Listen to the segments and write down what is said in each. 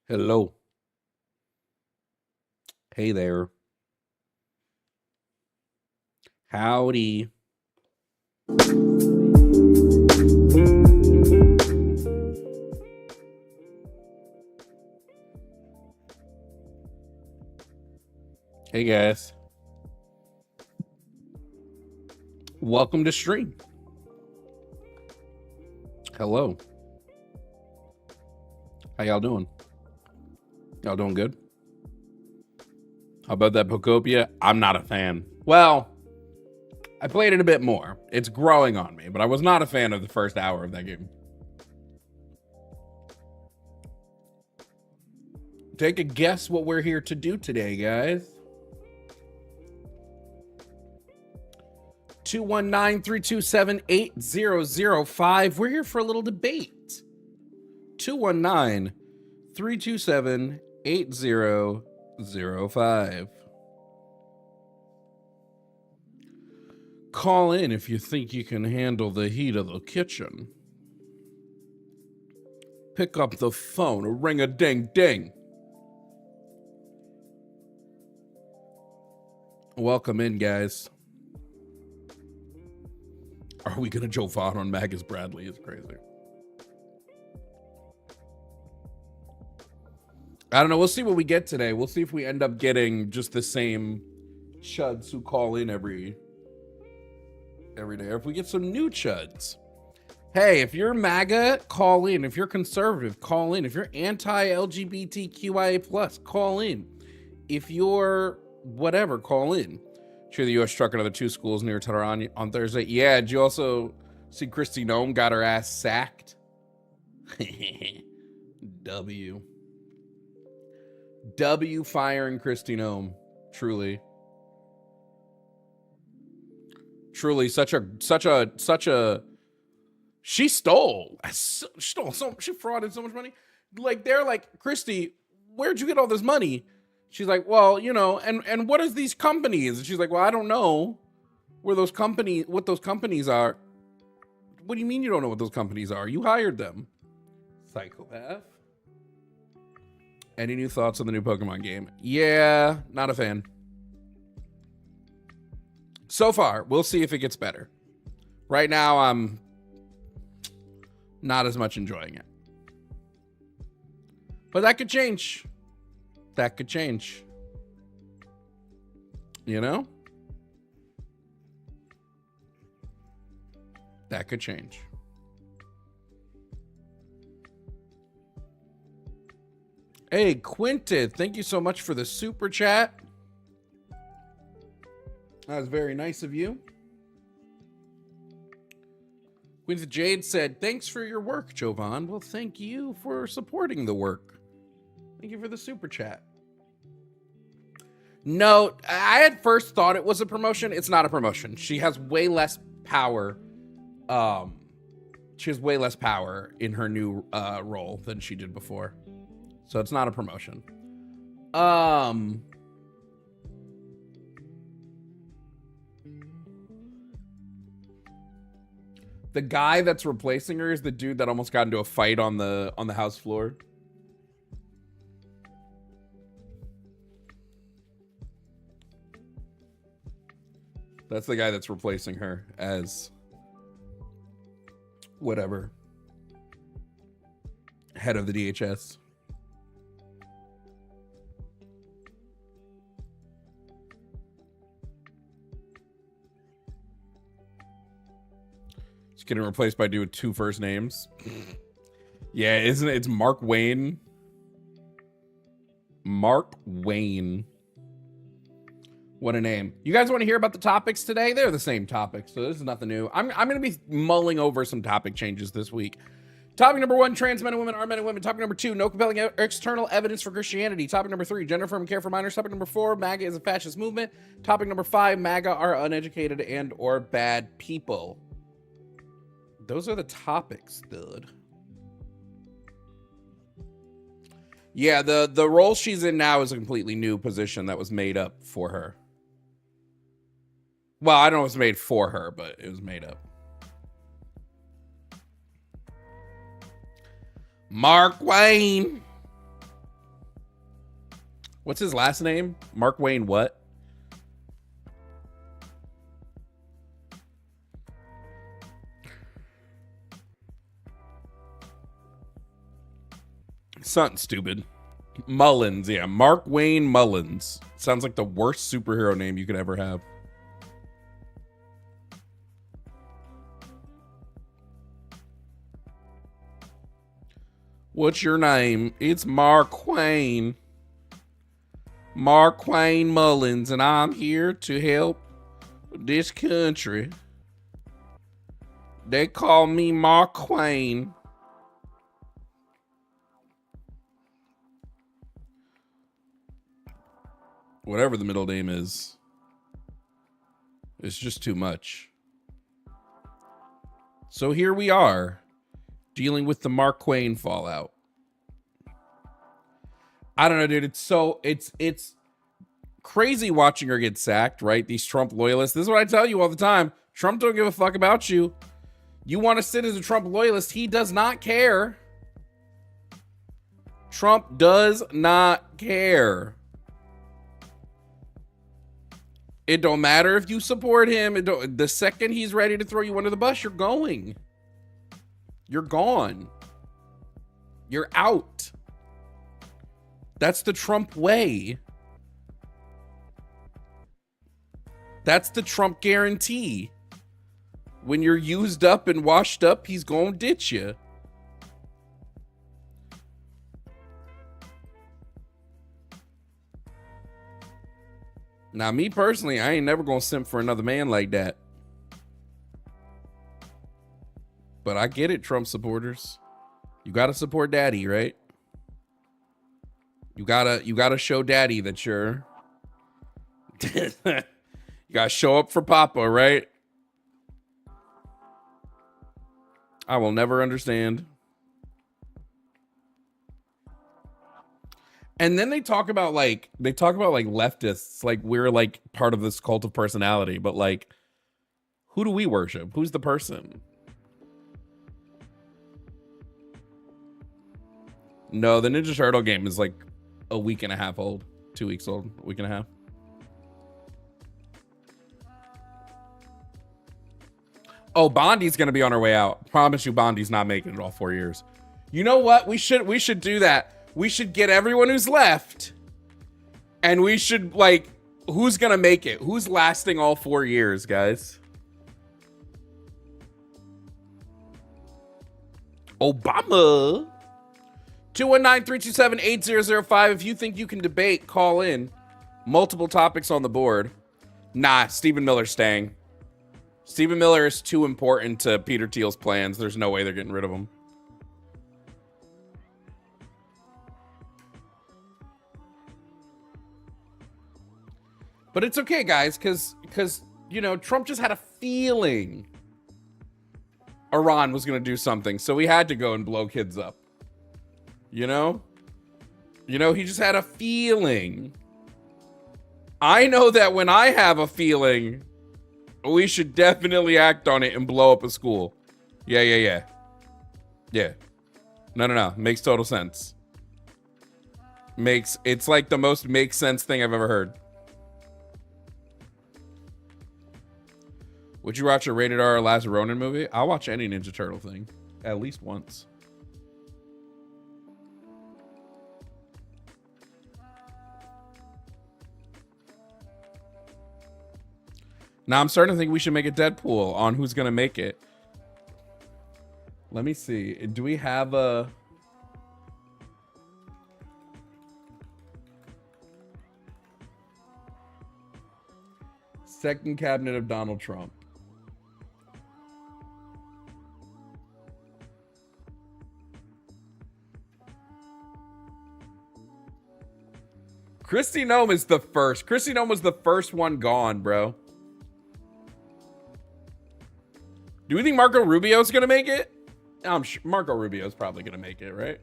Hello. Hey there. Howdy. Hey guys. Welcome to stream. Hello. How y'all doing? Y'all doing good? How about that Pocopia? I'm not a fan. Well, I played it a bit more. It's growing on me, but I was not a fan of the first hour of that game. Take a guess what we're here to do today, guys. 219-327-8005. We're here for a little debate. 219-327-8005. Call in if you think you can handle the heat of the kitchen. Pick up the phone, a ring-a-ding-ding. Welcome in, guys. Are we gonna Jovan on Magus Bradley? It's crazy. I don't know. We'll see what we get today. We'll see if we end up getting just the same chuds who call in every day, or if we get some new chuds. Hey, if you're MAGA, call in. If you're conservative, call in. If you're anti-LGBTQIA+, call in. If you're whatever, call in. Sure, the U.S. struck another 2 schools near Tehran on Thursday. Yeah, did you also see Kristi Noem got her ass sacked? W firing Kristi Noem. Truly. Truly, such a. She stole. She frauded so much money. Like they're like, Christy, where'd you get all this money? She's like, well, and what is these companies? And she's like, well, I don't know what those companies are. What do you mean you don't know what those companies are? You hired them. Psychopath. Any new thoughts on the new Pokemon game? Yeah, not a fan. So far, we'll see if it gets better. Right now, I'm not as much enjoying it. But that could change. That could change. That could change. Hey, Quinted, thank you so much for the super chat. That was very nice of you. Quinted Jade said, thanks for your work, Jovan. Well, thank you for supporting the work. Thank you for the super chat. No, I at first thought it was a promotion. It's not a promotion. She has way less power. She has way less power in her new role than she did before. So it's not a promotion. The guy that's replacing her is the dude that almost got into a fight on the house floor. That's the guy that's replacing her as whatever. Head of the DHS. It's getting replaced by dude with 2 first names. Yeah, isn't it? It's Mark Wayne. Mark Wayne. What a name. You guys want to hear about the topics today? They're the same topics, so this is nothing new. I'm going to be mulling over some topic changes this week. Topic number 1, trans men and women are men and women. Topic number 2, no compelling external evidence for Christianity. Topic number 3, gender affirming care for minors. Topic number 4, MAGA is a fascist movement. Topic number 5, MAGA are uneducated and or bad people. Those are the topics, dude. Yeah, the role she's in now is a completely new position that was made up for her. Well, I don't know if it was made for her, but it was made up. Mark Wayne. What's his last name? Mark Wayne what? Something stupid. Mullins, yeah. Mark Wayne Mullins. Sounds like the worst superhero name you could ever have. What's your name? It's Mark Wayne. Mark Wayne Mullins, and I'm here to help this country. They call me Mark Wayne. Whatever the middle name is, it's just too much. So here we are, dealing with the Mark Wayne fallout. I don't know, dude. It's crazy watching her get sacked, right? These Trump loyalists. This is what I tell you all the time. Trump don't give a fuck about you. You want to sit as a Trump loyalist. He does not care. Trump does not care. It don't matter if you support him. The second he's ready to throw you under the bus, you're going. You're gone. You're out. That's the Trump way. That's the Trump guarantee. When you're used up and washed up, he's gonna ditch you. Now, me personally, I ain't never gonna simp for another man like that. But I get it, Trump supporters. You gotta support daddy, right? You gotta show daddy that you're... you gotta show up for Papa, right? I will never understand. And then they talk about like leftists, like we're like part of this cult of personality, but like who do we worship? Who's the person? No, the Ninja Turtle game is like a week and a half old, 2 weeks old, a week and a half. Oh, Bondi's gonna be on her way out. Promise you, Bondi's not making it all 4 years. You know what? We should do that. We should get everyone who's left, and we should like, who's gonna make it? Who's lasting all 4 years, guys? Obama. 219-327-8005. If you think you can debate, call in. Multiple topics on the board. Nah, Stephen Miller's staying. Stephen Miller is too important to Peter Thiel's plans. There's no way they're getting rid of him. But it's okay, guys, because you know, Trump just had a feeling Iran was going to do something, so we had to go and blow kids up. You know, he just had a feeling. I know that when I have a feeling, we should definitely act on it and blow up a school. Yeah. No. Makes total sense. It's like the most makes sense thing I've ever heard. Would you watch a rated R Last Ronin movie? I'll watch any Ninja Turtle thing at least once. Now I'm starting to think we should make a Deadpool on who's gonna make it. Let me see. Do we have a... second cabinet of Donald Trump? Kristi Noem is the first. Kristi Noem was the first one gone, bro. Do we think Marco Rubio's gonna make it? I'm sure Marco Rubio's probably gonna make it, right?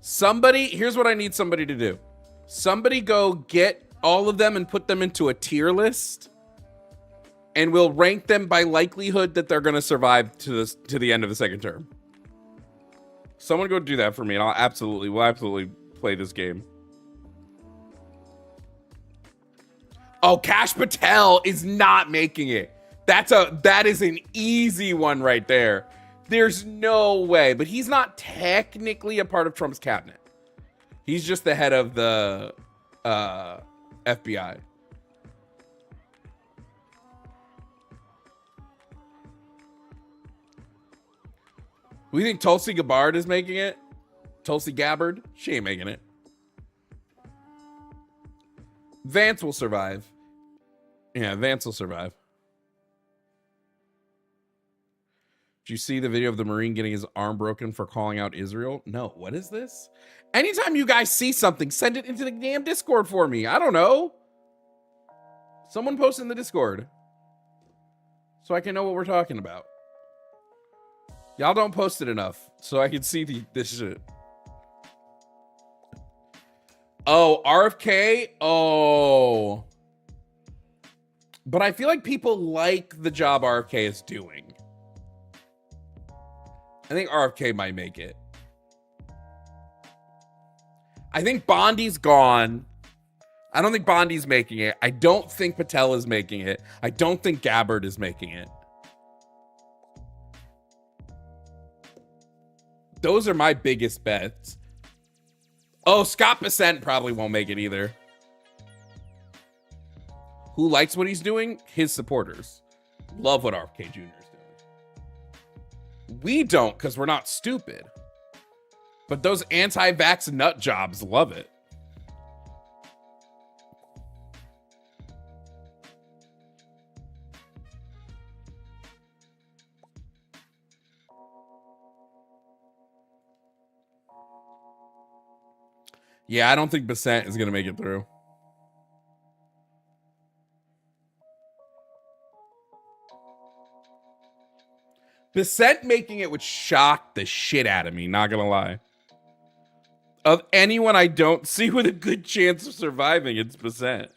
Somebody, here's what I need somebody to do. Somebody go get all of them and put them into a tier list, and we'll rank them by likelihood that they're gonna survive to the end of the second term. Someone go do that for me, and we'll absolutely play this game. Oh, Kash Patel is not making it. That is an easy one right there. There's no way, but he's not technically a part of Trump's cabinet. He's just the head of the FBI. We think Tulsi Gabbard is making it. Tulsi Gabbard, she ain't making it. Vance will survive. Yeah, Vance will survive. Did you see the video of the Marine getting his arm broken for calling out Israel? No, what is this? Anytime you guys see something, send it into the damn Discord for me. I don't know. Someone post in the Discord so I can know what we're talking about. Y'all don't post it enough so I can see this shit. Oh, RFK? Oh. But I feel like people like the job RFK is doing. I think RFK might make it. I think Bondi's gone. I don't think Bondi's making it. I don't think Patel is making it. I don't think Gabbard is making it. Those are my biggest bets. Oh, Scott Bessent probably won't make it either. Who likes what he's doing? His supporters. Love what RFK Jr. is doing. We don't, because we're not stupid. But those anti-vax nut jobs love it. Yeah, I don't think Bessent is going to make it through. Bissett making it would shock the shit out of me, not gonna lie. Of anyone I don't see with a good chance of surviving, it's Bissett.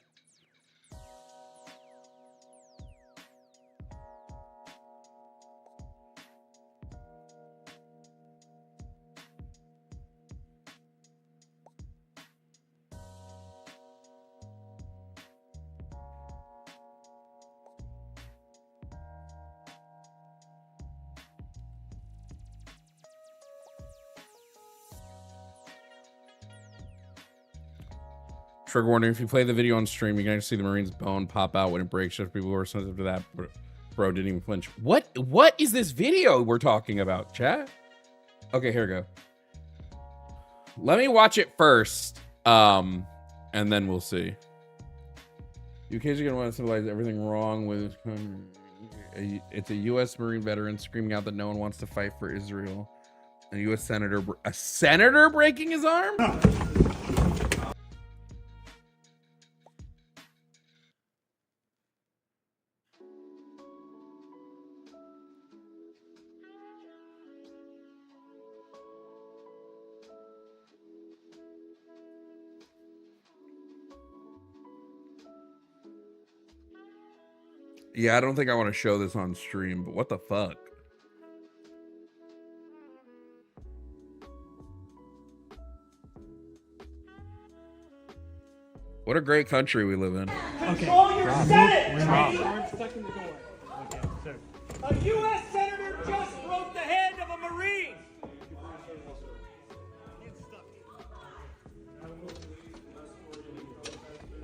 Trigger warning, if you play the video on stream, you can actually see the Marine's bone pop out when it breaks. Just people who are sensitive to that. Bro didn't even flinch. What is this video we're talking about, chat? Okay, here we go. Let me watch it first. And then we'll see. You occasionally gonna want to symbolize everything wrong with it's a U.S. Marine veteran screaming out that no one wants to fight for Israel. A U.S. senator breaking his arm? Yeah, I don't think I want to show this on stream, but what the fuck? What a great country we live in. Control your Senate! I'm stuck in the door. Okay, sir. A U.S. Senator just broke the head of a Marine!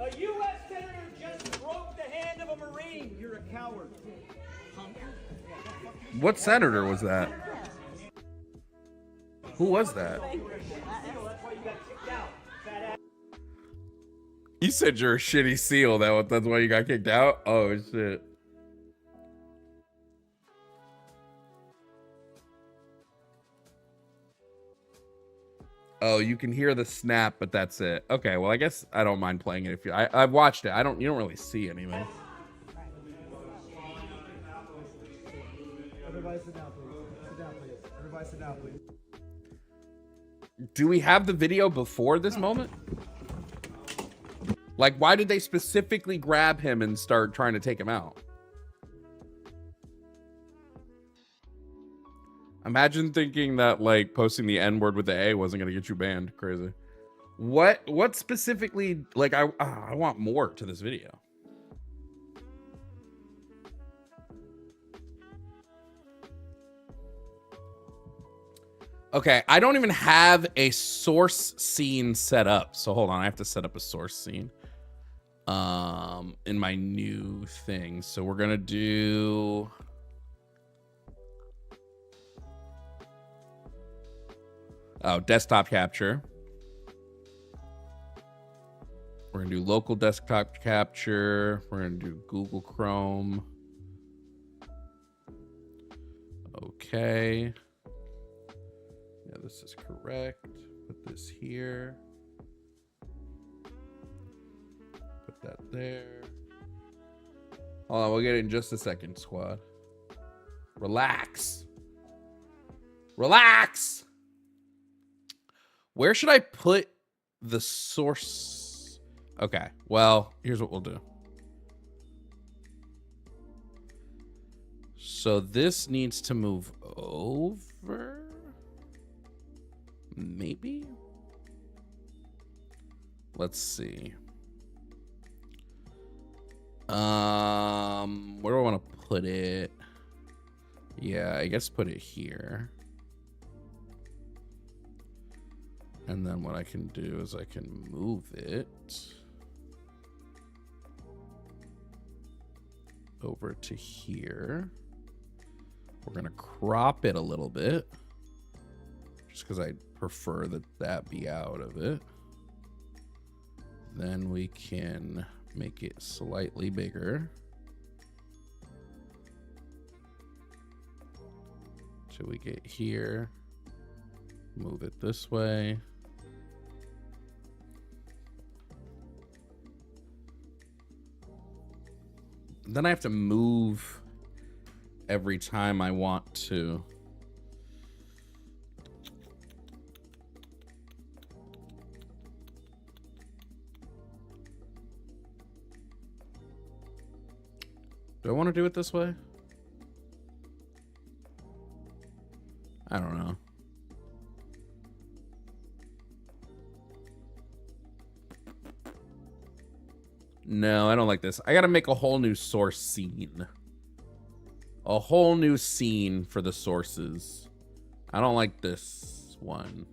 A U.S. Senator just broke the hand of a Marine! You're a coward. What senator was that? Who was that? You said you're a shitty SEAL. That's why you got kicked out? Oh, shit. Oh, you can hear the snap, but that's it. Okay, well, I guess I don't mind playing it if you... I've watched it. You don't really see anything. Everybody sit down, please. Sit down, please. Everybody sit down, please. Do we have the video before this moment? Like, why did they specifically grab him and start trying to take him out? Imagine thinking that, like, posting the N-word with the A wasn't going to get you banned. Crazy. What specifically, like, I want more to this video. Okay, I don't even have a source scene set up. So hold on, I have to set up a source scene in my new thing. So we're gonna do desktop capture. We're gonna do local desktop capture. We're gonna do Google Chrome. Okay. Yeah, this is correct. Put this here. Put that there. Hold on, we'll get it in just a second, squad. Relax. Relax. Where should I put the source? Okay, well, here's what we'll do. So this needs to move over. Maybe. Let's see. Where do I want to put it? Yeah, I guess put it here. And then what I can do is I can move it over to here. We're going to crop it a little bit just because I prefer that be out of it. Then we can make it slightly bigger till we get here. Move it this way. Then I have to move every time I want to. Do I want to do it this way? I don't know. No, I don't like this. I gotta make a whole new source scene. A whole new scene for the sources. I don't like this one.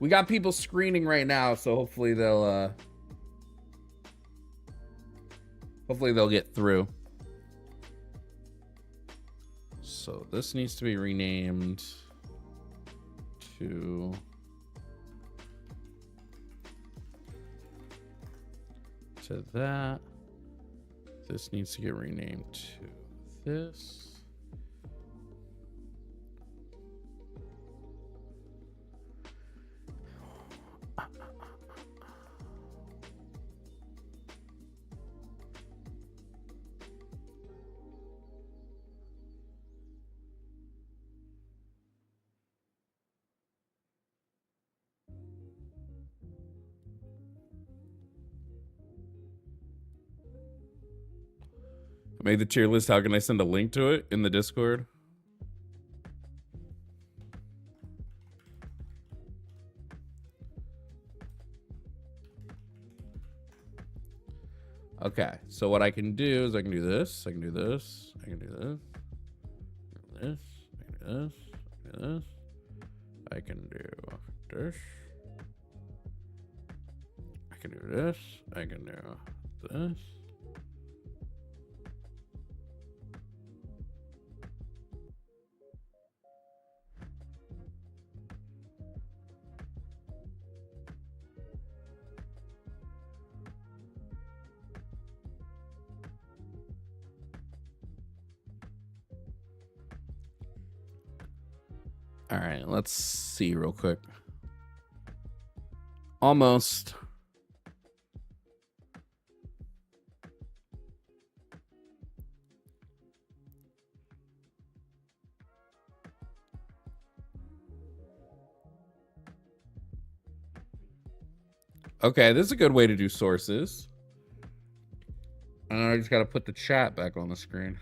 We got people screening right now, so hopefully they'll get through. So this needs to be renamed to that. This needs to get renamed to this. Made the tier list. How can I send a link to it in the Discord? Okay, so what I can do is I can do this, I can do this, I can do this, this, I can do this, I can do this, I can do this, I can do this, I can do this. All right, let's see real quick. Almost. Okay, this is a good way to do sources. And I just got to put the chat back on the screen.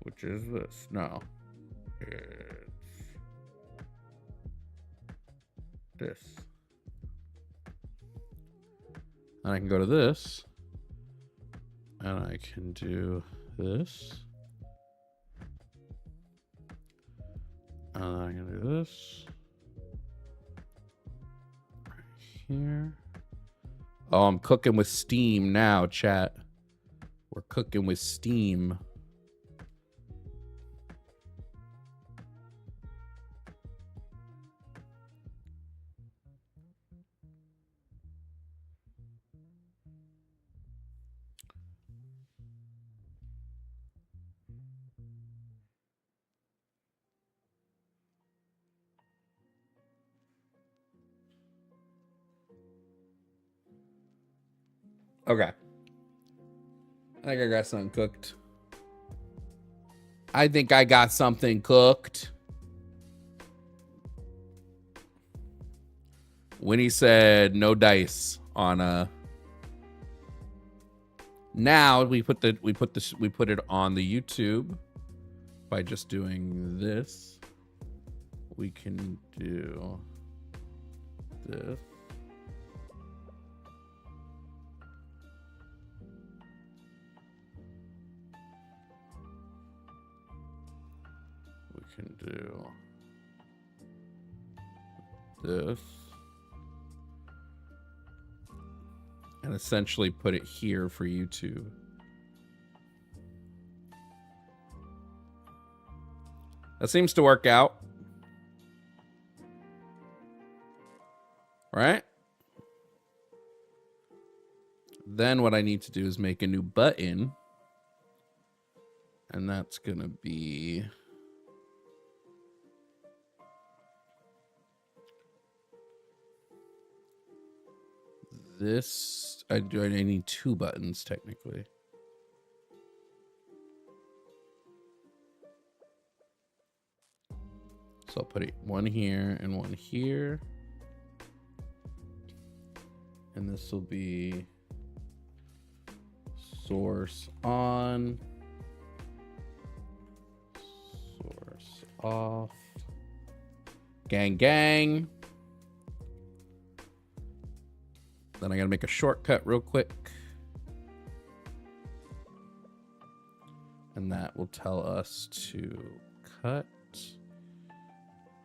Which is this? No. It's this. And I can go to this. And I can do this. And I can do this. Right here. Oh, I'm cooking with steam now, chat. We're cooking with steam. Okay. I think I got something cooked. I think I got something cooked. Winnie said no dice on now we put it on the YouTube by just doing this. We can do this. We can do this. And essentially put it here for YouTube. That seems to work out. right? Then what I need to do is make a new button. And that's going to be this. I need 2 buttons technically. So I'll put it one here and one here. And this will be source on, source off, gang gang. Then I gotta make a shortcut real quick. And that will tell us to cut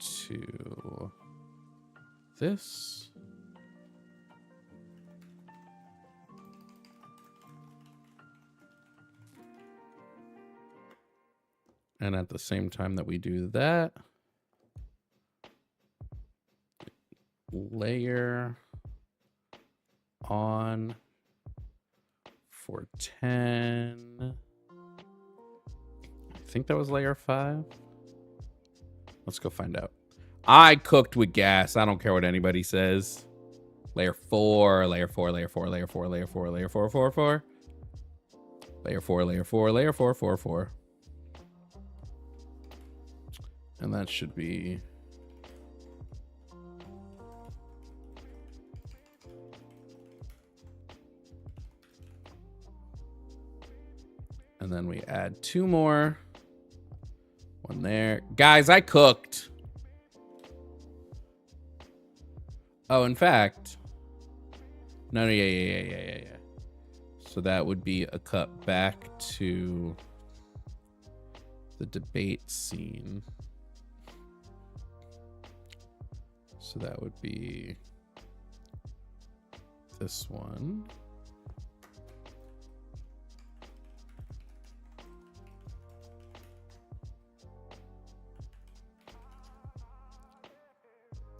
to this. And at the same time that we do that, layer on for 10. I think that was layer 5. Let's go find out. I cooked with gas. I don't care what anybody says. Layer 4, layer 4, layer 4, layer 4, layer 4, layer 4, 4, 4. Layer 4, layer 4, layer 4, 4, 4. And that should be... And then we add 2 more. One there. Guys, I cooked. Oh, in fact. No, yeah. So that would be a cut back to the debate scene. So that would be this one.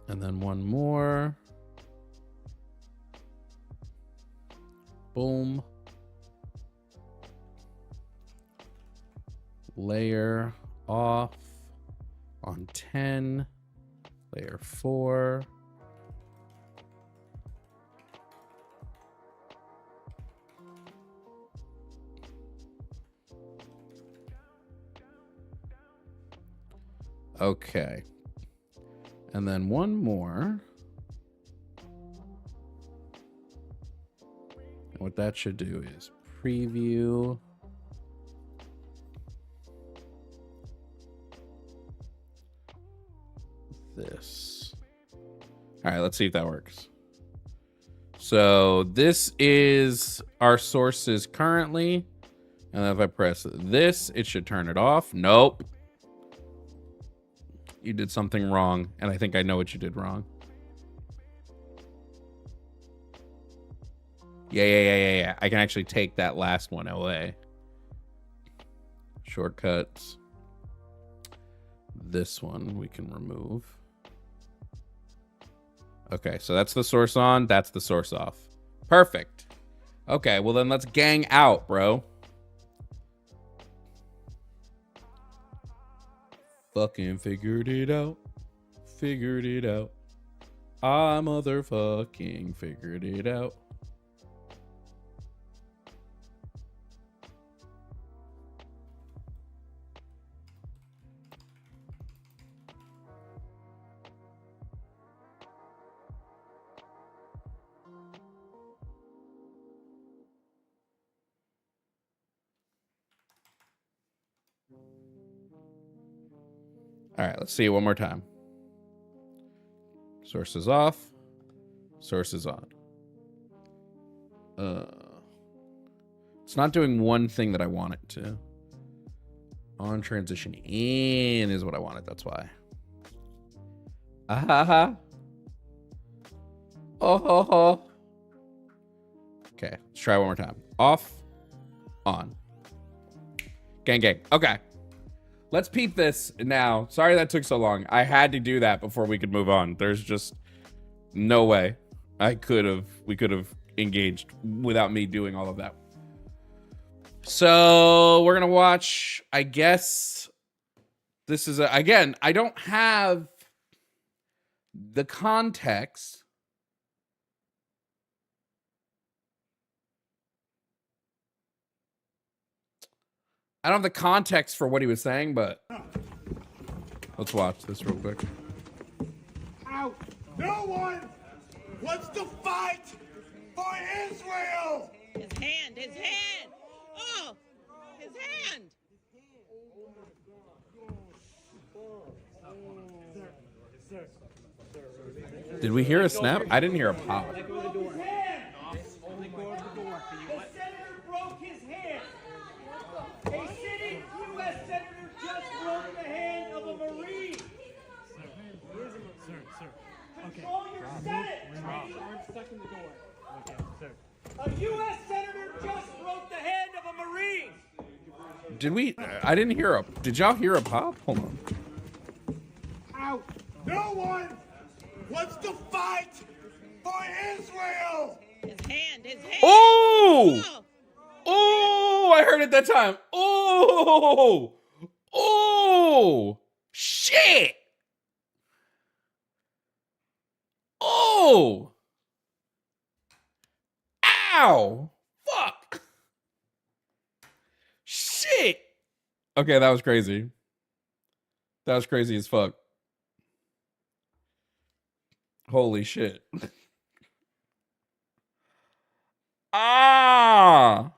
And then one more. Boom. Layer off on 10. Layer 4. Okay. And then one more. And what that should do is preview. This. All right, let's see if that works. So this is our sources currently. And if I press this, it should turn it off. Nope. You did something wrong, and I think I know what you did wrong. Yeah. I can actually take that last one away. Shortcuts. This one we can remove. Okay, so that's the source on, that's the source off. Perfect. Okay, well then let's gang out, bro. Fucking figured it out. Figured it out. I motherfucking figured it out. All right, let's see it one more time. Source is off. Source is on. It's not doing one thing that I want it to. On transition in is what I wanted. That's why. Ah-ha-ha. Oh-ho-ho. Okay, let's try one more time. Off. On. Gang, gang. Okay. Let's peep this now. Sorry that took so long. I had to do that before we could move on. There's just No way. We could have engaged without me doing all of that. So we're going to watch, I guess this is again, I don't have the context. I don't have the context for what he was saying, but let's watch this real quick. Out. No one wants to fight for Israel. His hand, his hand. Oh, his hand. Did we hear a snap? I didn't hear a pop. The senator broke his hand. A sitting U.S. senator just broke the hand of a Marine. Sir. Okay. Control your Senate. Arms stuck in the door. Okay, sir. A U.S. senator just broke the hand of a Marine. Did we? I didn't hear a. Did y'all hear a pop? Hold on. Out. No one wants to fight for Israel. His hand, his hand. Oh! Oh. Oh! I heard it that time. Oh! Oh! Shit! Oh! Ow! Fuck! Shit! Okay, that was crazy. That was crazy as fuck. Holy shit. Ah!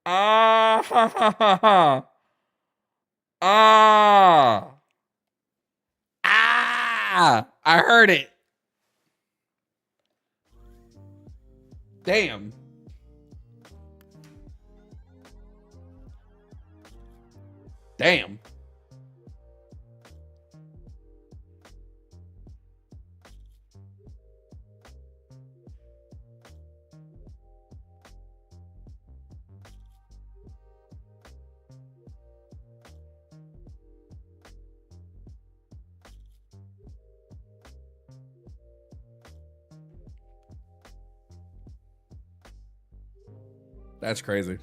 Ah! Ha, ha, ha, ha. Ah! Ah! I heard it. Damn. Damn. That's crazy.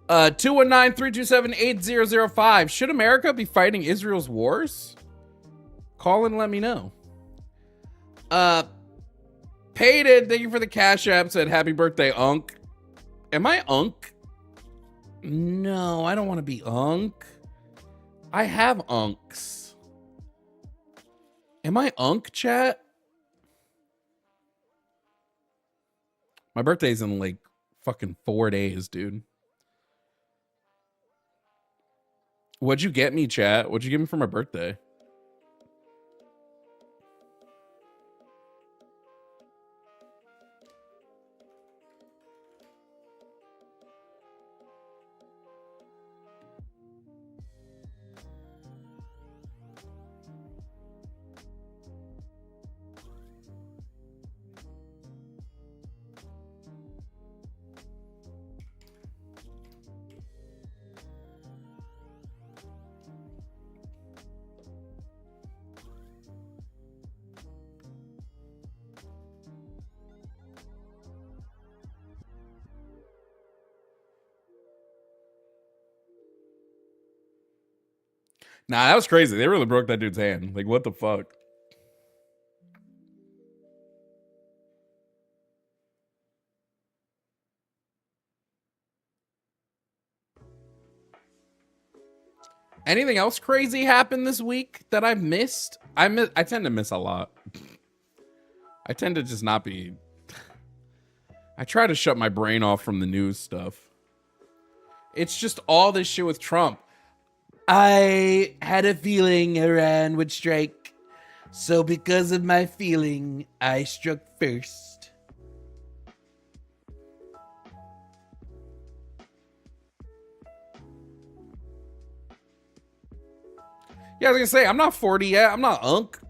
219-327-8005. Should America be fighting Israel's wars? Call and let me know. Payton, thank you for the Cash App. Said happy birthday, Unk. Am I Unk? No, I don't want to be Unk. I have Unks. Am I Unk, chat? My birthday's in like fucking 4 days, dude. What'd you get me, chat? What'd you give me for my birthday? Nah, that was crazy. They really broke that dude's hand. Like, what the fuck? Anything else crazy happened this week that I've missed? I tend to miss a lot. I tend to just not be... I try to shut my brain off from the news stuff. It's just all this shit with Trump. I had a feeling Iran would strike. So because of my feeling, I struck first. Yeah, I was gonna say, I'm not 40 yet. I'm not Unk.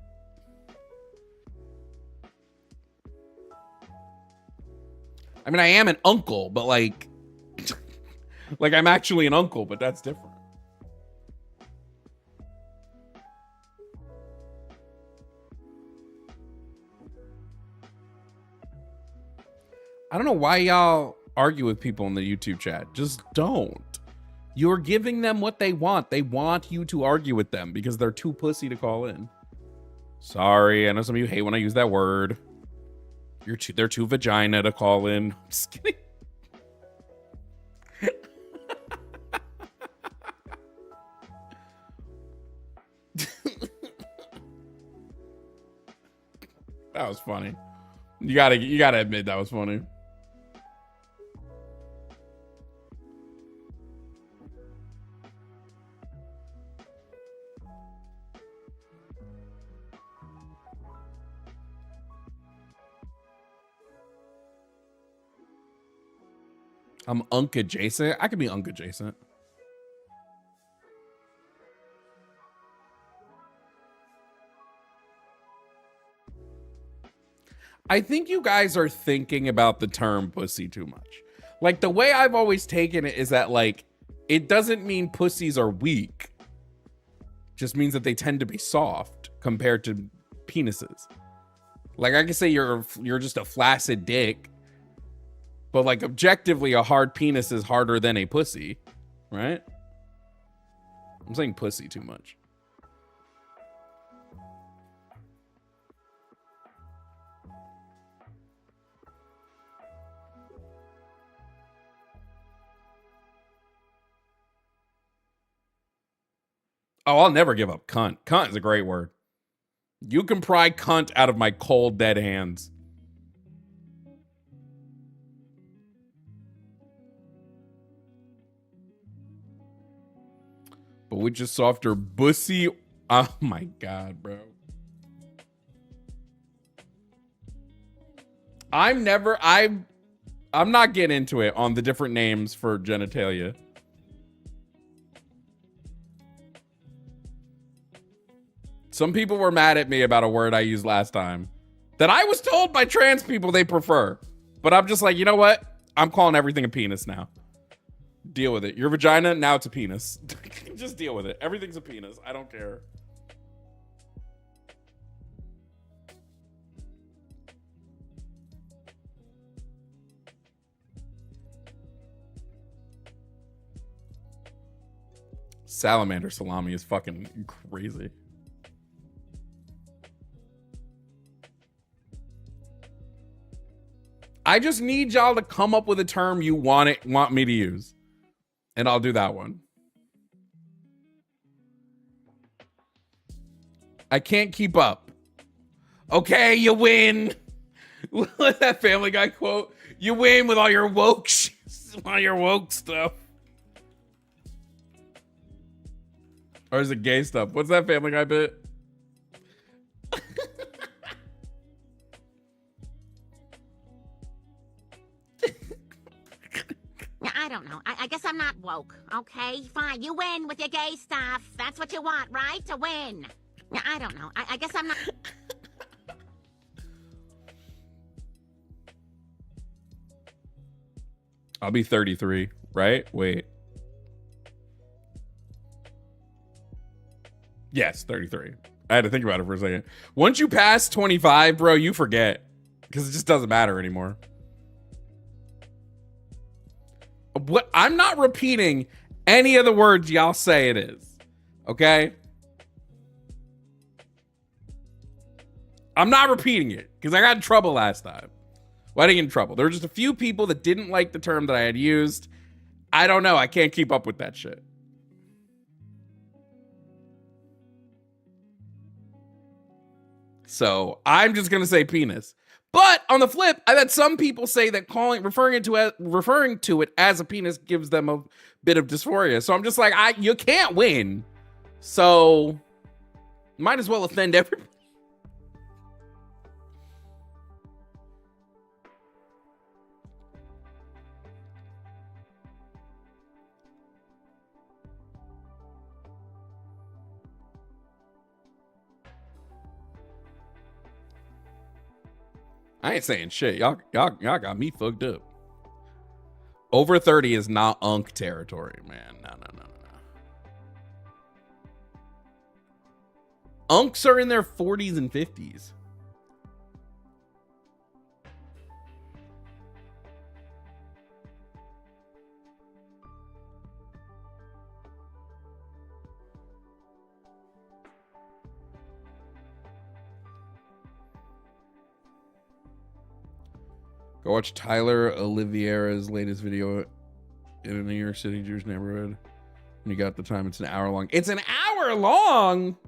I mean, I am an uncle, but like... like, I'm actually an uncle, but that's different. I don't know why y'all argue with people in the YouTube chat. Just don't. You're giving them what they want. They want you to argue with them because they're too pussy to call in. Sorry, I know some of you hate when I use that word. They're too vagina to call in. I'm just kidding. That was funny. You gotta admit that was funny. I'm unk adjacent. I could be unk adjacent. I think you guys are thinking about the term pussy too much. Like, the way I've always taken it is that, like, it doesn't mean pussies are weak. It just means that they tend to be soft compared to penises. Like, I can say you're just a flaccid dick, but, like, objectively, a hard penis is harder than a pussy, right? I'm saying pussy too much. Oh, I'll never give up cunt. Cunt is a great word. You can pry cunt out of my cold, dead hands. But with just softer bussy. Oh my God, bro. I'm not getting into it on the different names for genitalia. Some people were mad at me about a word I used last time that I was told by trans people they prefer. But I'm just like, you know what? I'm calling everything a penis now. Deal with it. Your vagina, now it's a penis. Just deal with it. Everything's a penis. I don't care. Salamander salami is fucking crazy. I just need y'all to come up with a term you want me to use. And I'll do that one. I can't keep up. Okay, you win. What's that Family Guy quote? You win with all your woke all your woke stuff. Or is it gay stuff? What's that Family Guy bit? I don't know. I guess I'm not woke. Okay, fine. You win with your gay stuff. That's what you want, right? To win. I don't know. I guess I'm not... I'll be 33, right? Wait. Yes, 33. I had to think about it for a second. Once you pass 25, bro, you forget. Because it just doesn't matter anymore. What? I'm not repeating any of the words y'all say it is. Okay? I'm not repeating it. Because I got in trouble last time. Well, I didn't get in trouble. There were just a few people that didn't like the term that I had used. I don't know. I can't keep up with that shit. So I'm just gonna say penis. But on the flip, I've had some people say that referring to it as a penis gives them a bit of dysphoria. So I'm just like, you can't win. So might as well offend everybody. I ain't saying shit. Y'all got me fucked up. Over 30 is not unk territory, man. No. Unks are in their 40s and 50s. Go watch Tyler Oliveira's latest video in a New York City Jewish neighborhood. When you got the time, it's an hour long. It's an hour long.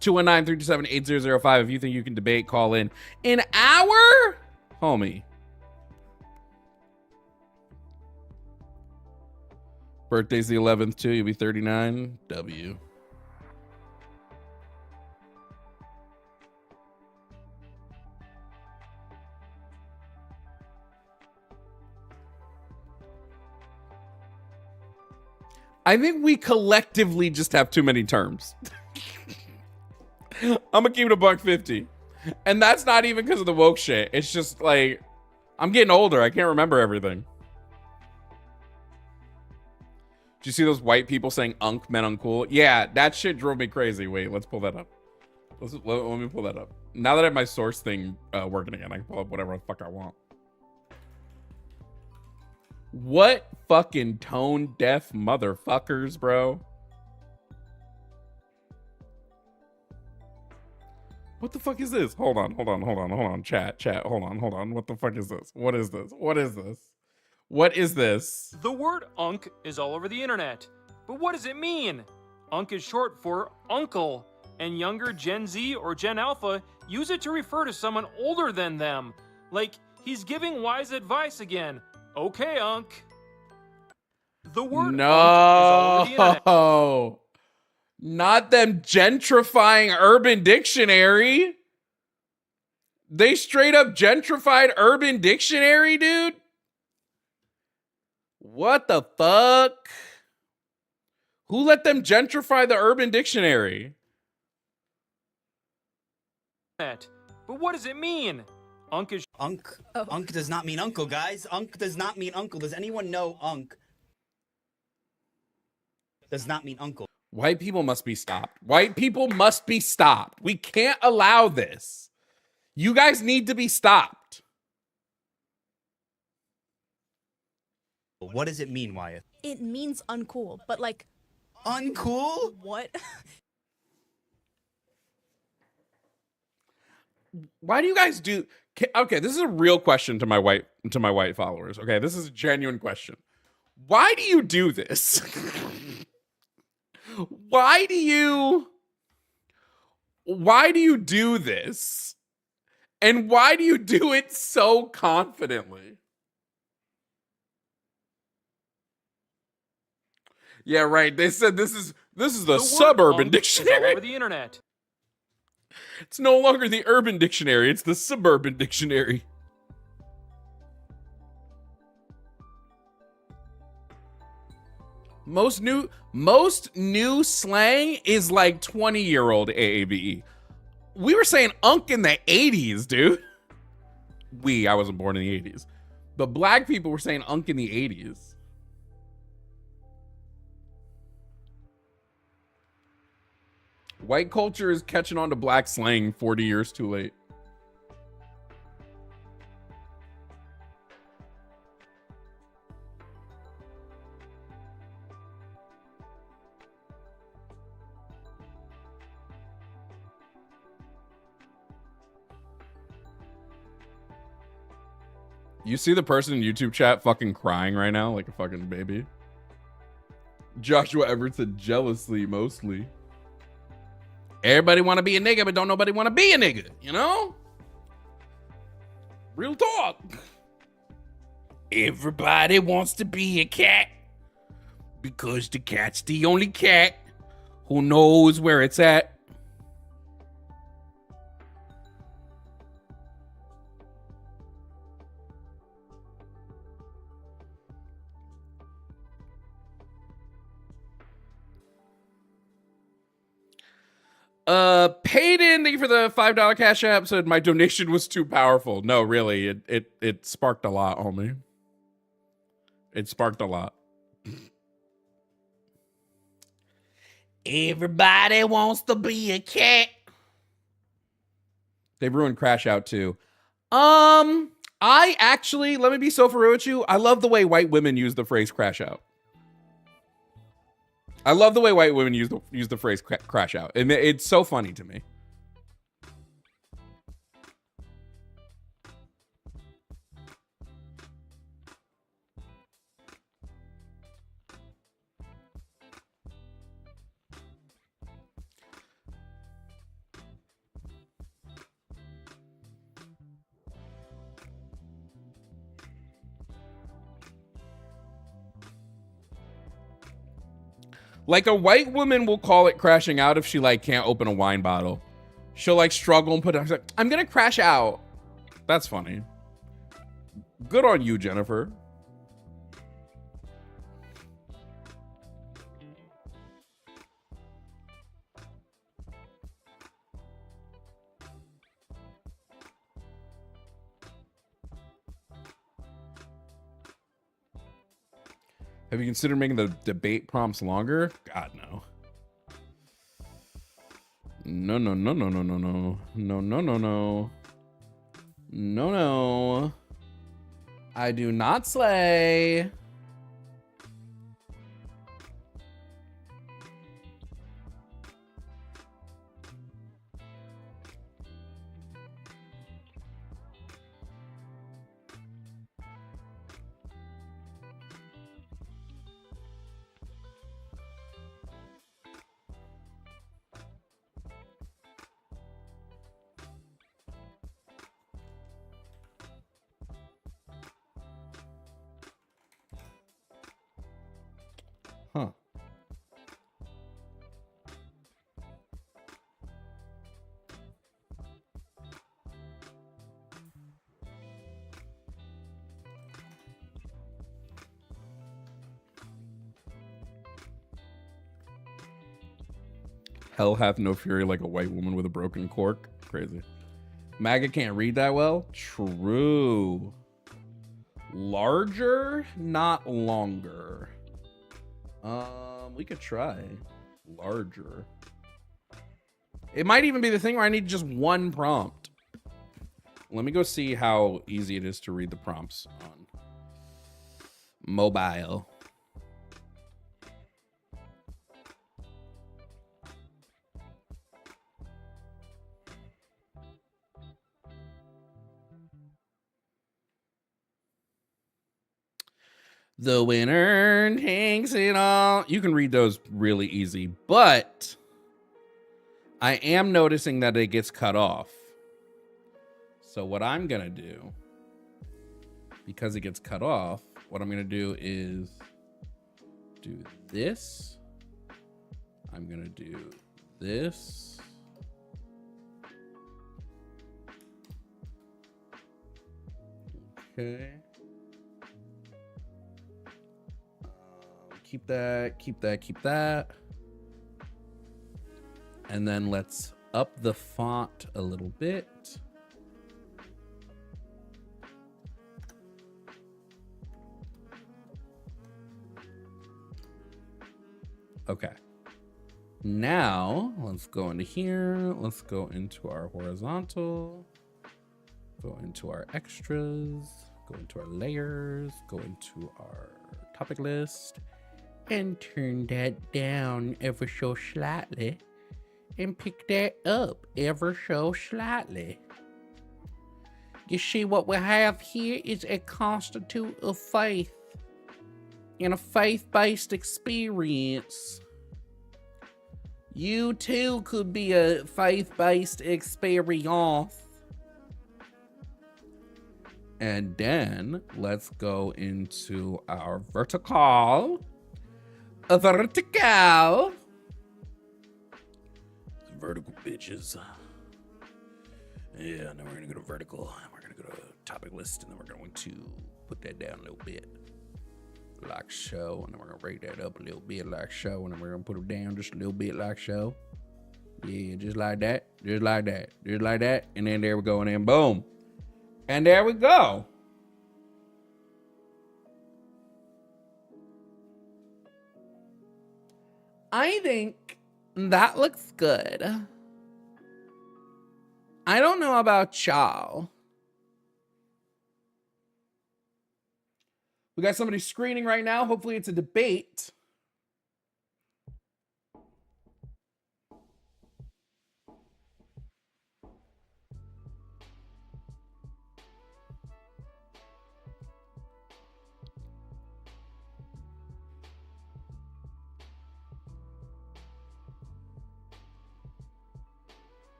219-327-8005. If you think you can debate, call in. An hour? Homie. Birthday's the 11th too. You'll be 39. W. I think we collectively just have too many terms. I'm gonna keep it $1.50. And that's not even because of the woke shit. It's just like, I'm getting older. I can't remember everything. Did you see those white people saying "unk" meant uncool? Yeah, that shit drove me crazy. Wait, let's pull that up. Let me pull that up. Now that I have my source thing working again, I can pull up whatever the fuck I want. What fucking tone deaf motherfuckers, bro? What the fuck is this? Hold on. Chat. Hold on. What the fuck is this? What is this? What is this? The word unk is all over the internet. But what does it mean? Unk is short for uncle, and younger Gen Z or Gen Alpha use it to refer to someone older than them. Like, he's giving wise advice again. Okay, unk. The word unk is all over the internet. No. Not them gentrifying Urban Dictionary. They straight up gentrified Urban Dictionary, dude. What the fuck? Who let them gentrify the Urban Dictionary? But what does it mean? Unk is Unk. Oh. Unk does not mean uncle, guys. Unk does not mean uncle. Does anyone know unk does not mean uncle? White people must be stopped. White people must be stopped. We can't allow this. You guys need to be stopped. What does it mean, Wyatt? It means uncool, but like... Uncool? What? Why do you guys do... Okay, this is a real question to my white followers. Okay, this is a genuine question. Why do you do this? Why do you do this? And why do you do it so confidently? Yeah, right. They said this is the suburban dictionary. All over the internet. It's no longer the urban dictionary, it's the suburban dictionary. Most new slang is like 20-year-old AAVE. We were saying unk in the 80s, dude. I wasn't born in the 80s. But black people were saying unk in the 80s. White culture is catching on to black slang 40 years too late. You see the person in YouTube chat fucking crying right now like a fucking baby? Joshua Everett said jealously, mostly. Everybody want to be a nigga, but don't nobody want to be a nigga, you know? Real talk. Everybody wants to be a cat because the cat's the only cat who knows where it's at. Payton, thank you for the $5 cash app. Said my donation was too powerful. No, really, it sparked a lot, homie. It sparked a lot. Everybody wants to be a cat. They ruined Crash Out too. I actually, let me be so for real with you. I love the way white women use the phrase crash out. I love the way white women use the phrase crash out. And it's so funny to me. Like a white woman will call it crashing out if she like can't open a wine bottle. She'll like struggle and put it. Like, I'm gonna crash out. That's funny. Good on you, Jennifer. Have you considered making the debate prompts longer? God, no. No, no, no, no, no, no, no. No, no, no, no. No, no. I do not slay. Huh. Hell hath no fury like a white woman with a broken cork. Crazy. MAGA can't read that well? True. Larger, not longer. We could try larger. It might even be the thing where I need just one prompt. Let me go see how easy it is to read the prompts on mobile. The winner takes it all. You can read those really easy, but I am noticing that it gets cut off. So what I'm going to do, because it gets cut off, what I'm going to do is do this. I'm going to do this. Okay. Keep that, keep that, keep that. And then let's up the font a little bit. Okay. Now, let's go into here. Let's go into our horizontal. Go into our extras. Go into our layers. Go into our topic list. And turn that down ever so slightly. And pick that up ever so slightly. You see what we have here is a constitute of faith. And a faith-based experience. You too could be a faith-based experience. And then let's go into our vertical. A vertical. Vertical bitches. Yeah, now we're gonna go to vertical. We're gonna go to topic list, and then we're going to put that down a little bit. Like so, and then we're gonna rate that up a little bit like so, and then we're gonna put it down just a little bit like so. Yeah, just like that, just like that, just like that, and then there we go, and then boom. And there we go. I think that looks good. I don't know about y'all. We got somebody screening right now. Hopefully it's a debate.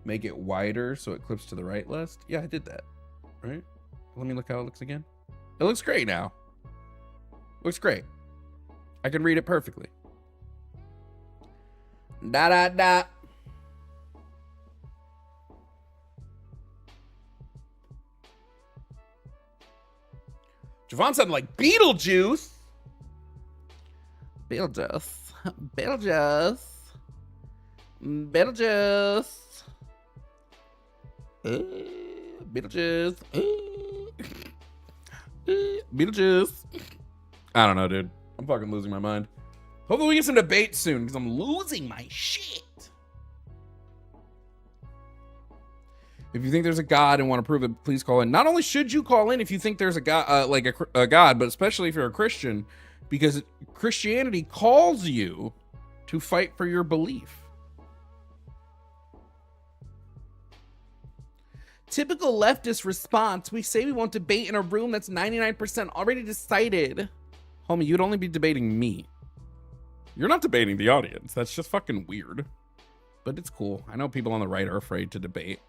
Make it wider so it clips to the right less. Yeah, I did that. Right? Let me look how it looks again. It looks great now. Looks great. I can read it perfectly. Da da da. Jovan sounded like Beetlejuice. Beetlejuice. Beetlejuice. Beetlejuice. Beetlejuice. Beetlejuice. I don't know, dude. I'm fucking losing my mind. Hopefully we get some debate soon, because I'm losing my shit. If you think there's a God and want to prove it, please call in. Not only should you call in if you think there's a God, a God, but especially if you're a Christian, because Christianity calls you to fight for your belief. Typical leftist response: we say we won't debate in a room that's 99% already decided. Homie, you'd only be debating me. You're not debating the audience. That's just fucking weird. But it's cool. I know people on the right are afraid to debate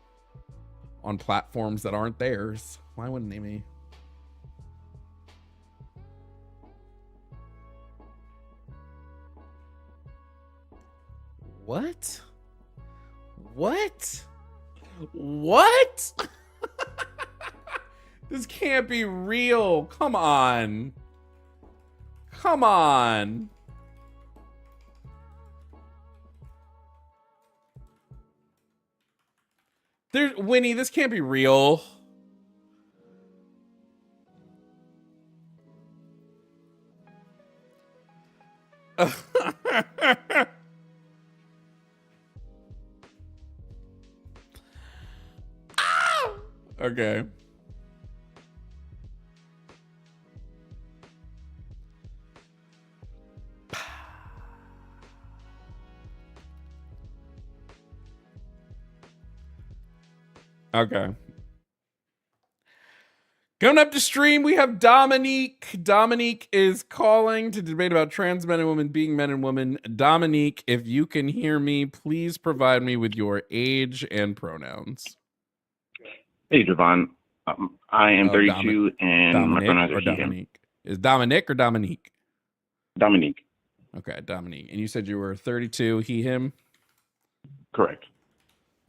on platforms that aren't theirs. Why wouldn't they be? What? What? What? This can't be real. Come on. Come on. Winnie, this can't be real. Okay. Okay. Coming up to stream, we have Dominique. Dominique is calling to debate about trans men and women being men and women. Dominique, if you can hear me, please provide me with your age and pronouns. Hey, Jovan. I am 32 and Dominic my pronouns or are he, him. Dominique? Is Dominic or Dominique? Dominique. Okay, Dominique. And you said you were 32, he, him? Correct.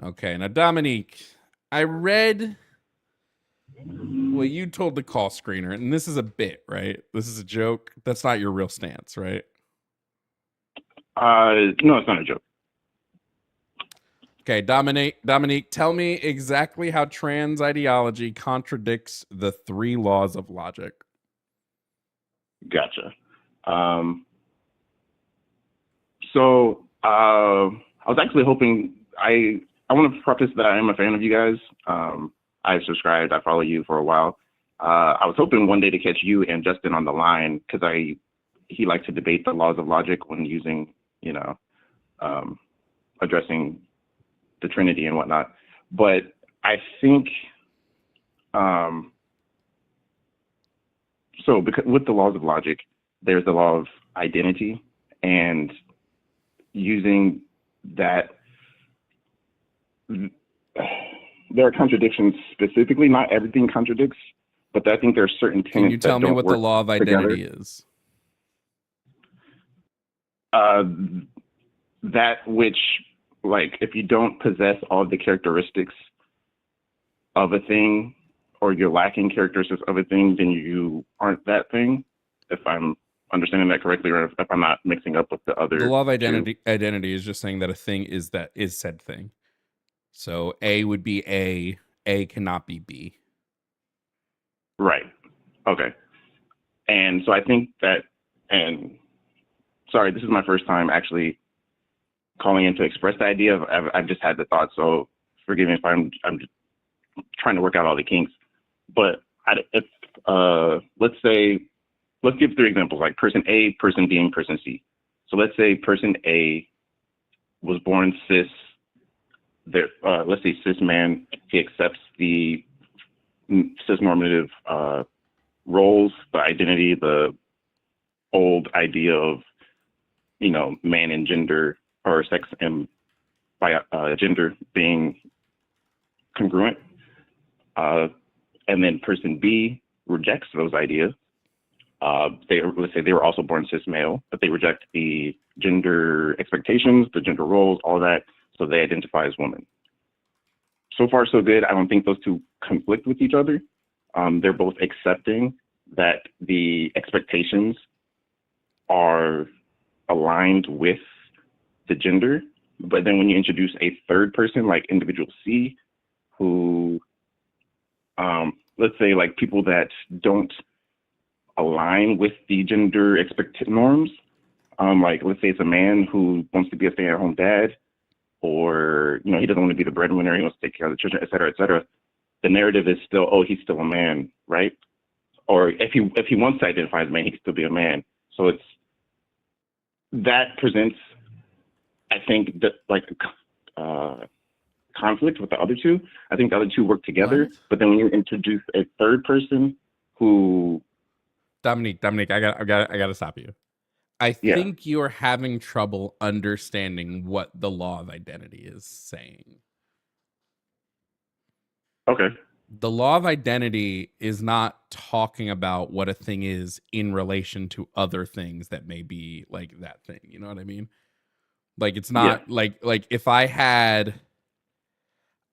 Okay, now Dominique, I read what you told the call screener, and this is a bit, right? This is a joke. That's not your real stance, right? No, it's not a joke. Okay, Dominique, tell me exactly how trans ideology contradicts the 3 laws of logic. Gotcha. So I was actually hoping, I want to preface that I am a fan of you guys. I've subscribed, I follow you for a while. I was hoping one day to catch you and Justin on the line, because he likes to debate the laws of logic when using, addressing the Trinity and whatnot. But I think, so because with the laws of logic, there's the law of identity, and using that, there are contradictions specifically. Not everything contradicts, but I think there are certain tenets. Can you tell me what the work law of identity together. is? That which, like, if you don't possess all the characteristics of a thing, or you're lacking characteristics of a thing, then you aren't that thing. If I'm understanding that correctly, or if I'm not mixing up with the other. The law of identity is just saying that a thing is said thing. So A would be A cannot be B. Right. Okay. And so I think that, and sorry, this is my first time actually calling in to express the idea. I've just had the thought, so forgive me if I'm just trying to work out all the kinks. But let's give 3 examples, like person A, person B, and person C. So let's say person A was born cis. Let's say cis man. He accepts the cis-normative roles, the identity, the old idea of man and gender or sex and by gender being congruent. And then person B rejects those ideas. Let's say they were also born cis male, but they reject the gender expectations, the gender roles, all that, so they identify as woman. So far, so good. I don't think those two conflict with each other. They're both accepting that the expectations are aligned with the gender, but then when you introduce a third person, like individual C, who, let's say like people that don't align with the gender norms, like let's say it's a man who wants to be a stay-at-home dad, or he doesn't want to be the breadwinner, he wants to take care of the children, et cetera, et cetera. The narrative is still, oh, he's still a man, right? Or if he wants to identify as a man, he can still be a man. So that presents, I think, that like conflict with the other two. I think the other two work together, but then when you introduce a third person who, Dominique, I gotta stop you. I think you're having trouble understanding what the law of identity is saying. Okay. The law of identity is not talking about what a thing is in relation to other things that may be like that thing. You know what I mean? Like it's not like if I had,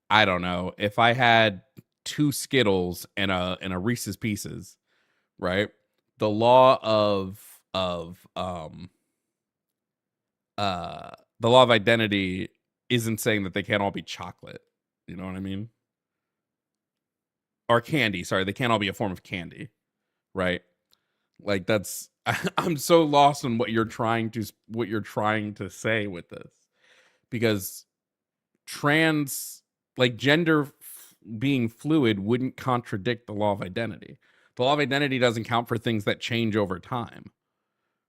I don't know, if I had 2 Skittles and a Reese's Pieces, right? The law of identity isn't saying that they can't all be chocolate. You know what I mean? Or candy. Sorry, they can't all be a form of candy, right? Like that's I'm so lost on what you're trying to say with this, because gender being fluid wouldn't contradict the law of identity. The law of identity doesn't count for things that change over time,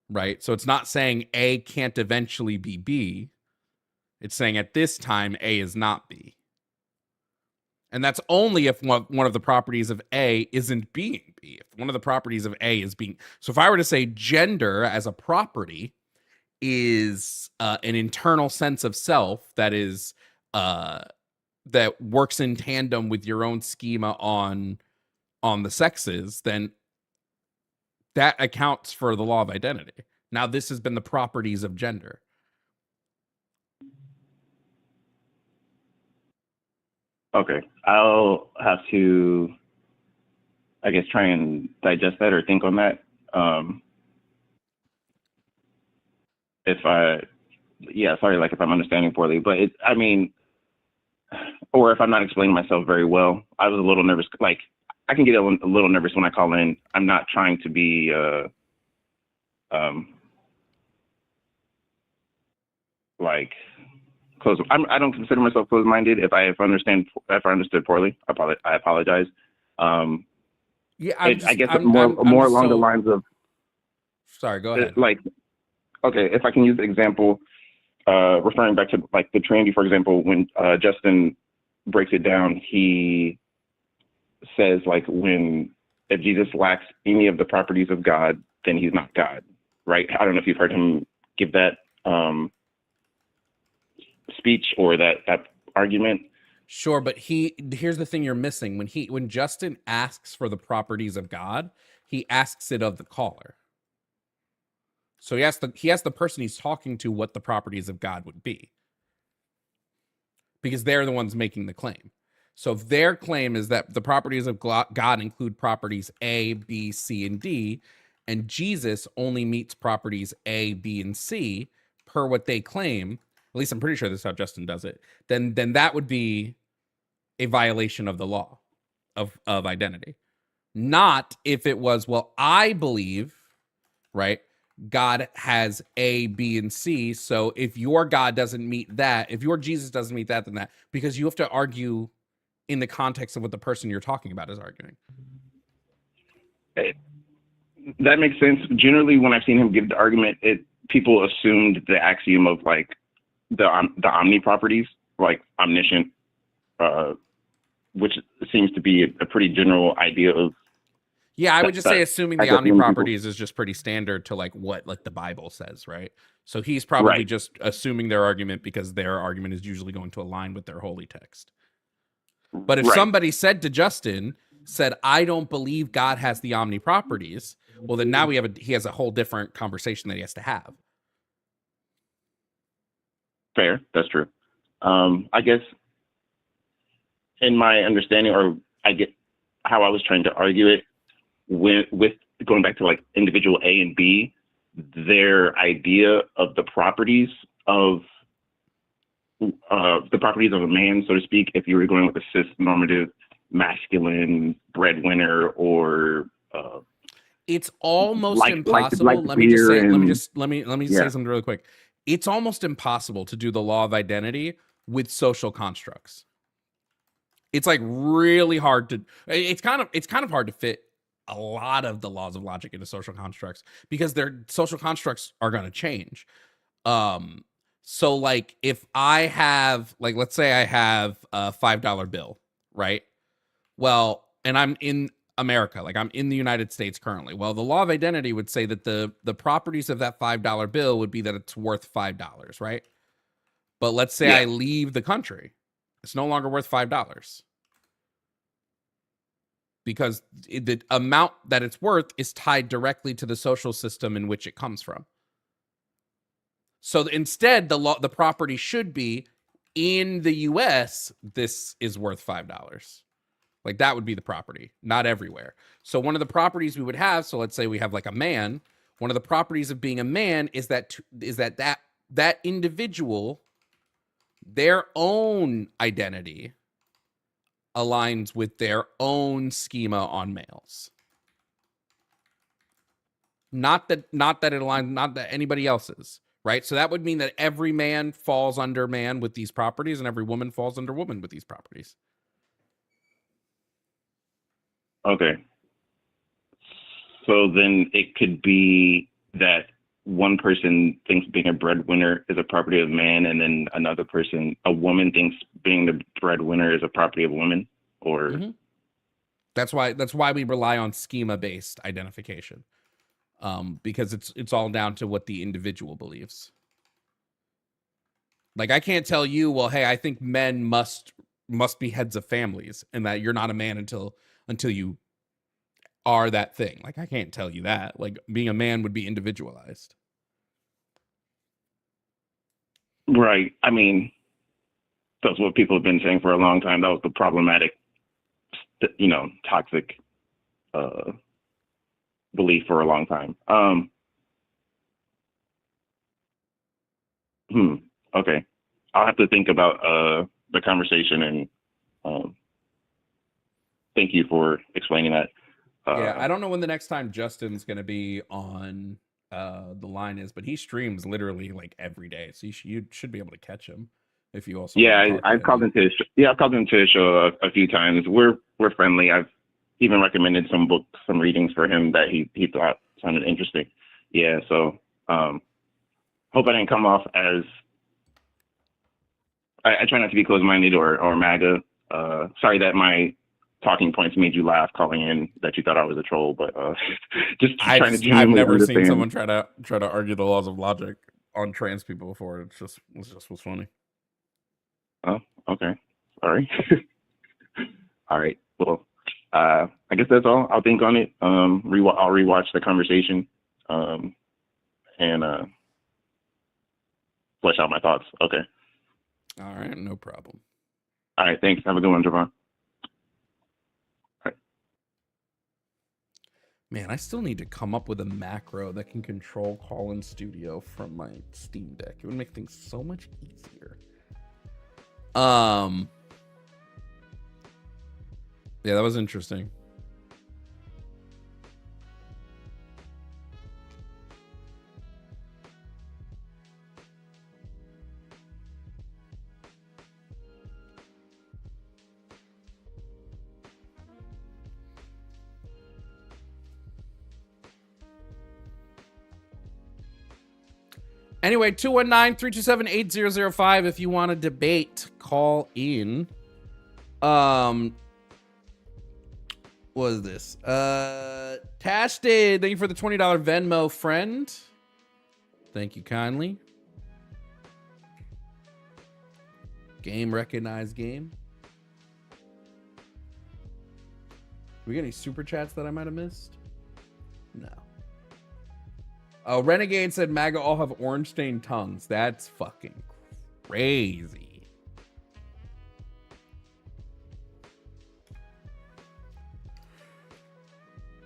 right? So it's not saying A can't eventually be B. It's saying at this time, A is not B. And that's only if one of the properties of A isn't being B. If one of the properties of A is being... So if I were to say gender as a property is an internal sense of self that is that works in tandem with your own schema on the sexes, then that accounts for the law of identity. Now, this has been the properties of gender. Okay, I'll have to, I guess, try and digest that or think on that. Sorry, like if I'm understanding poorly, but or if I'm not explaining myself very well. I was a little nervous. Like, I can get a little nervous when I call in. I'm not trying to be, close. I don't consider myself closed-minded. If I understood poorly, I apologize. I guess more along the lines of. Sorry, go ahead. Okay, if I can use the example, referring back to like the Trinity, for example, when Justin breaks it down, he says if Jesus lacks any of the properties of God, then he's not God, right? I don't know if you've heard him give that speech or that argument. Sure, but here's the thing you're missing. When Justin asks for the properties of God, he asks it of the caller. So he asks the person he's talking to what the properties of God would be, because they're the ones making the claim. So if their claim is that the properties of God include properties A, B, C, and D, and Jesus only meets properties A, B, and C per what they claim, at least I'm pretty sure this is how Justin does it, then that would be a violation of the law of identity. Not if it was, well, I believe, right, God has A, B, and C, so if your God doesn't meet that, if your Jesus doesn't meet that, then that, because you have to argue in the context of what the person you're talking about is arguing. That makes sense. Generally, when I've seen him give the argument, people assumed the axiom of like the omni properties, like omniscient, which seems to be a pretty general idea of Yeah, I would just say assuming the I guess omni many people- properties is just pretty standard to like what like the Bible says, right? So he's probably Right. just assuming their argument because their argument is usually going to align with their holy text. But if Right. somebody said to Justin, said, I don't believe God has the omni properties, well, then now he has a whole different conversation that he has to have. Fair, that's true. I guess in my understanding, or I get how I was trying to argue it with going back to like individual A and B, their idea of the properties of a man, so to speak, if you were going with a cis-normative masculine breadwinner or it's almost like impossible. Let me just say Yeah. something really quick. It's almost impossible to do the law of identity with social constructs. It's like really hard to it's kind of hard to fit a lot of the laws of logic into social constructs because their social constructs are going to change. So like if I have like, let's say I have a $5 bill, right? Well, and I'm in America, like I'm in the United States currently. Well, the law of identity would say that the properties of that $5 bill would be that it's worth $5, right? But let's say I leave the country. It's no longer worth $5 because the amount that it's worth is tied directly to the social system in which it comes from. So instead, the property should be in the US, this is worth $5. Like that would be the property, not everywhere. So one of the properties we would have, so let's say we have like a man, one of the properties of being a man is that individual, their own identity aligns with their own schema on males. Not that it aligns, not that anybody else's, right? So that would mean that every man falls under man with these properties and every woman falls under woman with these properties. Okay. So then it could be that one person thinks being a breadwinner is a property of man, and then another person, a woman, thinks being the breadwinner is a property of woman, or that's why we rely on schema-based identification, because it's all down to what the individual believes. Like I can't tell you, well, hey, I think men must be heads of families, and that you're not a man until you are that thing. Like I can't tell you that. Like being a man would be individualized. Right. I mean, that's what people have been saying for a long time. That was the problematic, toxic belief for a long time. Okay. I'll have to think about the conversation, and thank you for explaining that. Yeah, I don't know when the next time Justin's going to be on the line is, but he streams literally like every day, so you should be able to catch him if you also. Yeah, I've called into his show a few times. We're friendly. I've even recommended some books, some readings for him that he thought sounded interesting. Yeah, so hope I didn't come off as I try not to be closed-minded or MAGA. Sorry that my talking points made you laugh calling in, that you thought I was a troll, but just trying to I've never understand. seen someone try to argue the laws of logic on trans people before. It just was funny. Oh, okay. Sorry. All right. Well, I guess that's all. I'll think on it. I'll rewatch the conversation, and flesh out my thoughts. Okay. All right, no problem. All right, thanks. Have a good one, Jovan. Man, I still need to come up with a macro that can control call-in studio from my Steam Deck. It would make things so much easier. Yeah, that was interesting. Anyway, 219-327-8005 if you want to debate, call in. What is this? Tash did. Thank you for the $20 Venmo, friend. Thank you kindly. Game recognized game. We get any super chats that I might have missed? No. Oh, Renegade said MAGA all have orange stained tongues. That's fucking crazy.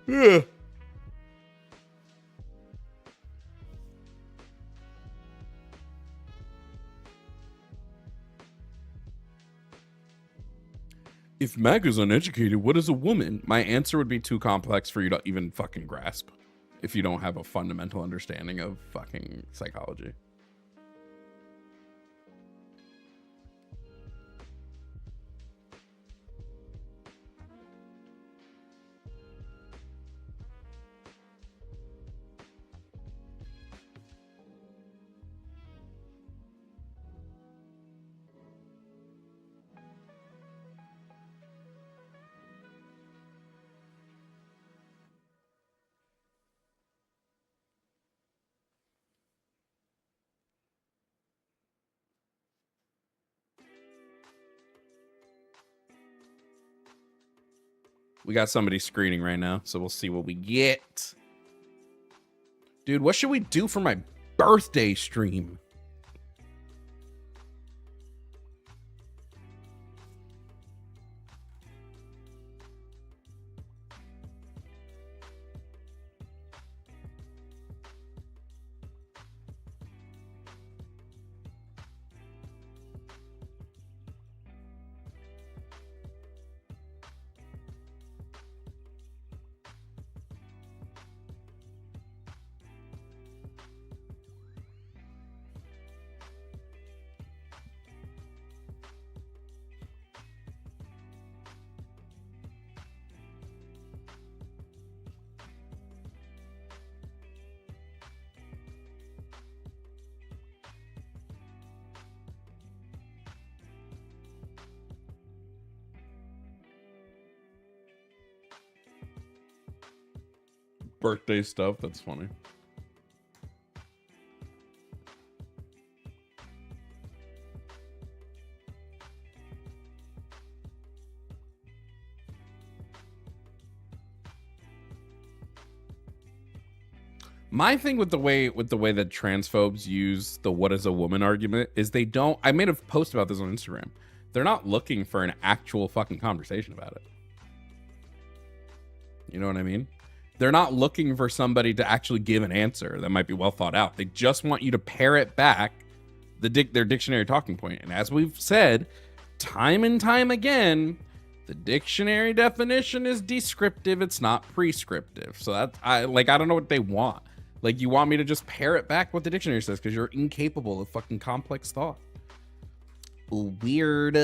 Yeah. If MAGA's uneducated, what is a woman? My answer would be too complex for you to even fucking grasp if you don't have a fundamental understanding of fucking psychology. We got somebody screening right now, so we'll see what we get. Dude, what should we do for my birthday stream? Birthday stuff, that's funny. My thing with the way that transphobes use the "what is a woman" argument is they don't. I made a post about this on Instagram. They're not looking for an actual fucking conversation about it. You know what I mean? They're not looking for somebody to actually give an answer that might be well thought out. They just want you to parrot back their dictionary talking point. And as we've said time and time again, the dictionary definition is descriptive. It's not prescriptive. So that's I don't know what they want. Like, you want me to just parrot back what the dictionary says because you're incapable of fucking complex thought. Weird.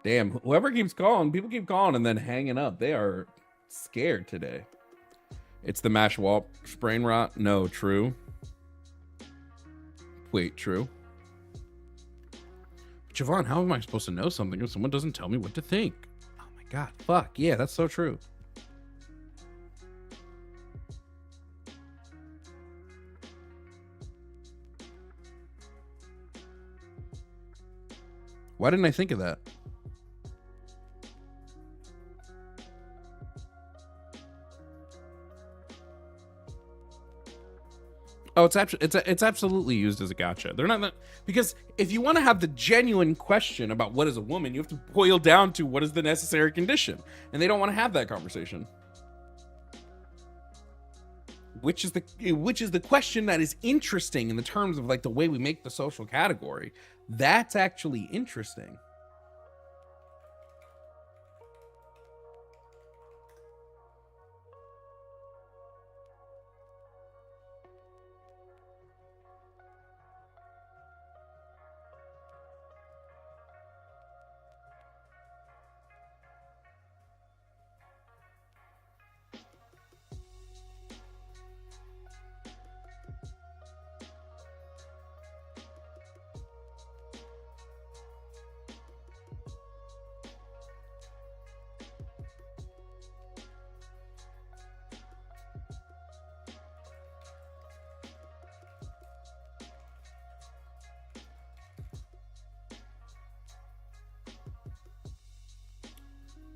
Damn, whoever keeps calling, people keep calling and then hanging up. They are scared today. It's the mash wall brain rot. No, true. Wait, true. Jovan, how am I supposed to know something if someone doesn't tell me what to think? Oh my God, fuck. Yeah, that's so true. Why didn't I think of that? Oh, it's absolutely used as a gotcha. They're not because if you want to have the genuine question about what is a woman, you have to boil down to what is the necessary condition, and they don't want to have that conversation. which is the question that is interesting in the terms of like the way we make the social category. That's actually interesting.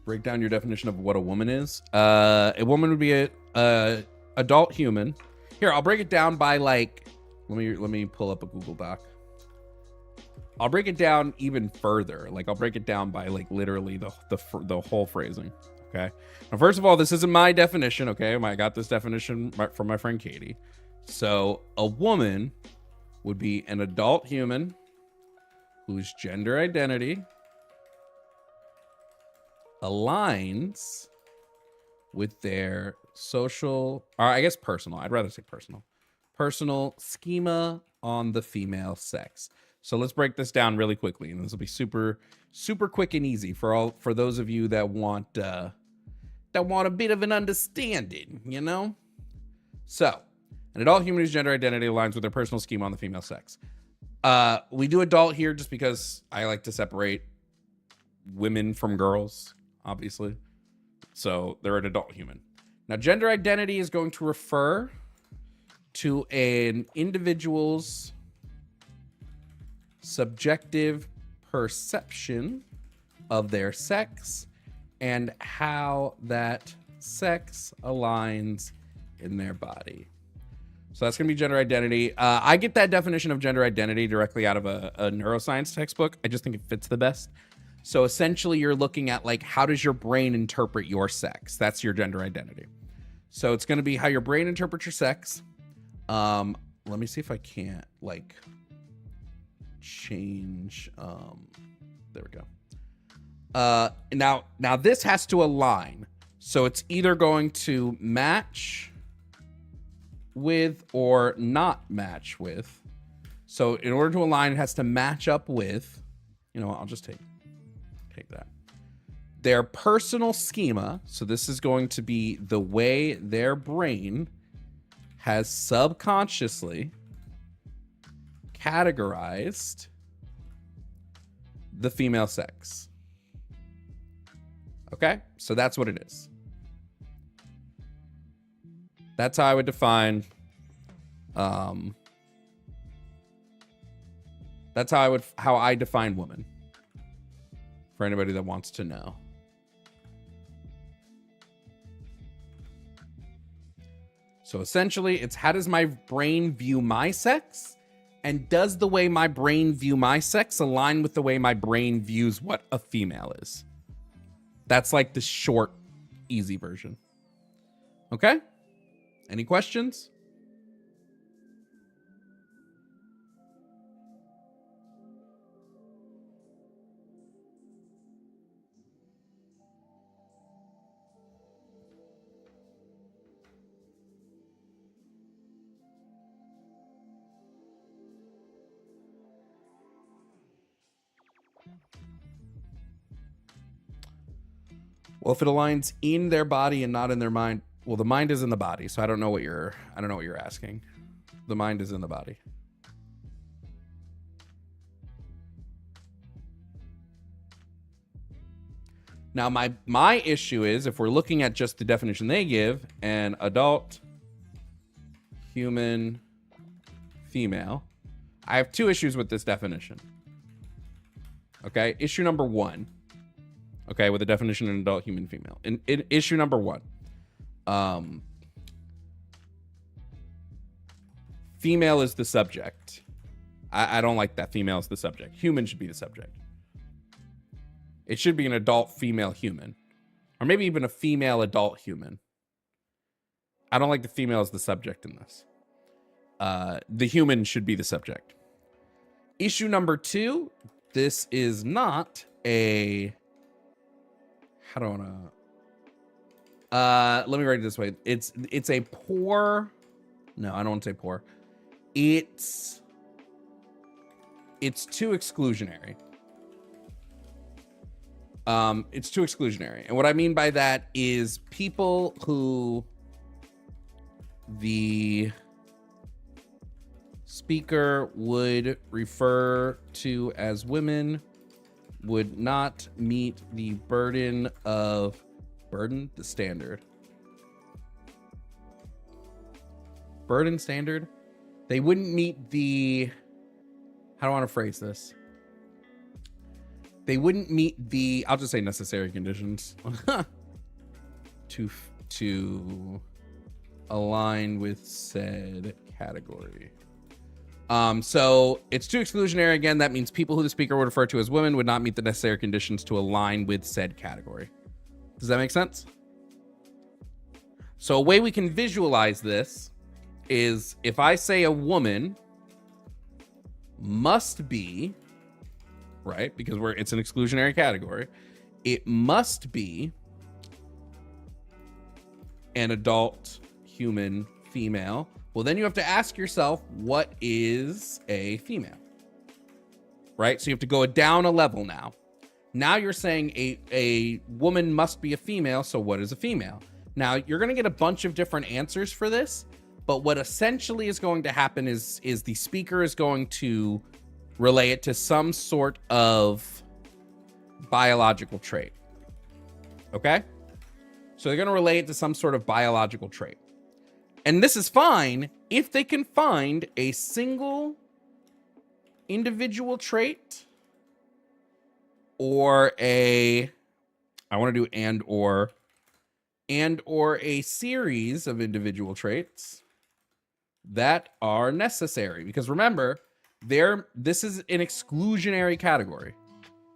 Break down your definition of what a woman is. A woman would be a adult human. Here, I'll break it down by like. Let me pull up a Google Doc. I'll break it down even further. Like I'll break it down by like literally the whole phrasing. Okay. Now, first of all, this isn't my definition. Okay, I got this definition from my friend Katie. So a woman would be an adult human whose gender identity aligns with their social, or I guess personal, I'd rather say personal schema on the female sex. So let's break this down really quickly, and this will be super quick and easy for those of you that want a bit of an understanding, you know. So an adult human whose gender identity aligns with their personal schema on the female sex. We do adult here just because I like to separate women from girls, obviously. So they're an adult human. Now, gender identity is going to refer to an individual's subjective perception of their sex and how that sex aligns in their body. So that's going to be gender identity. I get that definition of gender identity directly out of a neuroscience textbook. I just think it fits the best. So essentially, you're looking at like, how does your brain interpret your sex? That's your gender identity. So it's going to be how your brain interprets your sex. Let me see if I can't like change. There we go. Now this has to align. So it's either going to match with or not match with. So in order to align, it has to match up with, you know, I'll just take that. Their personal schema. So this is going to be the way their brain has subconsciously categorized the female sex. Okay, so that's what it is. That's how I would define. That's how I define woman. For anybody that wants to know. So essentially, it's how does my brain view my sex? And does the way my brain view my sex align with the way my brain views what a female is? That's like the short, easy version. Okay? Any questions? Well, if it aligns in their body and not in their mind, well, the mind is in the body, so I don't know what you're asking. The mind is in the body. Now, my issue is if we're looking at just the definition they give, an adult human female, I have two issues with this definition. Okay, issue number one. Okay, with the definition of an adult human female. In issue number one, female is the subject. I don't like that female is the subject. Human should be the subject. It should be an adult female human. Or maybe even a female adult human. I don't like the female as the subject in this. The human should be the subject. Issue number 2. This is not a... How do I want to... let me write it this way. It's a poor... No, I don't want to say poor. It's too exclusionary. It's too exclusionary. And what I mean by that is people who the speaker would refer to as women would not meet the standard. Burden standard? They wouldn't meet the... How do I want to phrase this? They wouldn't meet the... I'll just say necessary conditions. to align with said category. So it's too exclusionary. Again, that means people who the speaker would refer to as women would not meet the necessary conditions to align with said category. Does that make sense? So a way we can visualize this is if I say a woman must be, right? Because it's an exclusionary category. It must be an adult human female. Well, then you have to ask yourself, what is a female? Right? So you have to go down a level now. Now you're saying a woman must be a female. So what is a female? Now you're going to get a bunch of different answers for this. But what essentially is going to happen is the speaker is going to relay it to some sort of biological trait. Okay? So they're going to relay it to some sort of biological trait. And this is fine if they can find a single individual trait or I want to do and or a series of individual traits that are necessary. Because remember, this is an exclusionary category.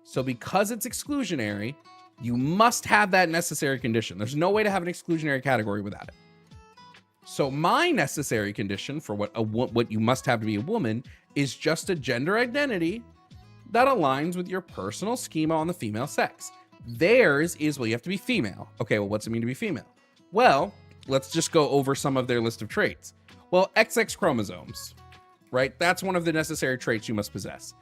So because it's exclusionary, you must have that necessary condition. There's no way to have an exclusionary category without it. So my necessary condition for what you must have to be a woman is just a gender identity that aligns with your personal schema on the female sex. Theirs is, well, you have to be female. Okay, well, what's it mean to be female? Well, let's just go over some of their list of traits. Well, XX chromosomes, right? That's one of the necessary traits you must possess.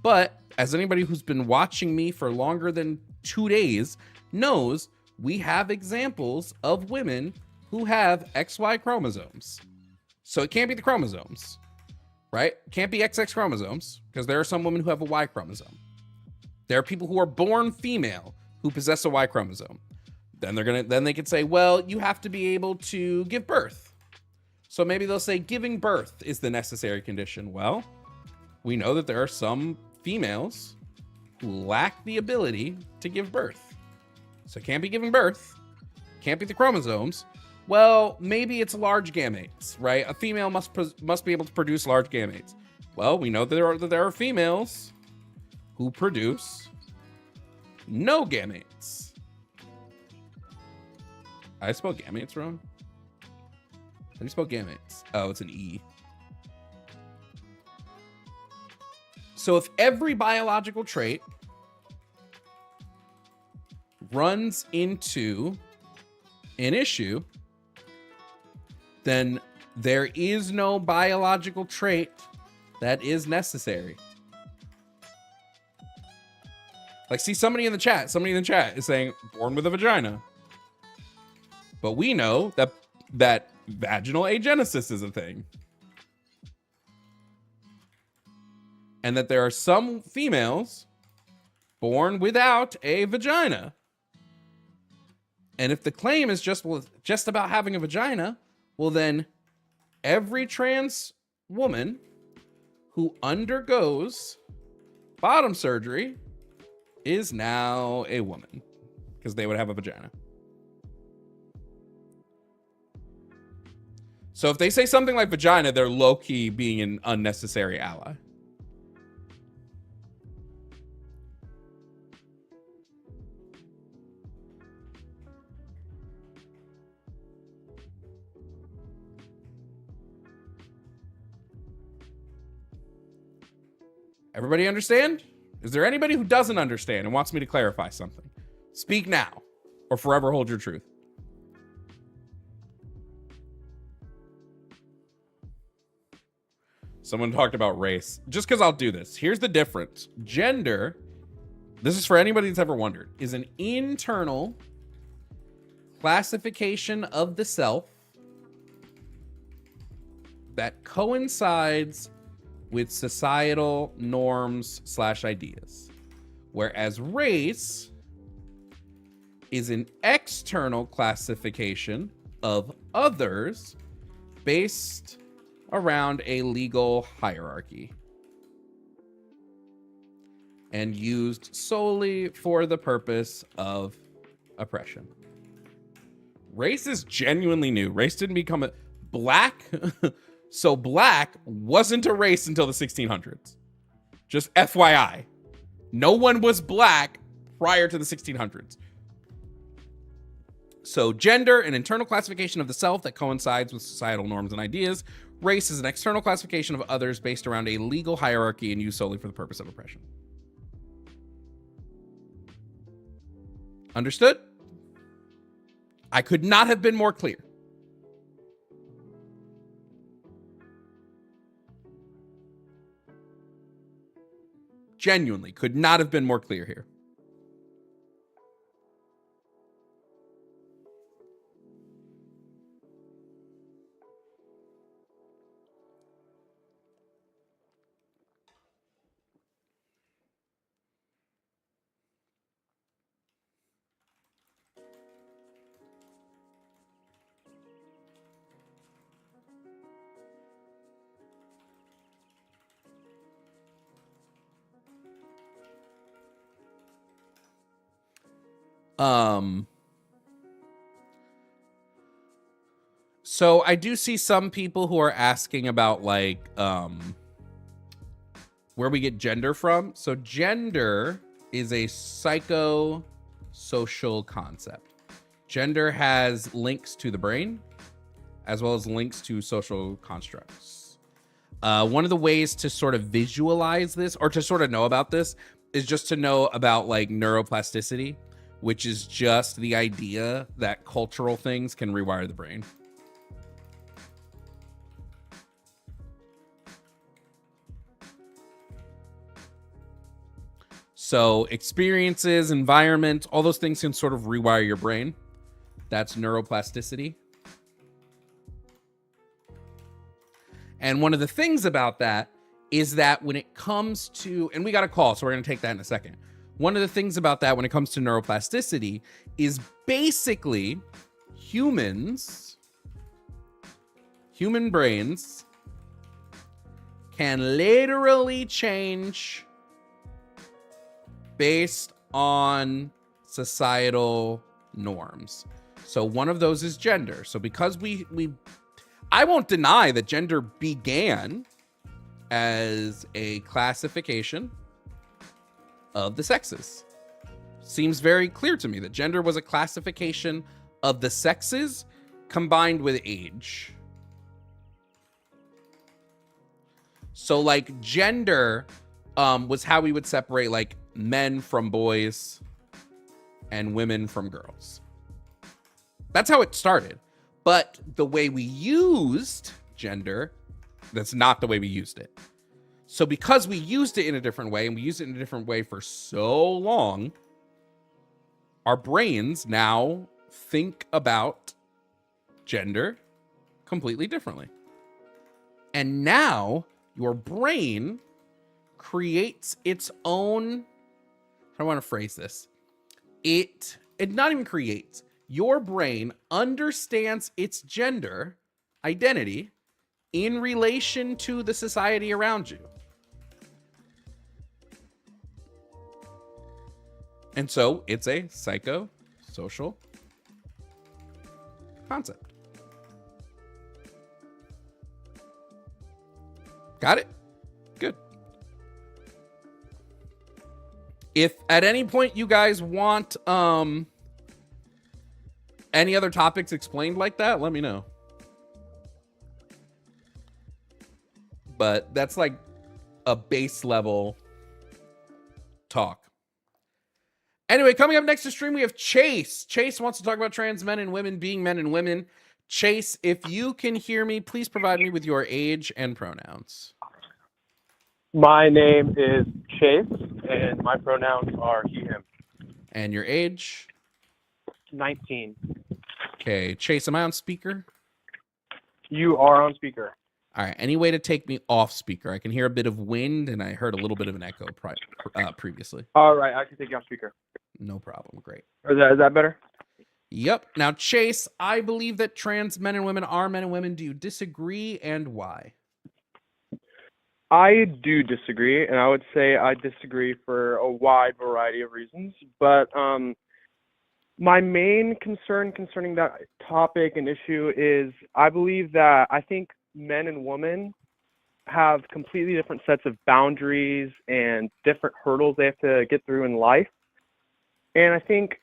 But as anybody who's been watching me for longer than 2 days knows, we have examples of women who have XY chromosomes. So it can't be the chromosomes, right? Can't be XX chromosomes because there are some women who have a Y chromosome. There are people who are born female who possess a Y chromosome. Then they could say, well, you have to be able to give birth. So maybe they'll say giving birth is the necessary condition. Well, we know that there are some females who lack the ability to give birth. So it can't be giving birth. Can't be the chromosomes. Well, maybe it's large gametes, right? A female must be able to produce large gametes. Well, we know that there are females who produce no gametes. I spelled gametes wrong. How do you spell gametes? Oh, it's an E. So if every biological trait runs into an issue, then there is no biological trait that is necessary. Like, see, somebody in the chat is saying born with a vagina. But we know that vaginal agenesis is a thing. And that there are some females born without a vagina. And if the claim is just about having a vagina, well then every trans woman who undergoes bottom surgery is now a woman because they would have a vagina. So if they say something like vagina, they're low-key being an unnecessary ally. Everybody understand? Is there anybody who doesn't understand and wants me to clarify something? Speak now or forever hold your truth. Someone talked about race. Just because I'll do this. Here's the difference. Gender, this is for anybody that's ever wondered, is an internal classification of the self that coincides with societal norms / ideas. Whereas race is an external classification of others based around a legal hierarchy and used solely for the purpose of oppression. Race is genuinely new. Race didn't become a black. So black wasn't a race until the 1600s. Just FYI. No one was black prior to the 1600s. So gender, an internal classification of the self that coincides with societal norms and ideas. Race is an external classification of others based around a legal hierarchy and used solely for the purpose of oppression. Understood? I could not have been more clear. Genuinely could not have been more clear here. So I do see some people who are asking about like where we get gender from. So gender is a psychosocial concept. Gender has links to the brain as well as links to social constructs. One of the ways to sort of visualize this or to sort of know about this is just to know about like neuroplasticity, which is just the idea that cultural things can rewire the brain. So experiences, environment, all those things can sort of rewire your brain. That's neuroplasticity. And one of the things about that is that when it comes to, and we got a call, so we're going to take that in a second. One of the things about that when it comes to neuroplasticity is basically human brains can literally change based on societal norms. So one of those is gender. So because I won't deny that gender began as a classification of the sexes. Seems very clear to me that gender was a classification of the sexes combined with age. So like gender was how we would separate like men from boys and women from girls. That's how it started. But the way we used gender, that's not the way we used it. So because we used it in a different way, and we used it in a different way for so long, our brains now think about gender completely differently. And now your brain creates its own, how do I want to phrase this? It not even creates. Your brain understands its gender identity in relation to the society around you. And so it's a psychosocial concept. Got it? Good. If at any point you guys want any other topics explained like that, let me know. But that's like a base level talk. Anyway, coming up next to stream, we have Chase. Chase wants to talk about trans men and women being men and women. Chase, if you can hear me, please provide me with your age and pronouns. My name is Chase, and my pronouns are he, him. And your age? 19. Okay, Chase, am I on speaker? You are on speaker. All right, any way to take me off speaker? I can hear a bit of wind, and I heard a little bit of an echo previously. All right, I can take you off speaker. No problem, great. Is that better? Yep. Now, Chase, I believe that trans men and women are men and women. Do you disagree, and why? I do disagree, and I would say I disagree for a wide variety of reasons. But my main concern concerning that topic and issue is I believe that I think men and women have completely different sets of boundaries and different hurdles they have to get through in life. And I think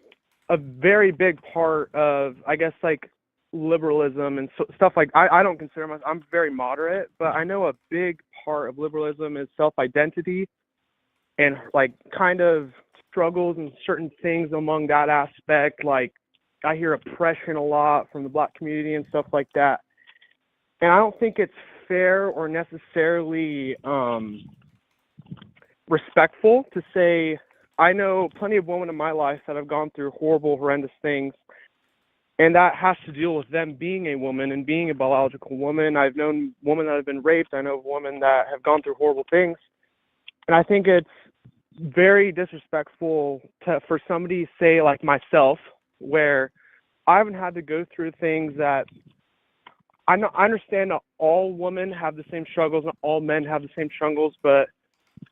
a very big part of, I guess, like liberalism and stuff like, I don't consider myself, I'm very moderate, but I know a big part of liberalism is self-identity and like kind of struggles and certain things among that aspect. Like I hear oppression a lot from the Black community and stuff like that. And I don't think it's fair or necessarily respectful to say, I know plenty of women in my life that have gone through horrible, horrendous things, and that has to deal with them being a woman and being a biological woman. I've known women that have been raped. I know women that have gone through horrible things. And I think it's very disrespectful for somebody, say, like myself, where I haven't had to go through things that I understand that all women have the same struggles and all men have the same struggles, but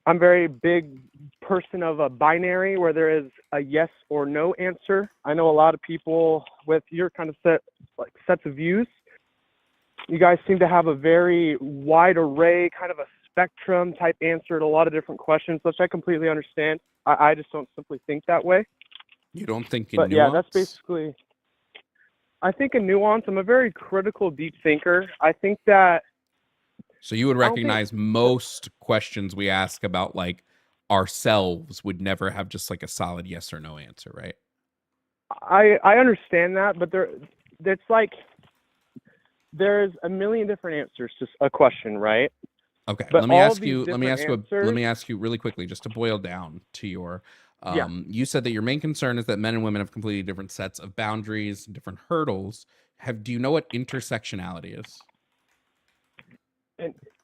I'm very big person of a binary where there is a yes or no answer. I know a lot of people with your kind of sets of views. You guys seem to have a very wide array, kind of a spectrum type answer to a lot of different questions, which I completely understand. I just don't simply think that way. You don't think in but nuance? Yeah, that's basically, I think in nuance. I'm a very critical, deep thinker. I think that. So you would recognize most questions we ask about like ourselves would never have just like a solid yes or no answer, right? I understand that, but it's like there's a million different answers to a question, right? Okay, but let me ask you really quickly, just to boil down to your you said that your main concern is that men and women have completely different sets of boundaries, different hurdles. Do you know what intersectionality is?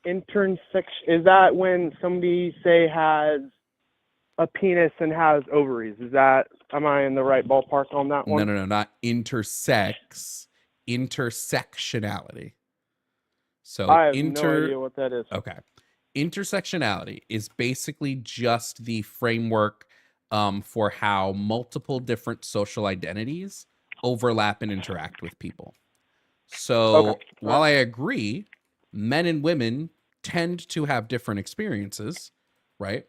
Is that when somebody, say, has a penis and has ovaries? Am I in the right ballpark on that one? No, not intersex. Intersectionality. So I have no idea what that is. Okay. Intersectionality is basically just the framework for how multiple different social identities overlap and interact with people. So while I agree, men and women tend to have different experiences, right?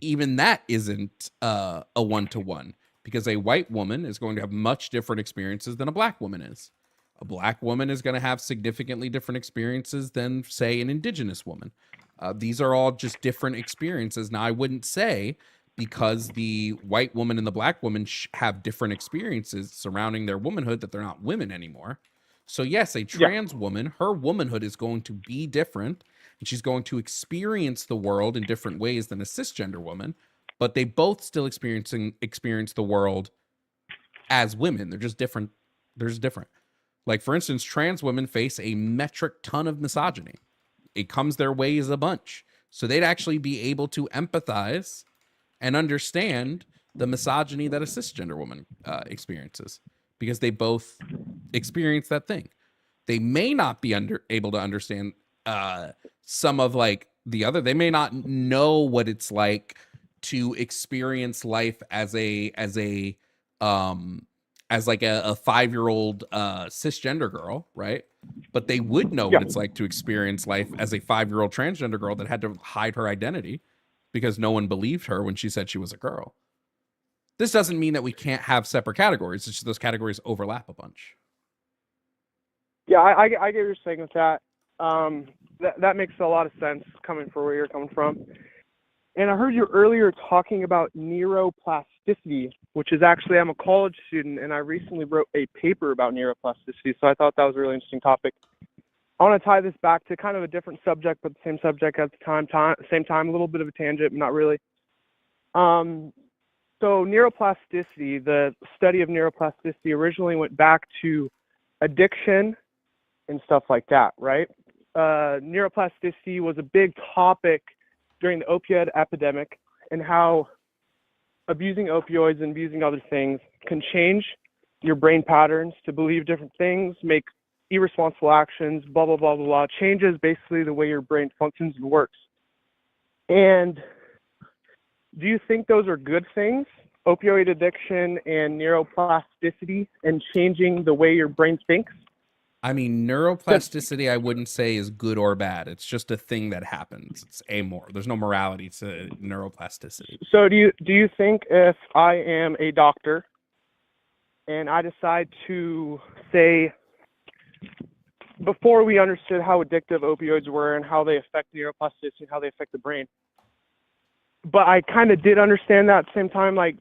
Even that isn't a one-to-one, because a white woman is going to have much different experiences than a Black woman is. A Black woman is going to have significantly different experiences than, say, an Indigenous woman. These are all just different experiences. Now, I wouldn't say because the white woman and the Black woman have different experiences surrounding their womanhood that they're not women anymore. So yes, a trans woman, her womanhood is going to be different, and she's going to experience the world in different ways than a cisgender woman, but they both still experience the world as women. They're just different. Like, for instance, trans women face a metric ton of misogyny. It comes their way as a bunch. So they'd actually be able to empathize and understand the misogyny that a cisgender woman experiences, because they both experience that thing. They may not be able to understand some of like the other. They may not know what it's like to experience life as a 5-year-old cisgender girl, right? But they would know what it's like to experience life as a 5-year-old transgender girl that had to hide her identity because no one believed her when she said she was a girl. This doesn't mean that we can't have separate categories. It's just those categories overlap a bunch. Yeah, I get what you're saying with that. That makes a lot of sense coming from where you're coming from. And I heard you earlier talking about neuroplasticity, which is actually, I'm a college student, and I recently wrote a paper about neuroplasticity, so I thought that was a really interesting topic. I want to tie this back to kind of a different subject, but the same subject at the same time, a little bit of a tangent, but not really. So neuroplasticity, the study of neuroplasticity originally went back to addiction and stuff like that, right? Neuroplasticity was a big topic during the opioid epidemic, and how abusing opioids and abusing other things can change your brain patterns to believe different things, make irresponsible actions, blah, blah, blah, blah, blah, changes basically the way your brain functions and works. And do you think those are good things, opioid addiction and neuroplasticity, and changing the way your brain thinks? I mean, neuroplasticity, I wouldn't say is good or bad. It's just a thing that happens. It's amoral. There's no morality to neuroplasticity. So do you think if I am a doctor and I decide to say, before we understood how addictive opioids were and how they affect neuroplasticity and how they affect the brain, but I kind of did understand that at the same time, like,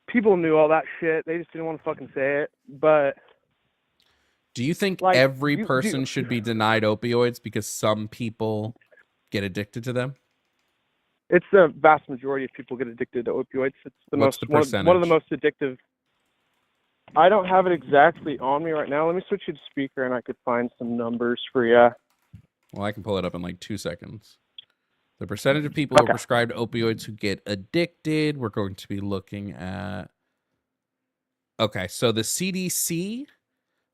people knew all that shit. They just didn't want to fucking say it. But do you think like, every person should be denied opioids because some people get addicted to them? It's the vast majority of people get addicted to opioids. It's the What's the percentage? one of the most addictive. I don't have it exactly on me right now. Let me switch you to speaker and I could find some numbers for you. Well, I can pull it up in like 2 seconds. The percentage of people who are prescribed opioids who get addicted, we're going to be looking at. Okay, so the CDC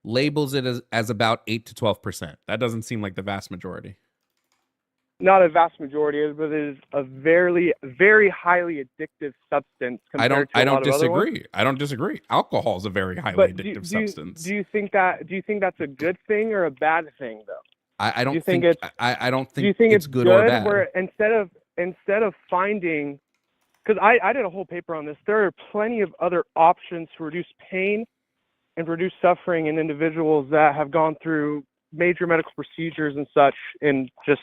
labels it as about 8 to 12%. That doesn't seem like the vast majority. Not a vast majority, but it is a very, very highly addictive substance. I don't disagree. I don't disagree. Alcohol is a very highly addictive substance. Do you think that's a good thing or a bad thing, though? I don't think it's good or bad. Where instead of finding, because I did a whole paper on this, there are plenty of other options to reduce pain and reduce suffering in individuals that have gone through major medical procedures and such, and just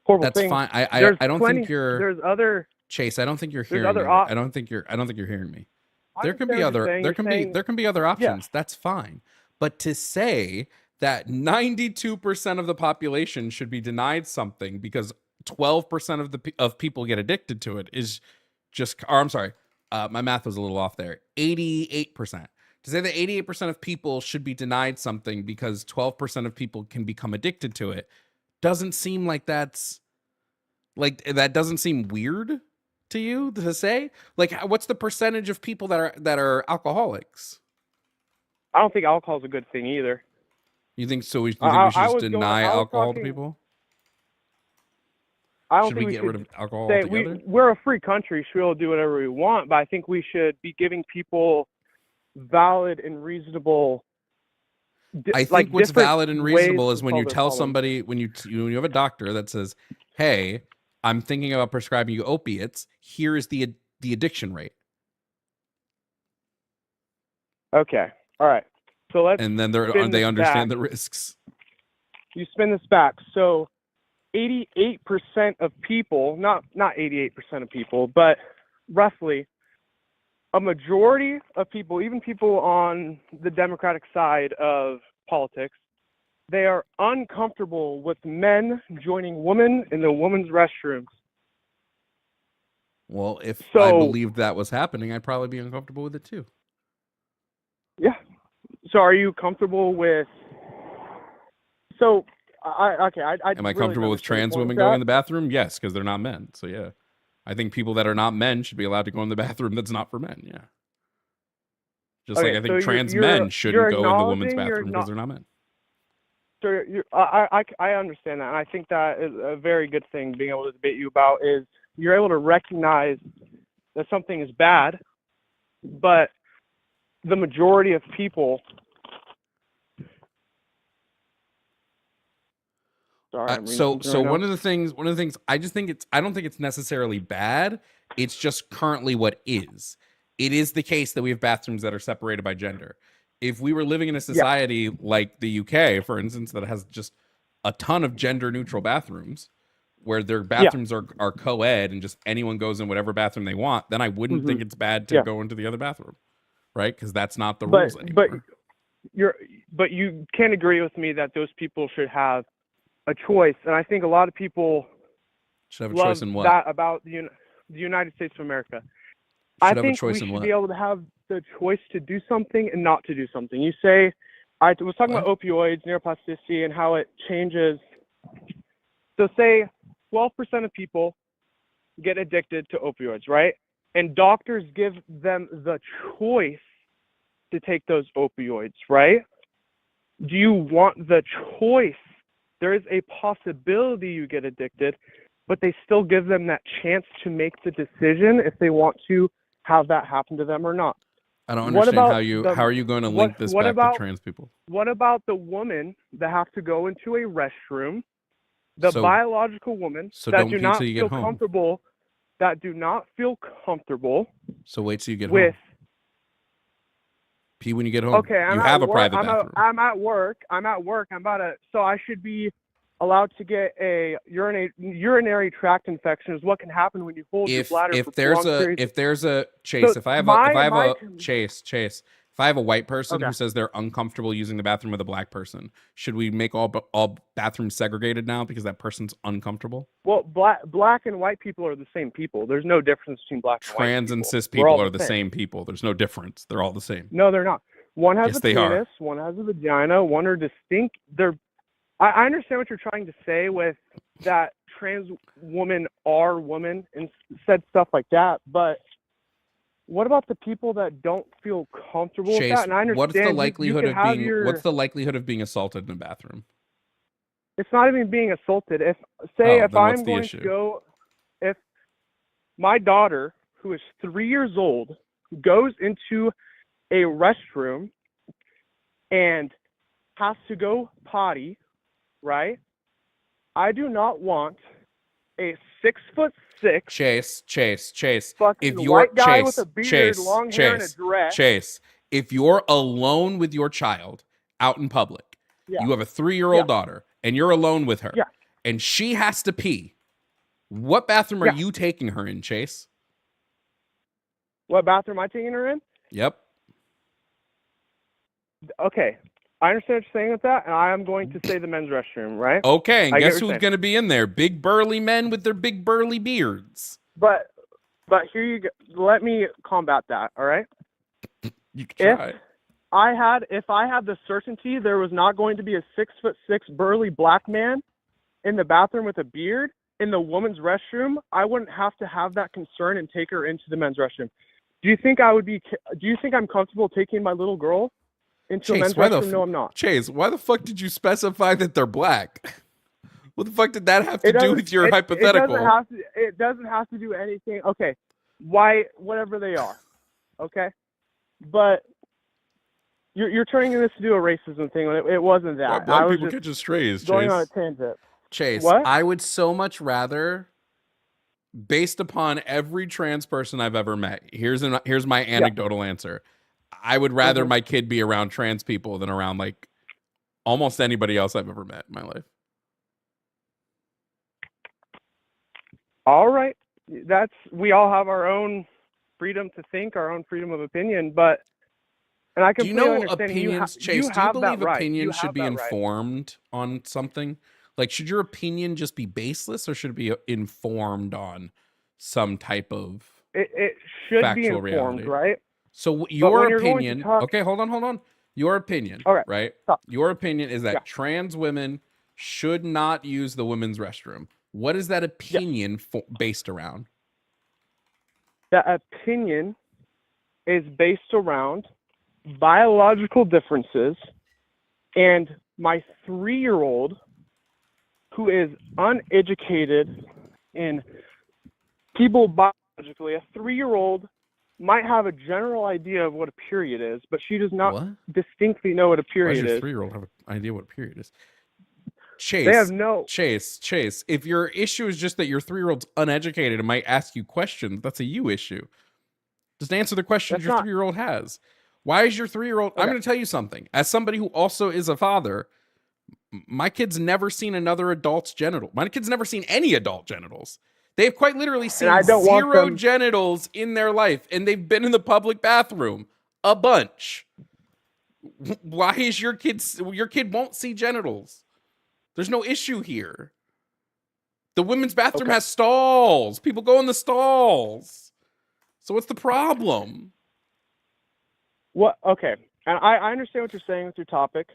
horrible things. Fine. I don't think you're. There's other Chase. I don't think you're hearing me. I don't think you're hearing me. There can be other options. Yeah. That's fine. But to say that 92% of the population should be denied something because 12% of people get addicted to it is just. Or I'm sorry, my math was a little off there. 88%. To say that 88% of people should be denied something because 12% of people can become addicted to it doesn't seem like that doesn't seem weird to you to say? Like, what's the percentage of people that are alcoholics? I don't think alcohol is a good thing either. You think so? You think we should just deny alcohol to people? I don't should think we get rid of alcohol say, altogether? We're a free country. Should be able to do whatever we want, but I think we should be giving people valid and reasonable. I think what's valid and reasonable is when you tell somebody, when you have a doctor that says, "Hey, I'm thinking about prescribing you opiates. Here is the addiction rate." Okay. All right. So let's. And then they understand the risks. You spin this back. So 88% of people, not 88% of people, but roughly a majority of people, even people on the Democratic side of politics, they are uncomfortable with men joining women in the women's restrooms. Well, if I believed that was happening, I'd probably be uncomfortable with it too. Yeah. So are you comfortable with... So, am I comfortable with trans women going in the bathroom? Yes, because they're not men. So yeah. I think people that are not men should be allowed to go in the bathroom that's not for men, yeah. Just like I think trans men shouldn't go in the women's bathroom because they're not men. So I understand that, and I think that is a very good thing being able to debate you about, is you're able to recognize that something is bad, but the majority of people... One of the things I just think I don't think it's necessarily bad. It's just currently what is. It is the case that we have bathrooms that are separated by gender. If we were living in a society like the UK, for instance, that has just a ton of gender neutral bathrooms, where their bathrooms are co-ed and just anyone goes in whatever bathroom they want, then I wouldn't think it's bad to go into the other bathroom, right? Because that's not the rules anymore. But you can agree with me that those people should have a choice, and I think a lot of people should have a love choice in what? that about the United States of America. I think we should be able to have the choice to do something and not to do something. You say, I was talking about opioids, neuroplasticity, and how it changes. So say 12% of people get addicted to opioids, right? And doctors give them the choice to take those opioids, right? Do you want the choice? There is a possibility you get addicted, but they still give them that chance to make the decision if they want to have that happen to them or not. I don't understand how are you going to link this back to trans people? What about the women that have to go into a restroom, the biological women that do not feel comfortable, So wait till you get home. Pee when you get home. Okay, you have a private bathroom. I'm at work. So I should be allowed to get a urinary tract infection is what can happen when you hold your bladder for long periods. If there's a Chase, So if I have a white person who says they're uncomfortable using the bathroom with a black person, should we make all bathrooms segregated now because that person's uncomfortable? Well, black and white people are the same people. There's no difference between black and white people. Trans and cis people are the same people. There's no difference. They're all the same. No, they're not. One has a penis, one has a vagina, one are distinct. I understand what you're trying to say with that trans women are women and said stuff like that, but what about the people that don't feel comfortable with that? And I understand what's the likelihood of being assaulted in a bathroom? It's not even being assaulted. If my daughter, who is 3 years old, goes into a restroom and has to go potty, right? I do not want a 6'6" Chase. If you're white guy with a beard, long hair, and a dress. Chase, if you're alone with your child out in public, you have a 3-year-old daughter, and you're alone with her, and she has to pee, what bathroom are you taking her in, Chase? What bathroom am I taking her in? Yep. Okay. I understand what you're saying with that, and I am going to say the men's restroom, right? Okay, and guess who's going to be in there? Big burly men with their big burly beards. But here you go. Let me combat that, all right? You can try. If I had the certainty there was not going to be a 6'6" burly black man in the bathroom with a beard in the woman's restroom, I wouldn't have to have that concern and take her into the men's restroom. Do you think I'm comfortable taking my little girl into a men's restroom? No, I'm not. Chase, why the fuck did you specify that they're black? What the fuck did that have to do with your hypothetical? It doesn't have to do anything. Okay, whatever they are. Okay, but you're turning this to do a racism thing when it wasn't that. Black people catch strays. Going on a tangent. Chase, what? I would so much rather, based upon every trans person I've ever met, here's my anecdotal answer. I would rather my kid be around trans people than around like almost anybody else I've ever met in my life. All right. We all have our own freedom to think, our own freedom of opinion, and I completely understand. Opinions, Chase, do you believe opinions should be informed on something? Like, should your opinion just be baseless, or should it be informed on some type of it should factual be informed, reality? Right? So your opinion, okay, hold on. Your opinion, right? Stop. Your opinion is that trans women should not use the women's restroom. What is that opinion based around? That opinion is based around biological differences, and my 3-year-old, who is uneducated in people biologically, a 3-year-old might have a general idea of what a period is, but she does not distinctly know what a period is. Why does your 3-year-old have an idea what a period is? Chase, they have no... Chase, if your issue is just that your 3-year-old's uneducated and might ask you questions, that's a you issue. Just answer the questions your 3-year-old has. Why is your 3-year-old... I'm going to tell you something. As somebody who also is a father, My kid's never seen another adult's genital. My kid's never seen any adult genitals. They've quite literally seen I don't want 0 them- genitals in their life, and they've been in the public bathroom a bunch. Why is your kid won't see genitals? There's no issue here. The women's bathroom has stalls. People go in the stalls. So what's the problem? What? Okay. And I understand what you're saying with your topic.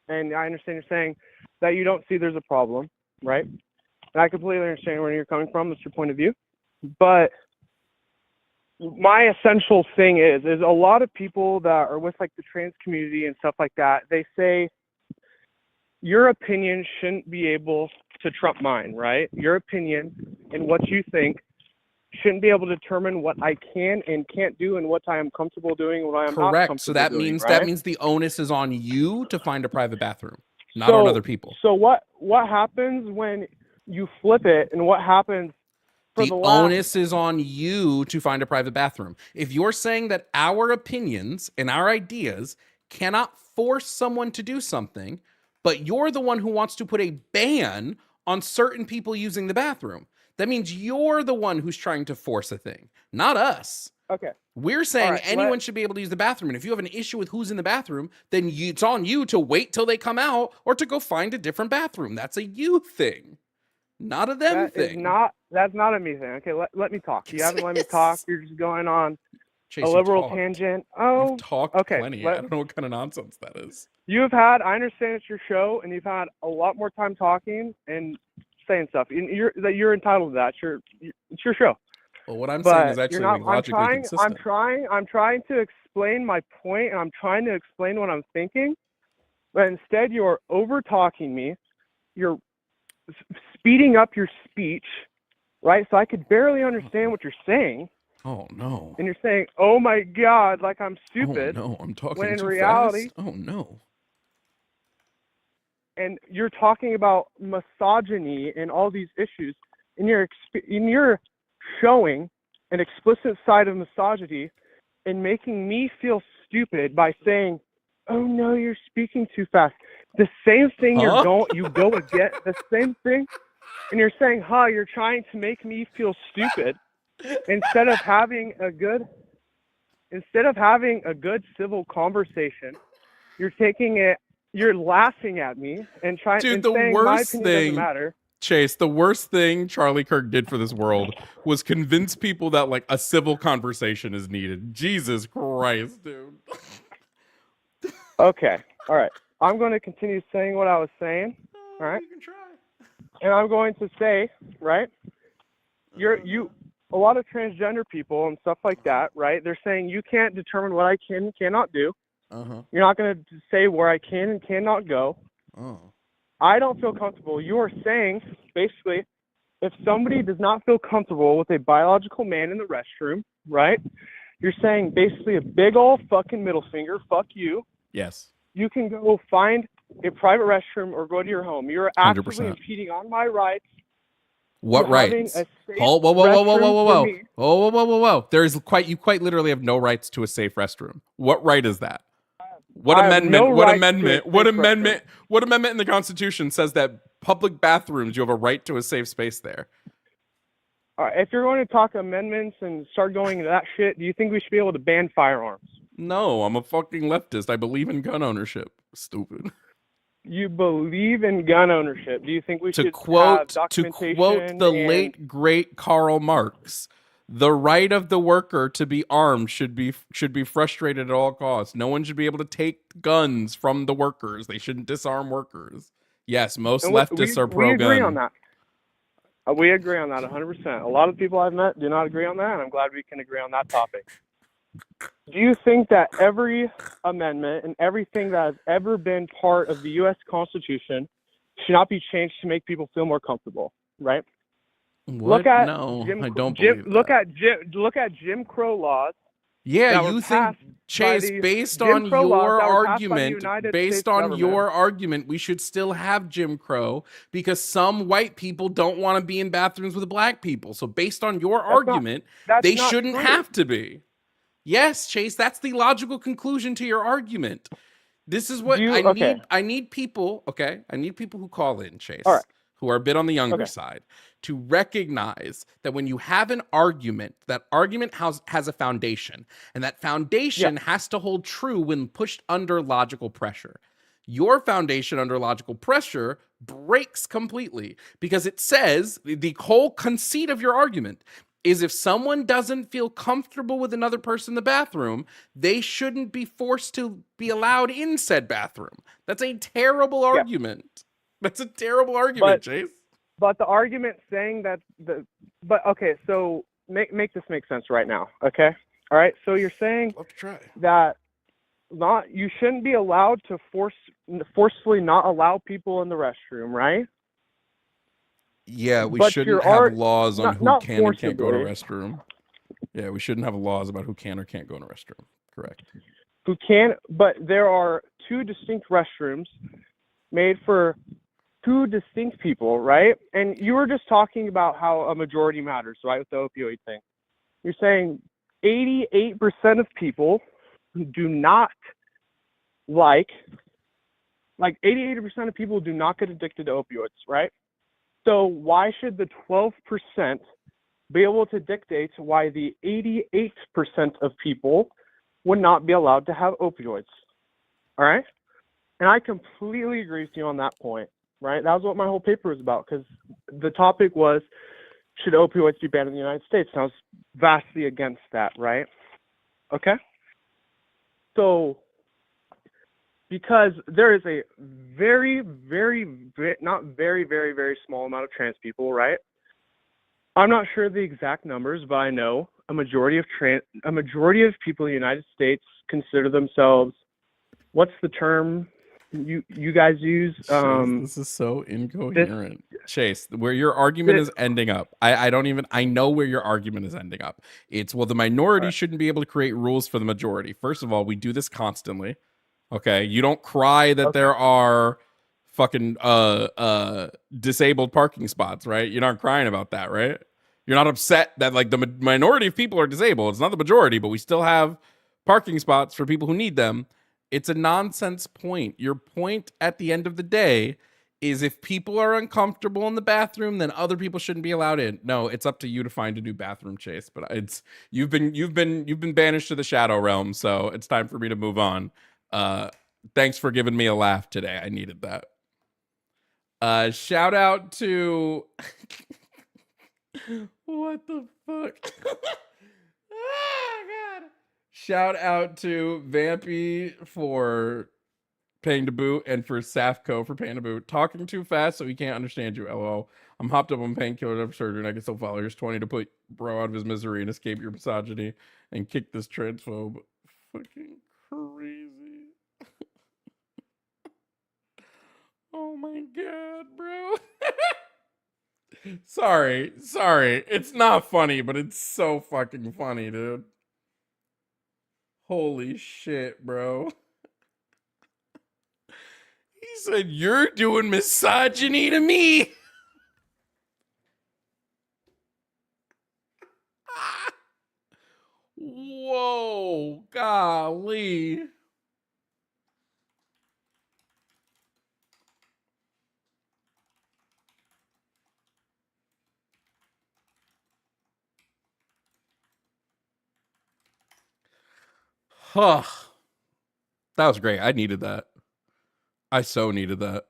And I understand you're saying that you don't see there's a problem, right? And I completely understand where you're coming from. That's your point of view. But my essential thing is a lot of people that are with like the trans community and stuff like that, they say your opinion shouldn't be able to trump mine, right? Your opinion and what you think shouldn't be able to determine what I can and can't do and what I am comfortable doing and what I am not Correct. comfortable So that doing, means right? the onus is on you to find a private bathroom, not on other people. So what happens when you flip it, and what happens for The last... onus is on you to find a private bathroom. If you're saying that our opinions and our ideas cannot force someone to do something, but you're the one who wants to put a ban on certain people using the bathroom, that means you're the one who's trying to force a thing, not us. Okay. We're saying right, anyone should be able to use the bathroom. And if you have an issue with who's in the bathroom, then it's on you to wait till they come out or to go find a different bathroom. That's a you thing, not a them thing. That's not a me thing. Okay, let me talk. You haven't let me talk. You're just going on Chase, a liberal tangent. Oh, you've talked okay. plenty. I don't know what kind of nonsense that is. I understand it's your show, and you've had a lot more time talking and saying stuff. And you're entitled to that. It's your show. Well, what I'm saying is actually logically consistent. I'm trying to explain my point, and I'm trying to explain what I'm thinking, but instead you're over talking me. You're speeding up your speech, right? So I could barely understand what you're saying. Oh no! And you're saying, "Oh my God," like I'm stupid. Oh no! I'm talking when in too reality, fast. Oh no! And you're talking about misogyny and all these issues, and you're showing an explicit side of misogyny and making me feel stupid by saying, "Oh no, you're speaking too fast." The same thing you go again, the same thing, and you're saying, you're trying to make me feel stupid instead of having a good civil conversation. You're laughing at me and trying Dude, and the saying worst my opinion thing, doesn't matter. Chase, the worst thing Charlie Kirk did for this world was convince people that like a civil conversation is needed. Jesus Christ, dude. Okay, all right. I'm going to continue saying what I was saying. All right. You can try. And I'm going to say, right? A lot of transgender people and stuff like that, right? They're saying you can't determine what I can and cannot do. You're not going to say where I can and cannot go. I don't feel comfortable. You are saying, basically, if somebody does not feel comfortable with a biological man in the restroom, right? You're saying basically a big old fucking middle finger, fuck you. Yes. You can go find a private restroom or go to your home. You're actively 100%. impeding on my rights. What rights? Whoa! You quite literally have no rights to a safe restroom. What right is that? What amendment? What amendment in the Constitution says that public bathrooms you have a right to a safe space there? All right, if you're going to talk amendments and start going into that shit, do you think we should be able to ban firearms? No, I'm a fucking leftist. I believe in gun ownership. Stupid. You believe in gun ownership. Do you think we should have documentation? To quote the late great Karl Marx, the right of the worker to be armed should be frustrated at all costs. No one should be able to take guns from the workers. They shouldn't disarm workers. Yes, most leftists are pro-gun. We agree on that. We agree on that 100%. A lot of people I've met do not agree on that, and I'm glad we can agree on that topic. Do you think that every amendment and everything that has ever been part of the U.S. Constitution should not be changed to make people feel more comfortable, right? What? I don't believe that. Look at Jim Crow laws. Yeah, you think, Chase, based on your argument, we should still have Jim Crow because some white people don't want to be in bathrooms with black people. So based on your argument, they shouldn't have to be. Yes, Chase, that's the logical conclusion to your argument. This is what I need. I need people, okay? I need people who call in, Chase, All right. who are a bit on the younger Okay. side, to recognize that when you have an argument, that argument has a foundation, and that foundation has to hold true when pushed under logical pressure. Your foundation under logical pressure breaks completely because it says the whole conceit of your argument is if someone doesn't feel comfortable with another person in the bathroom, they shouldn't be forced to be allowed in said bathroom. That's a terrible argument. That's a terrible argument, Chase. But the argument saying that okay, so make this make sense right now, okay? All right, so you're saying that you shouldn't be allowed to forcefully not allow people in the restroom, right? Yeah, we But shouldn't have laws on who can and can't go in a restroom. Yeah, we shouldn't have laws about who can or can't go in a restroom. Correct. Who can, but there are two distinct restrooms made for two distinct people, right? And you were just talking about how a majority matters, right, with the opioid thing. You're saying 88% of people do not like 88% of people do not get addicted to opioids, right? So why should the 12% be able to dictate why the 88% of people would not be allowed to have opioids? All right? And I completely agree with you on that point, right? That was what my whole paper was about, because the topic was, should opioids be banned in the United States? And I was vastly against that, right? Okay? So, because there is a very, very, not very, very, very small amount of trans people, right? I'm not sure the exact numbers, but I know a majority of people in the United States consider themselves, what's the term you guys use? This is so incoherent. Chase, where your argument is ending up. I know where your argument is ending up. It's, well, the minority shouldn't be able to create rules for the majority. First of all, we do this constantly. Okay, you don't cry that there are fucking disabled parking spots, right? You're not crying about that, right? You're not upset that like the minority of people are disabled. It's not the majority, but we still have parking spots for people who need them. It's a nonsense point. Your point at the end of the day is if people are uncomfortable in the bathroom, then other people shouldn't be allowed in. No, it's up to you to find a new bathroom, Chase. But it's you've been banished to the shadow realm, so it's time for me to move on. Thanks for giving me a laugh today. I needed that. Shout out to what the fuck? Oh, God. Shout out to Vampy for paying to boot and for Safco for paying to boot. Talking too fast so he can't understand you, LOL. I'm hopped up on painkillers after surgery and I can still follow. Here's 20 to put bro out of his misery and escape your misogyny and kick this transphobe. Fucking crazy. Oh my God, bro. Sorry. It's not funny, but it's so fucking funny, dude. Holy shit, bro. He said, you're doing misogyny to me. Whoa, golly. Huh. That was great. I needed that. I so needed that.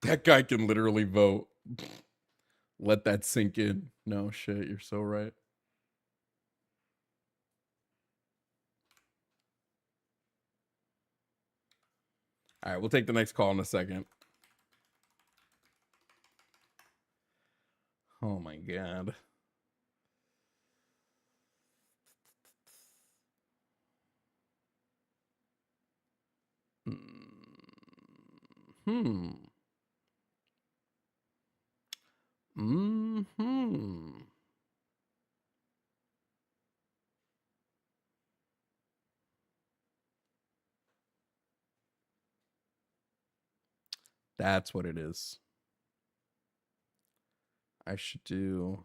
That guy can literally vote. Let that sink in. No shit, you're so right. All right, we'll take the next call in a second. Oh my God. That's what it is. I should do.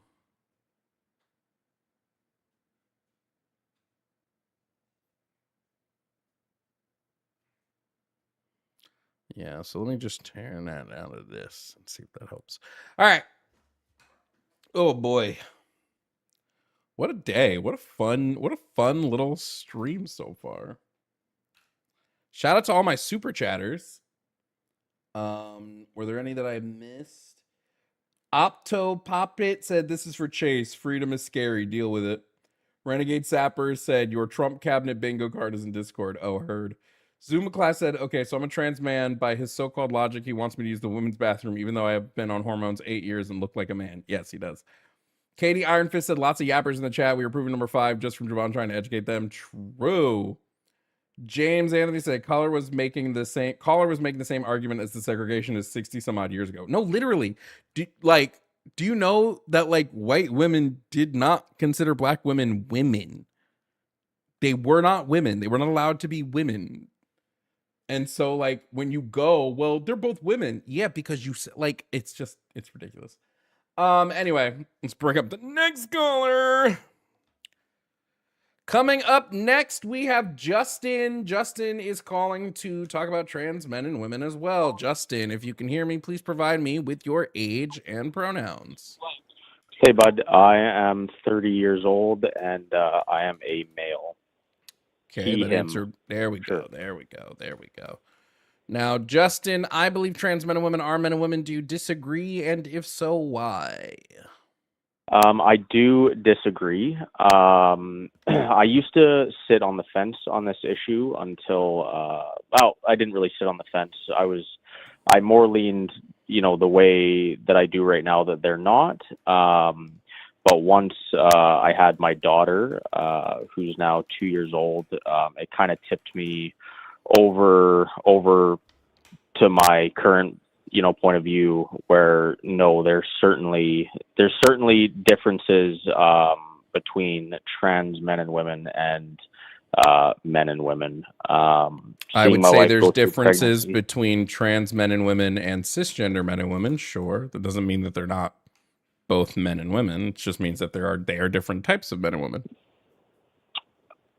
Yeah, so let me just turn that out of this and see if that helps. All right. Oh boy. What a day. What a fun little stream so far. Shout out to all my super chatters. Were there any that I missed? Opto Poppit said, "This is for Chase. Freedom is scary. Deal with it." Renegade Sapper said, "Your Trump cabinet bingo card is in Discord." Oh, heard. Zuma Class said, "Okay, so I'm a trans man. By his so-called logic, he wants me to use the women's bathroom, even though I have been on hormones 8 years and look like a man." Yes, he does. Katie Iron Fist said, "Lots of yappers in the chat. We were proving number 5 just from Jovan trying to educate them." True. James Anthony said, Caller was making the same argument as the segregationists 60 some odd years ago. No, literally. Do you know that like white women did not consider black women women? They were not women. They were not allowed to be women. And so like when you go, well, they're both women. Yeah, because you like it's ridiculous. Anyway, let's bring up the next caller. Coming up next, we have Justin. Justin is calling to talk about trans men and women as well. Justin, if you can hear me, please provide me with your age and pronouns. Hey, bud. I am 30 years old, and I am a male. Okay, He, that him. answer. There we Sure. go. There we go. There we go. Now, Justin, I believe trans men and women are men and women. Do you disagree? And if so, why? I do disagree. I used to sit on the fence on this issue until, I didn't really sit on the fence. I more leaned, the way that I do right now that they're not. But once I had my daughter, who's now 2 years old, it kind of tipped me over to my current point of view, where no, there's certainly differences between trans men and women and men and women. I would say there's differences between trans men and women and cisgender men and women. Sure, that doesn't mean that they're not both men and women. It just means that they are different types of men and women.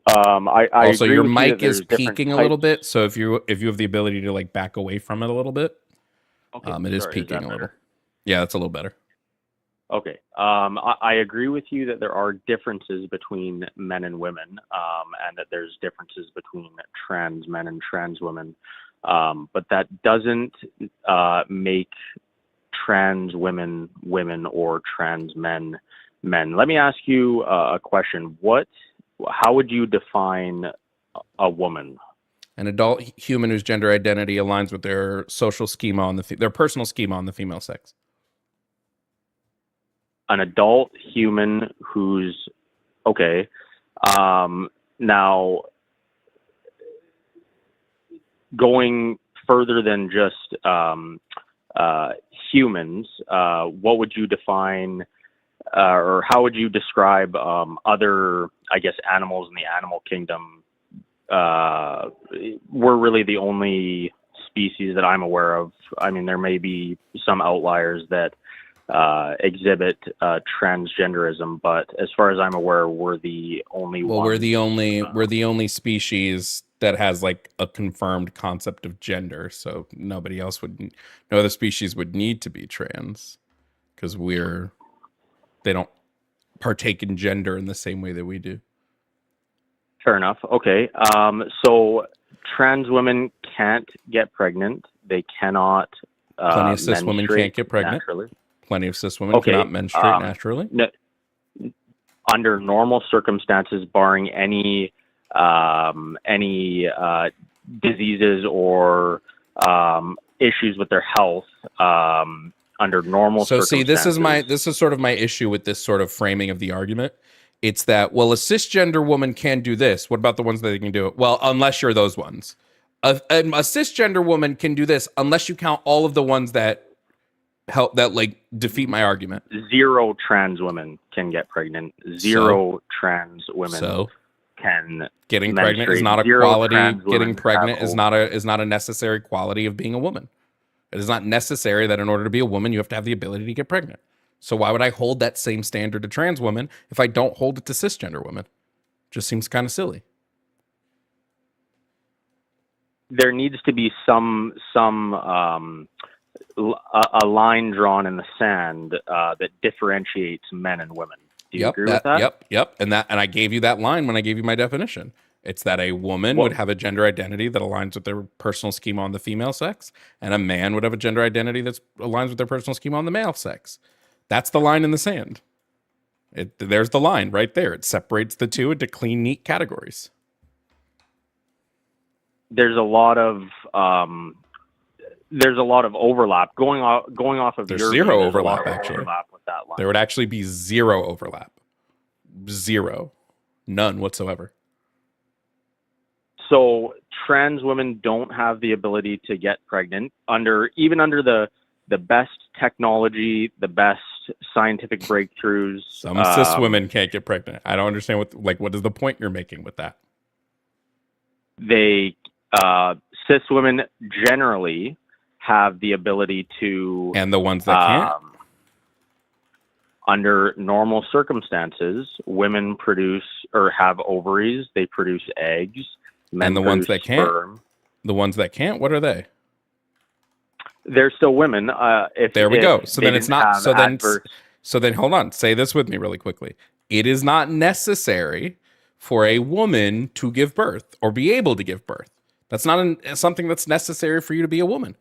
I also, agree your with mic you is peaking a little bit, so if you have the ability to like back away from it a little bit. Okay, it is peaking a little. Yeah, that's a little better. Okay. I agree with you that there are differences between men and women, and that there's differences between trans men and trans women. But that doesn't make trans women women or trans men men. Let me ask you a question. How would you define a woman? An adult human whose gender identity aligns with their social schema on their personal schema on the female sex. An adult human who's okay. Now, going further than just humans, what would you define, or how would you describe other, I guess, animals in the animal kingdom? We're really the only species that I'm aware of. I mean, there may be some outliers that exhibit transgenderism, but as far as I'm aware, we're the only one. We're the only species that has like a confirmed concept of gender. So no other species would need to be trans, because they don't partake in gender in the same way that we do. Fair enough. Okay. So trans women can't get pregnant. They cannot. Plenty of cis women can't get pregnant. Naturally. Plenty of cis women cannot menstruate naturally. Under normal circumstances, barring any diseases or issues with their health, under normal circumstances. See, this is sort of my issue with this sort of framing of the argument. It's that, well, a cisgender woman can do this. What about the ones that they can do it? Well, unless you're those ones. A cisgender woman can do this unless you count all of the ones that defeat my argument. 0 trans women can get pregnant. 0 trans women can getting pregnant is not a quality. Getting pregnant is not a necessary quality of being a woman. It is not necessary that in order to be a woman you have to have the ability to get pregnant. So why would I hold that same standard to trans women if I don't hold it to cisgender women? Just seems kind of silly. There needs to be some a line drawn in the sand that differentiates men and women. Do you agree with that? Yep. And I gave you that line when I gave you my definition. It's that a woman would have a gender identity that aligns with their personal schema on the female sex, and a man would have a gender identity that aligns with their personal schema on the male sex. That's the line in the sand. There's the line right there. It separates the two into clean, neat categories. There's a lot of overlap going off of There's your zero view, overlap, there's a lot of actually. overlap with that line. There would actually be zero overlap. Zero. None whatsoever. So trans women don't have the ability to get pregnant even under the best technology, the best scientific breakthroughs. Some cis women can't get pregnant. I don't understand what is the point you're making with that? Cis women generally have the ability to, and the ones that can't. Under normal circumstances, women produce or have ovaries. They produce eggs. Men and the ones that sperm. can't. The ones that can't. What are they? They're still women. There we go. So then it's not. So then hold on. Say this with me really quickly. It is not necessary for a woman to give birth or be able to give birth. That's not something that's necessary for you to be a woman,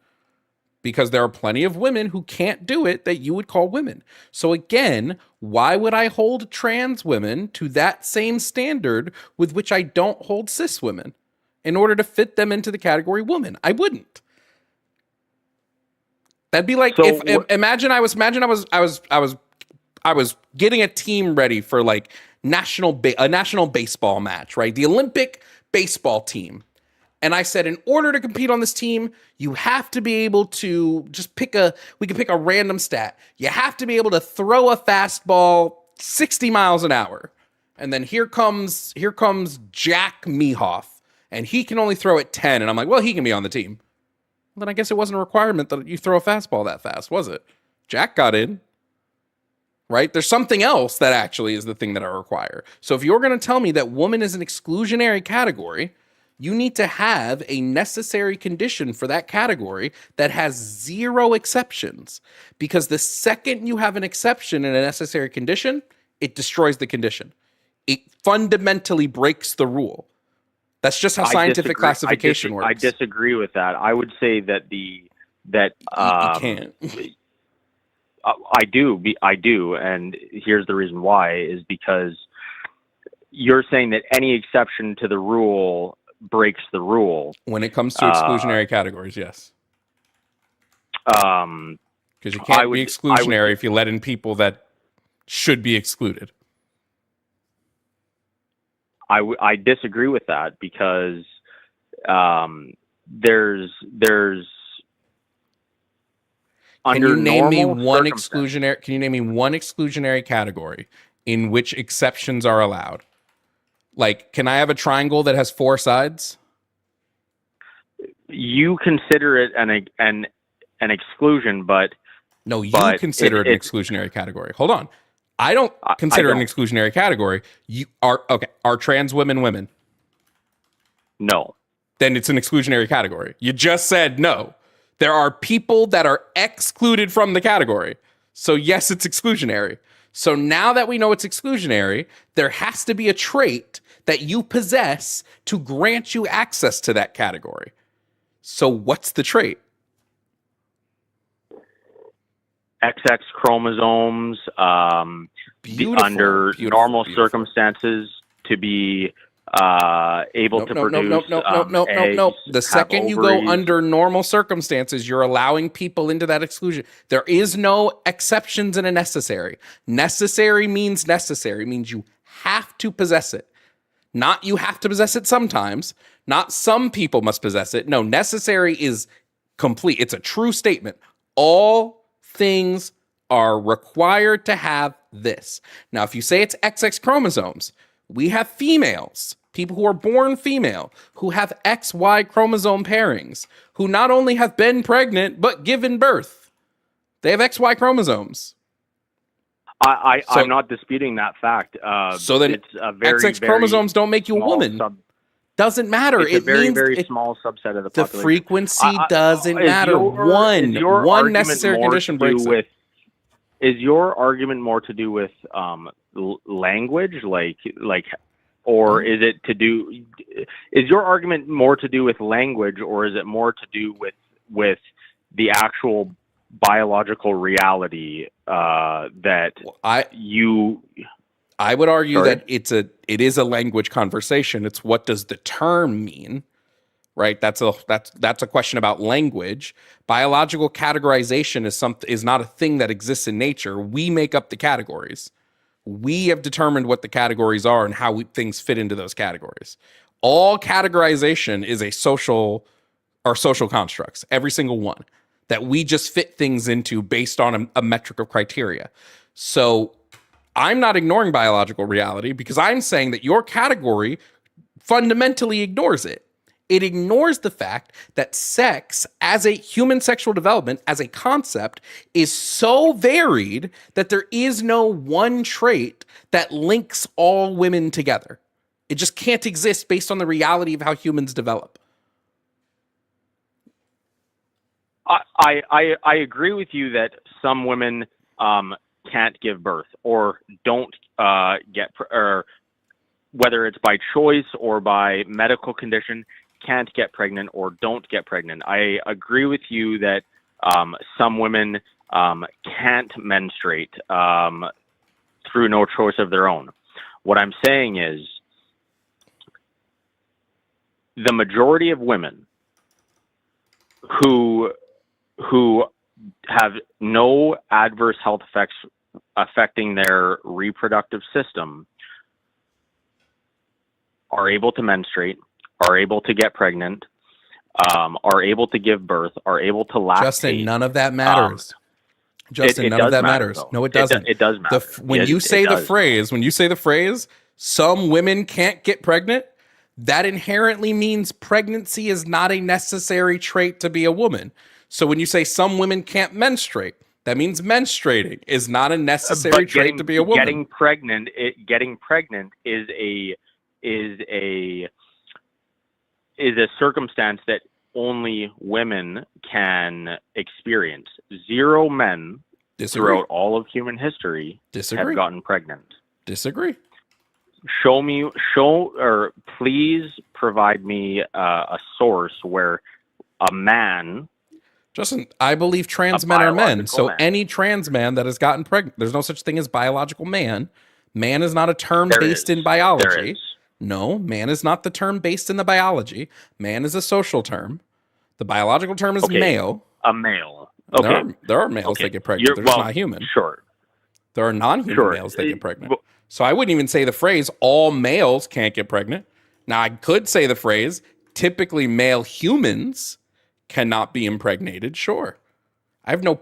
because there are plenty of women who can't do it that you would call women. So again, why would I hold trans women to that same standard with which I don't hold cis women in order to fit them into the category woman? I wouldn't. That'd be like imagine I was getting a team ready for like a national baseball match, right? The Olympic baseball team. And I said, in order to compete on this team, you have to be able to we can pick a random stat. You have to be able to throw a fastball 60 miles an hour. And then here comes Jack Mehoff, and he can only throw it 10. And I'm like, well, he can be on the team. Well, then I guess it wasn't a requirement that you throw a fastball that fast, was it? Jack got in. Right? There's something else that actually is the thing that I require. So if you're going to tell me that woman is an exclusionary category, you need to have a necessary condition for that category that has zero exceptions. Because the second you have an exception in a necessary condition, it destroys the condition. It fundamentally breaks the rule. That's just how scientific classification works. I disagree with that. I would say that you can't. I do, and here's the reason why: is because you're saying that any exception to the rule breaks the rule. When it comes to exclusionary categories, yes. Because you can't be exclusionary if you let in people that should be excluded. I disagree with that, because there's Can you name me one exclusionary category in which exceptions are allowed? Like, can I have a triangle that has 4 sides? You consider it an exclusion, but no, you consider it an exclusionary category. Hold on, I don't consider it an exclusionary category. Are trans women women? No. Then it's an exclusionary category. You just said no. There are people that are excluded from the category. So yes, it's exclusionary. So now that we know it's exclusionary, there has to be a trait that you possess to grant you access to that category. So what's the trait? XX chromosomes, under normal circumstances, to be able to produce eggs. The second you go under normal circumstances, you're allowing people into that exclusion. There is no exceptions in a necessary. Necessary means you have to possess it. Not you have to possess it sometimes. Not some people must possess it. No, necessary is complete. It's a true statement. All things are required to have this. Now, if you say it's XX chromosomes, we have females, people who are born female, who have XY chromosome pairings, who not only have been pregnant, but given birth. They have XY chromosomes. I'm not disputing that fact. So then it's a very, XX chromosomes don't make you a small woman. Doesn't matter. It's a very small subset of the population. The frequency doesn't matter. Is your One necessary condition breaks it. Is your argument more to do with language, or is it to do? Is your argument more to do with language, or is it more to do with the actual biological reality that I would argue that it is a language conversation. It's what does the term mean, right? That's a question about language. Biological categorization is not a thing that exists in nature. We make up the categories. We have determined what the categories are and how things fit into those categories. All categorization is social constructs, every single one, that we just fit things into based on a metric of criteria. So I'm not ignoring biological reality because I'm saying that your category fundamentally ignores it. It ignores the fact that sex as a human sexual development, as a concept, is so varied that there is no one trait that links all women together. It just can't exist based on the reality of how humans develop. I agree with you that some women can't give birth or don't or whether it's by choice or by medical condition, can't get pregnant or don't get pregnant. I agree with you that some women can't menstruate through no choice of their own. What I'm saying is the majority of women who have no adverse health effects affecting their reproductive system are able to menstruate, are able to get pregnant, are able to give birth, are able to lactate. Justin, none of that matters. Justin, none of that matters. Though. No, it doesn't. It does matter. When you say the phrase, some women can't get pregnant, that inherently means pregnancy is not a necessary trait to be a woman. So when you say some women can't menstruate, that means menstruating is not a necessary trait to be a woman. Getting pregnant is a circumstance that only women can experience. Zero men throughout all of human history have gotten pregnant. Disagree. Please provide me a source where a man. Justin, I believe trans men are men. So any trans man that has gotten pregnant, there's no such thing as biological man. Man is not a term based in biology. No, man is not the term based in the biology. Man is a social term. The biological term is male. A male. Okay. There are males that get pregnant. They're just not human. Sure. There are non-human males that get pregnant. So I wouldn't even say the phrase all males can't get pregnant. Now I could say the phrase typically male humans cannot be impregnated. Sure. I have no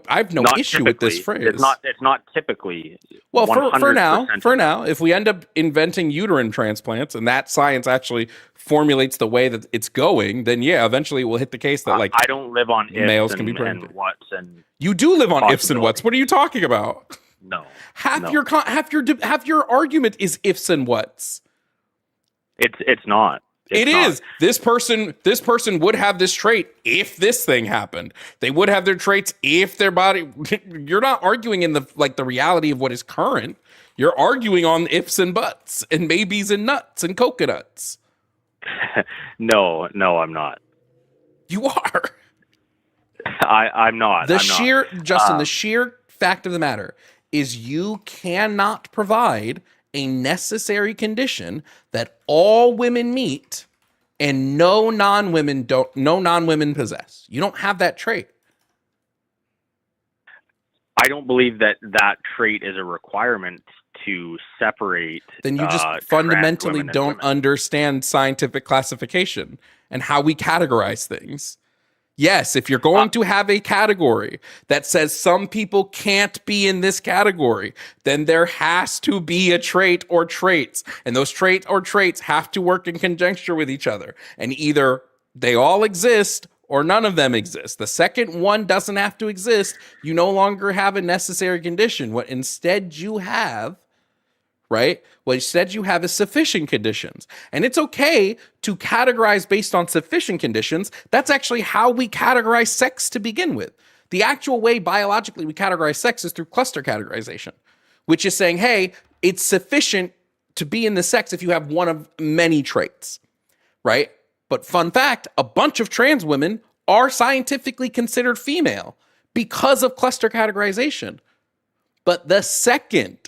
issue with this phrase. It's not typically. Well, for now, if we end up inventing uterine transplants and that science actually formulates the way that it's going, then yeah, eventually we'll hit the case that I don't live on males ifs can be pregnant. And whats and you do live on ifs and whats. What are you talking about? No. Half your argument is ifs and whats. It's not. It is. This person would have this trait if this thing happened. They would have their traits if their body. You're not arguing in the reality of what is current. You're arguing on ifs and buts and maybes and nuts and coconuts. No, I'm not. You are. I'm not. Justin, the sheer fact of the matter is you cannot provide a necessary condition that all women meet and no non-women possess. You don't have that trait. I don't believe that trait is a requirement to separate. Then you just fundamentally don't understand scientific classification and how we categorize things. Yes, if you're going to have a category that says some people can't be in this category, then there has to be a trait or traits. And those trait or traits have to work in conjunction with each other. And either they all exist or none of them exist. The second one doesn't have to exist. You no longer have a necessary condition. What instead you have, right? What instead you have is sufficient conditions. And it's okay to categorize based on sufficient conditions. That's actually how we categorize sex to begin with. The actual way biologically we categorize sex is through cluster categorization, which is saying, hey, it's sufficient to be in the sex if you have one of many traits, right? But fun fact, a bunch of trans women are scientifically considered female because of cluster categorization. But the second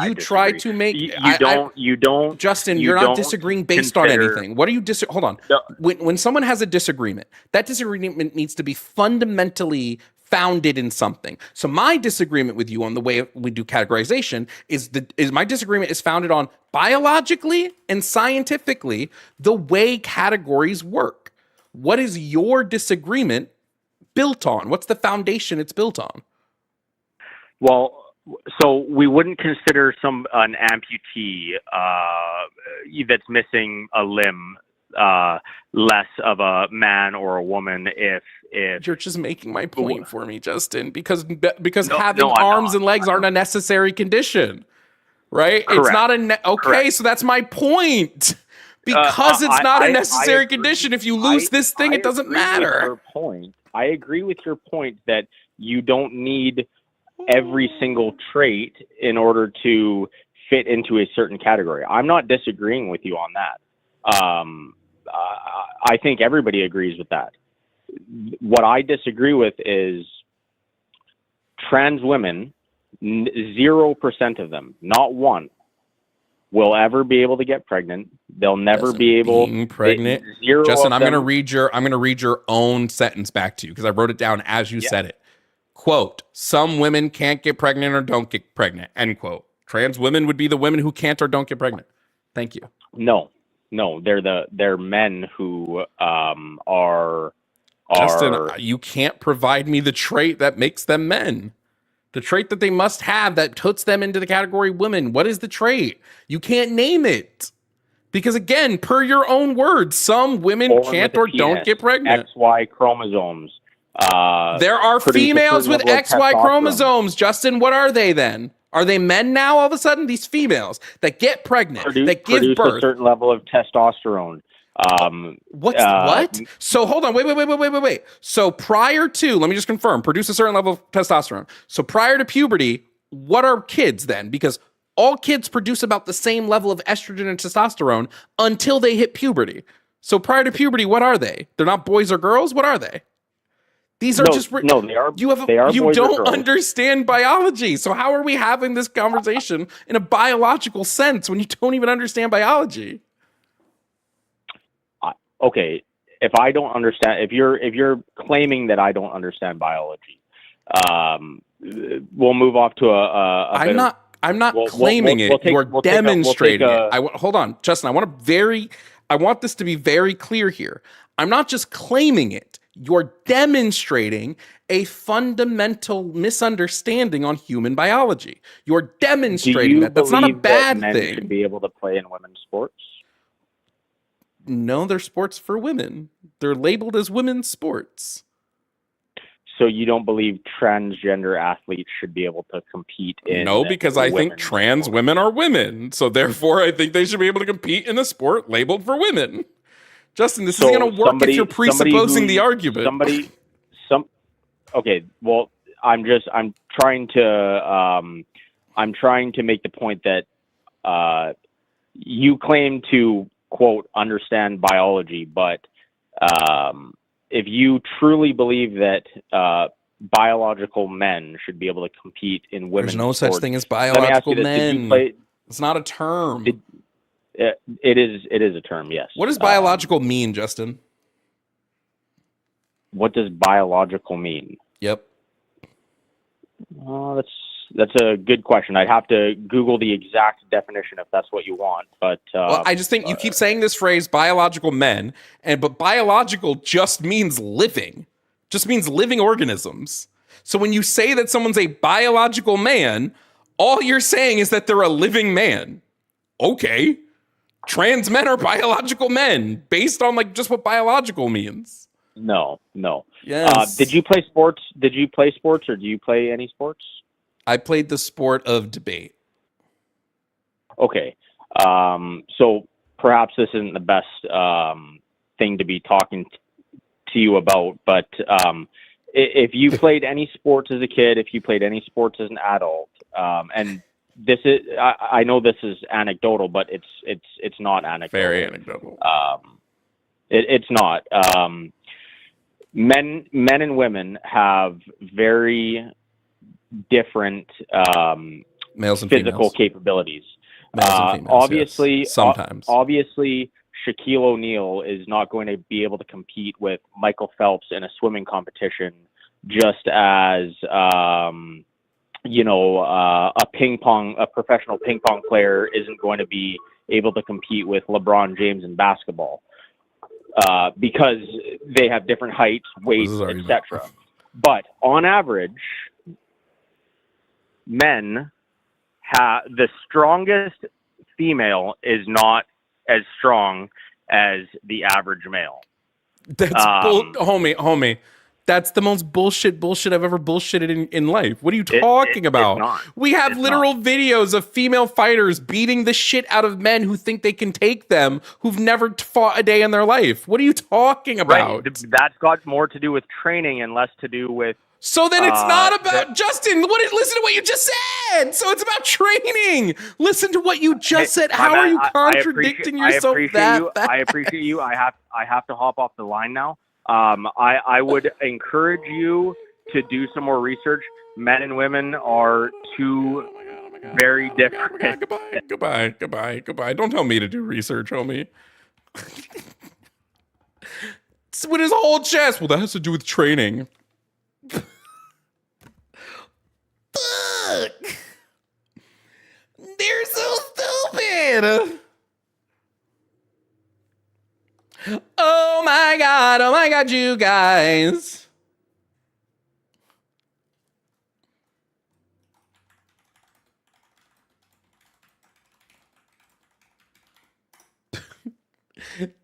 you try to make you don't Justin, you're not disagreeing based on anything. What are you hold on. No. When someone has a disagreement, that disagreement needs to be fundamentally founded in something. So my disagreement with you on the way we do categorization is my disagreement is founded on biologically and scientifically the way categories work. What is your disagreement built on? What's the foundation it's built on? Well, so we wouldn't consider an amputee that's missing a limb less of a man or a woman if you're just making my point for me, Justin, because having arms and legs aren't a necessary condition, right? Correct. It's not Correct. So that's my point. Because it's not a necessary condition. If you lose this thing, it doesn't matter. I agree with your point that you don't need every single trait in order to fit into a certain category. I'm not disagreeing with you on that. I think everybody agrees with that. What I disagree with is trans women, 0% of them, not one, will ever be able to get pregnant. They'll never be able pregnant. Justin, I'm going to read your own sentence back to you because I wrote it down as you said it. Quote, some women can't get pregnant or don't get pregnant, end quote. Trans women would be the women who can't or don't get pregnant. Thank you. No, they're men who are Justin, you can't provide me the trait that makes them men. The trait that they must have that puts them into the category women. What is the trait? You can't name it. Because again, per your own words, some women can't or don't get pregnant. XY chromosomes. There are females with XY chromosomes. Justin, what are they then? Are they men now all of a sudden? These females that get pregnant, that give birth. A certain level of testosterone. What? So hold on. Wait. So prior to, let me just confirm, produce a certain level of testosterone. So prior to puberty, what are kids then? Because all kids produce about the same level of estrogen and testosterone until they hit puberty. So prior to puberty, what are they? They're not boys or girls? What are they? These are they are. You don't understand biology. So how are we having this conversation in a biological sense when you don't even understand biology? Okay, if I don't understand, if you're claiming that I don't understand biology, we'll move off to I'm not claiming it. You're demonstrating it. Hold on, Justin. I want this to be very clear here. I'm not just claiming it. You're demonstrating a fundamental misunderstanding on human biology. You're demonstrating that. That's not a bad men thing. Should be able to play in women's sports. No, they're sports for women. They're labeled as women's sports. So you don't believe transgender athletes should be able to compete in? No, because I think trans women are women. So therefore, I think they should be able to compete in a sport labeled for women. Justin, this is going to work if you're presupposing the argument. Okay. Well, I'm trying to make the point that you claim to, quote, understand biology, but if you truly believe that biological men should be able to compete in women's There's no sports, such thing as biological men. It's not a term. It is a term, yes. What does biological mean, Justin? What does biological mean? Yep. That's a good question. I'd have to Google the exact definition if that's what you want. But well, I just think you keep saying this phrase "biological men," but biological just means living, just means living organisms. So when you say that someone's a biological man, all you're saying is that they're a living man. Okay, trans men are biological men based on just what biological means. No. Yes. Did you play sports? Did you play sports, or do you play any sports? I played the sport of debate. Okay. So perhaps this isn't the best thing to be talking to you about, but if you played any sports as a kid, if you played any sports as an adult, and this is, I know this is anecdotal, but it's not anecdotal. Very anecdotal. It's not. Men and women have very different males and physical females. capabilities. Males and females, Obviously, yes. Sometimes. Obviously, Shaquille O'Neal is not going to be able to compete with Michael Phelps in a swimming competition, just as a professional ping pong player isn't going to be able to compete with LeBron James in basketball, because they have different heights, weights, etc. But on average, men have the strongest female is not as strong as the average male. That's homie. That's the most bullshit I've ever bullshitted in life. What are you talking about? We have literal videos of female fighters beating the shit out of men who think they can take them, who've never fought a day in their life. What are you talking about? Right. That's got more to do with training and less to do with. So then it's not about Justin. Listen to what you just said. So it's about training. Listen to what you just said. How are you contradicting yourself that fast? I appreciate you. I have to hop off the line now. I would encourage you to do some more research. Men and women are two very different. Goodbye. Don't tell me to do research, homie. With his whole chest. Well, that has to do with training. Fuck. They're so stupid. Oh my god, you guys.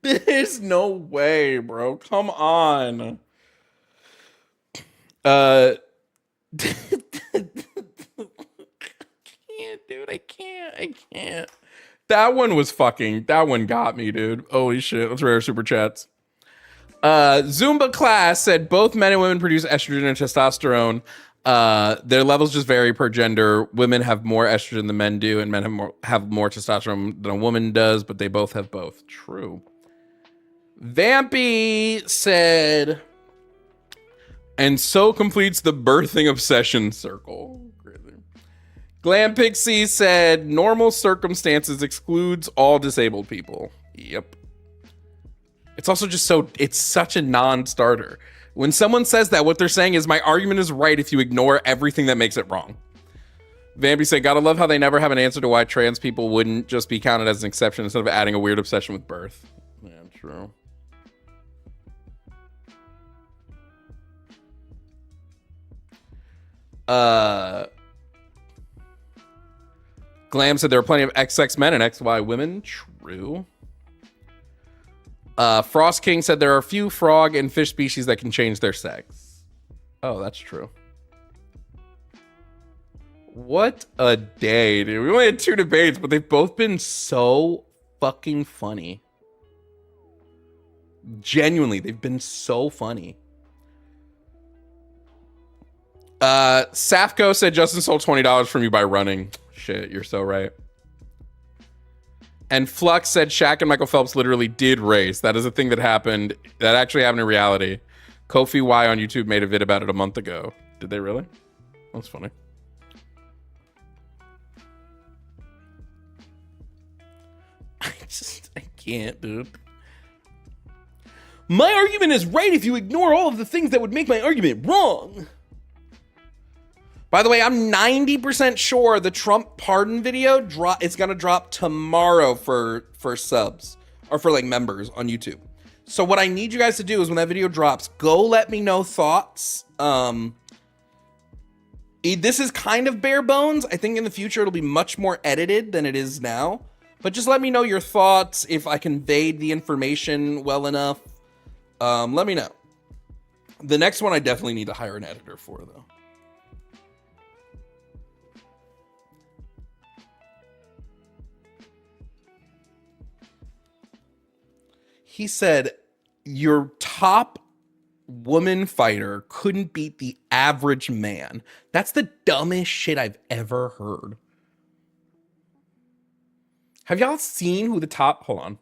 There's no way, bro. Come on. I can't. That one got me, dude. Holy shit. Let's read our super chats. Zumba class said both men and women produce estrogen and testosterone. Their levels just vary per gender. Women have more estrogen than men do, and men have more testosterone than a woman does, but they both have both. True. Vampy said, and so completes the birthing obsession circle. Glam Pixie said, normal circumstances excludes all disabled people. Yep. It's also just it's such a non-starter. When someone says that, what they're saying is my argument is right if you ignore everything that makes it wrong. Vampy said, gotta love how they never have an answer to why trans people wouldn't just be counted as an exception instead of adding a weird obsession with birth. Yeah, true. Glam said there are plenty of XX men and XY women. True. Frost King said there are a few frog and fish species that can change their sex. Oh, that's true. What a day, dude. We only had 2 debates, but they've both been so fucking funny. Genuinely, they've been so funny. Safko said Justin stole $20 from you by running. Shit, you're so right. And Flux said Shaq and Michael Phelps literally did race. That is a thing that happened. That actually happened in reality. Kofi Y on YouTube made a vid about it a month ago. Did they really? That's funny. I can't, dude. My argument is right if you ignore all of the things that would make my argument wrong. By the way, I'm 90% sure the Trump pardon video is gonna drop tomorrow for subs or for like members on YouTube. So what I need you guys to do is when that video drops, go let me know thoughts. This is kind of bare bones. I think in the future it'll be much more edited than it is now. But just let me know your thoughts if I conveyed the information well enough. Let me know. The next one I definitely need to hire an editor for, though. He said, your top woman fighter couldn't beat the average man. That's the dumbest shit I've ever heard. Have y'all seen who the top... Hold on.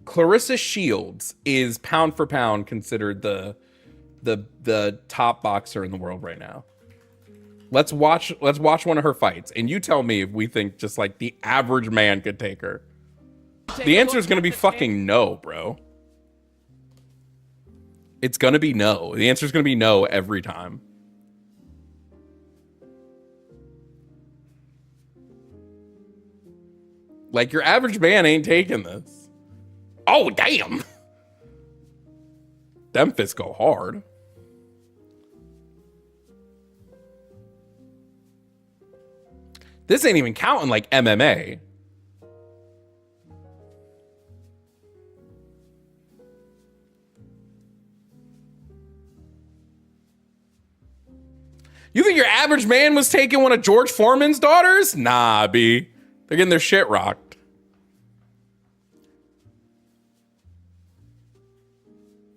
Clarissa Shields is pound for pound considered the top boxer in the world right now. Let's watch one of her fights, and you tell me if we think just like the average man could take her. The answer is going to be fucking no, bro. It's going to be no. The answer is going to be no every time. Like, your average man ain't taking this. Oh, damn. Them fists go hard. This ain't even counting like MMA. You think your average man was taking one of George Foreman's daughters? Nah, B. They're getting their shit rocked.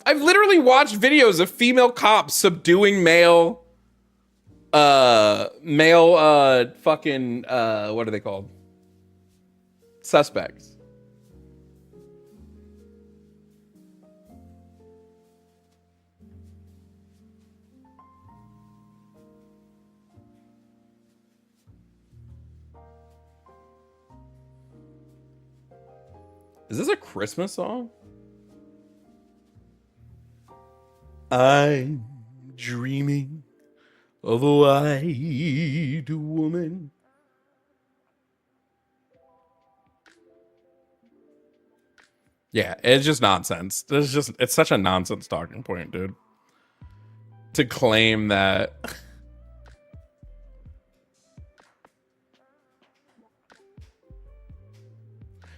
I've literally watched videos of female cops subduing male fucking what are they called? Suspects. Is this a Christmas song? I'm dreaming of a white woman. Yeah, it's just nonsense. It's such a nonsense talking point, dude. To claim that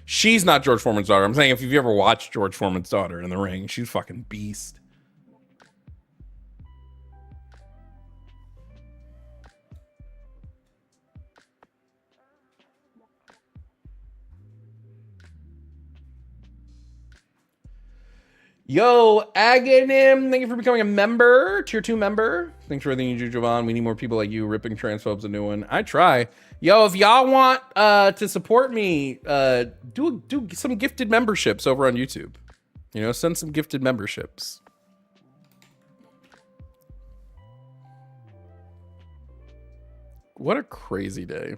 she's not George Foreman's daughter. I'm saying if you've ever watched George Foreman's daughter in the ring, she's fucking beast. Yo, Aghanim, thank you for becoming a member, tier 2 member. Thanks for everything you do, Jovan. We need more people like you ripping transphobes a new one. I try. Yo, if y'all want to support me, do some gifted memberships over on YouTube. You know, send some gifted memberships. What a crazy day.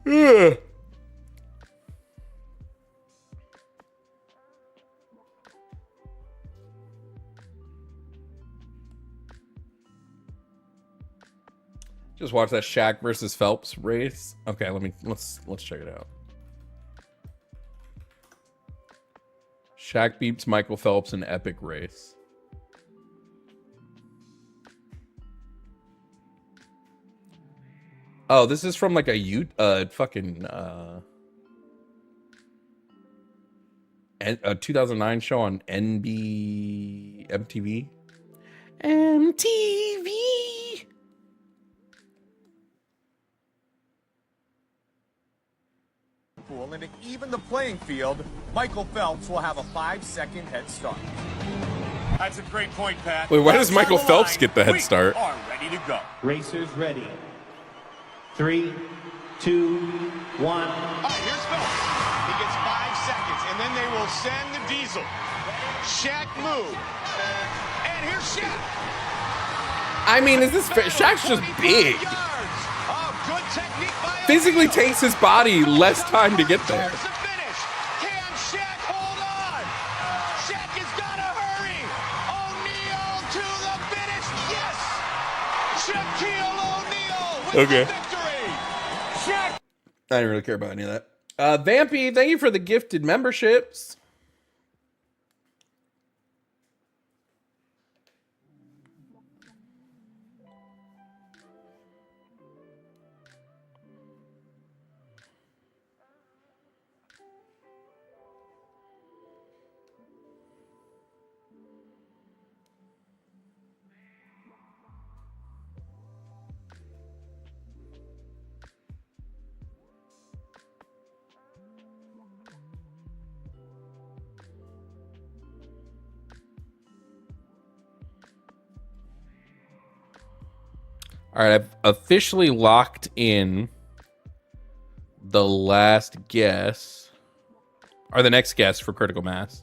Yeah. Just watch that Shaq versus Phelps race. Okay, let's check it out. Shaq beats Michael Phelps in epic race. Oh, this is from like a fucking a 2009 show on MTV. And to even the playing field, Michael Phelps will have a 5-second head start. That's a great point, Pat. Wait, why does Michael Phelps get the head start? We are ready to go. Racers ready. 3, 2, 1. All right, here's Phelps. He gets 5 seconds, and then they will send the diesel. Shaq move. And here's Shaq. I mean, is this Shaq's just big. Good technique by Physically takes his body less time to get there. Can Shaq hold on? Shaq has got to hurry. O'Neal to the finish. Yes. Shaquille O'Neal with Okay. the victory. Shaq. I didn't really care about any of that. Vampy, thank you for the gifted memberships. All right, I've officially locked in the last guess, or the next guess for critical mass.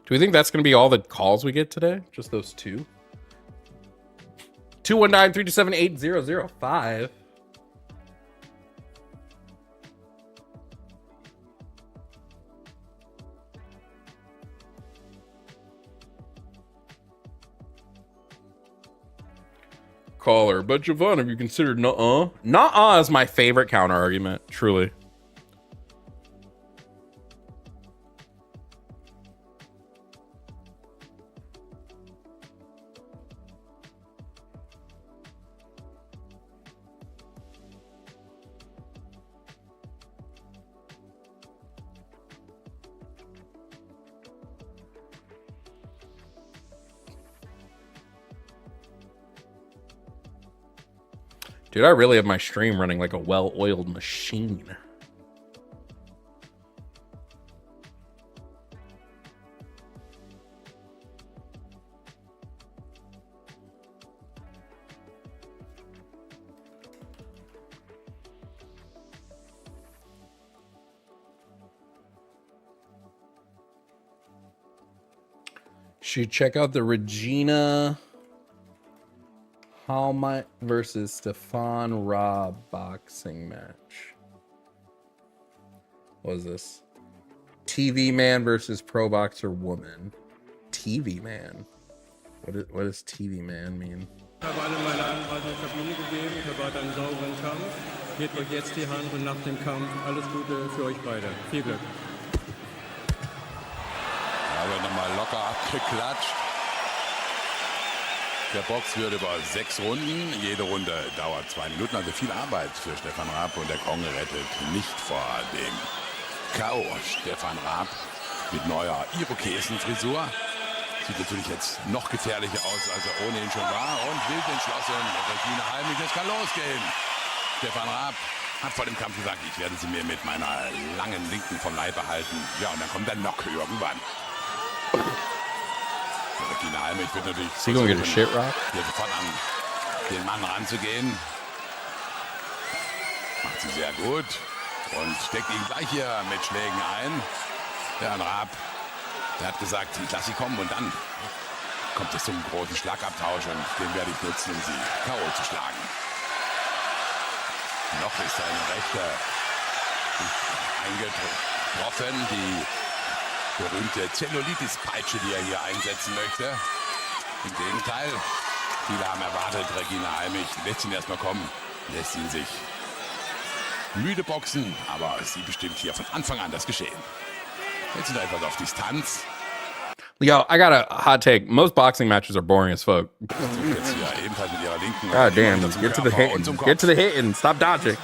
Do we think that's going to be all the calls we get today? Just those two? 219-327-8005. Caller, but Jovan, have you considered nuh-uh? Nuh-uh is my favorite counter argument, truly. Dude, I really have my stream running like a well-oiled machine. Should check out the Regina Halmite versus Stefan Raab boxing match. What is this? TV man versus pro boxer woman. TV man. What does TV man mean? Ich habe alle meine Anweisungen in der Kabine gegeben. Ich erwarte einen sauberen Kampf. Gebt euch jetzt die Hand und nach dem Kampf alles Gute für euch beide. Viel Glück. Da wird nochmal locker abgeklatscht. Der Box wird über 6 Runden. Jede Runde dauert 2 Minuten. Also viel Arbeit für Stefan Raab. Und der Gong rettet nicht vor dem K.O. Stefan Raab mit neuer Irokesenfrisur. Sieht natürlich jetzt noch gefährlicher aus, als er ohnehin schon war. Und wild entschlossen. Regina heimlich. Es kann losgehen. Stefan Raab hat vor dem Kampf gesagt, ich werde sie mir mit meiner langen Linken vom Leib behalten. Ja, und dann kommt der Knock irgendwann. Regina Heimlich wird natürlich versuchen, hier sofort an den Mann ranzugehen. Macht sie sehr gut und steckt ihn gleich hier mit Schlägen ein. Der Raab, der hat gesagt, ich lasse sie kommen und dann kommt es zum großen Schlagabtausch und den werde ich nutzen, um sie K.O. zu schlagen. Noch ist eine rechte eingetroffen, die berühmte Zellulitis-Peitsche, die er hier einsetzen möchte. Im Gegenteil, viele haben erwartet, Regina Heimlich lässt ihn erstmal kommen, lässt ihn sich müde boxen, aber sie bestimmt hier von Anfang an das Geschehen. Jetzt sind wir etwas auf Distanz. Yo, I got a hot take. Most boxing matches are boring as fuck. Jetzt hier ebenfalls mit ihrer Linken. God damn, get to the hitting. Get to the hitting. Stop dodging.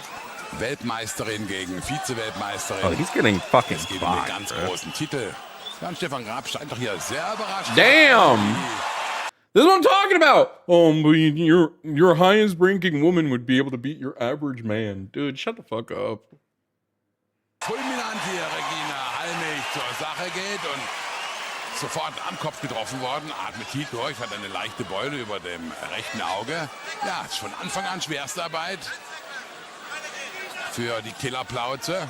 Weltmeisterin gegen Vize-Weltmeisterin. Oh, he's getting fucking es geht um den ganz großen Titel. Ja, und Stefan Raab scheint doch hier sehr überrascht. Damn! This is what I'm talking about! Your highest ranking woman would be able to beat your average man. Dude, shut the fuck up. Fulminant hier Regina Heimlich zur Sache geht und sofort am Kopf getroffen worden. Atmet tief durch, hat eine leichte Beule über dem rechten Auge. Ja, ist von Anfang an Schwerstarbeit für die Killerplauze.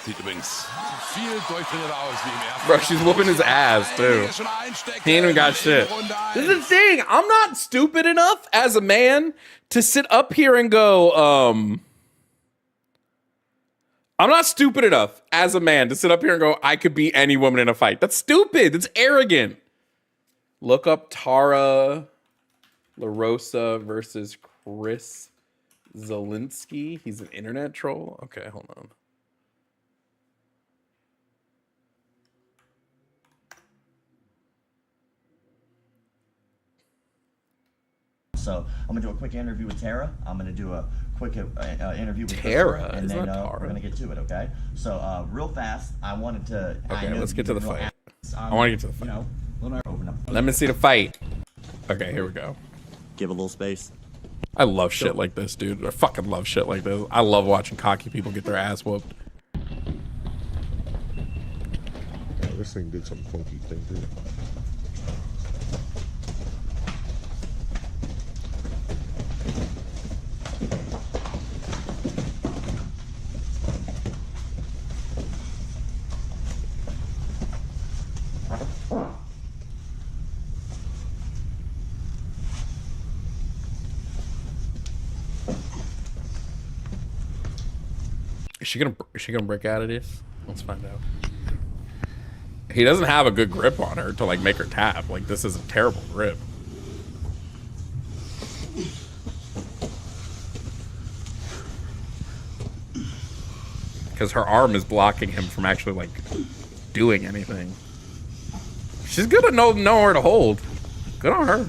Sieht übrigens viel durchtrainierter aus wie im ersten. Bro, she's whooping his ass, too. He ain't even got shit. This is the thing. I'm not stupid enough as a man to sit up here and go, I'm not stupid enough as a man to sit up here and go, I could beat any woman in a fight. That's stupid. That's arrogant. Look up Tara LaRosa versus Chris Zelinsky. He's an internet troll. Okay, hold on. So I'm gonna do a quick interview with Tara. I'm gonna do a quick interview with Tara, Christopher, and isn't then that Tara? we're gonna get to it. Okay. So real fast, I wanted to. Okay, let's get to the fight. I I want to get to the fight. You know, open up. Let me see the fight. Okay, here we go. Give a little space. I love shit like this, dude. I fucking love shit like this. I love watching cocky people get their ass whooped. Yeah, this thing did some funky thing, dude. Is she gonna break out of this? Let's find out. He doesn't have a good grip on her to like make her tap. Like this is a terrible grip. Because her arm is blocking him from actually like doing anything. She's gonna know where to hold. Good on her.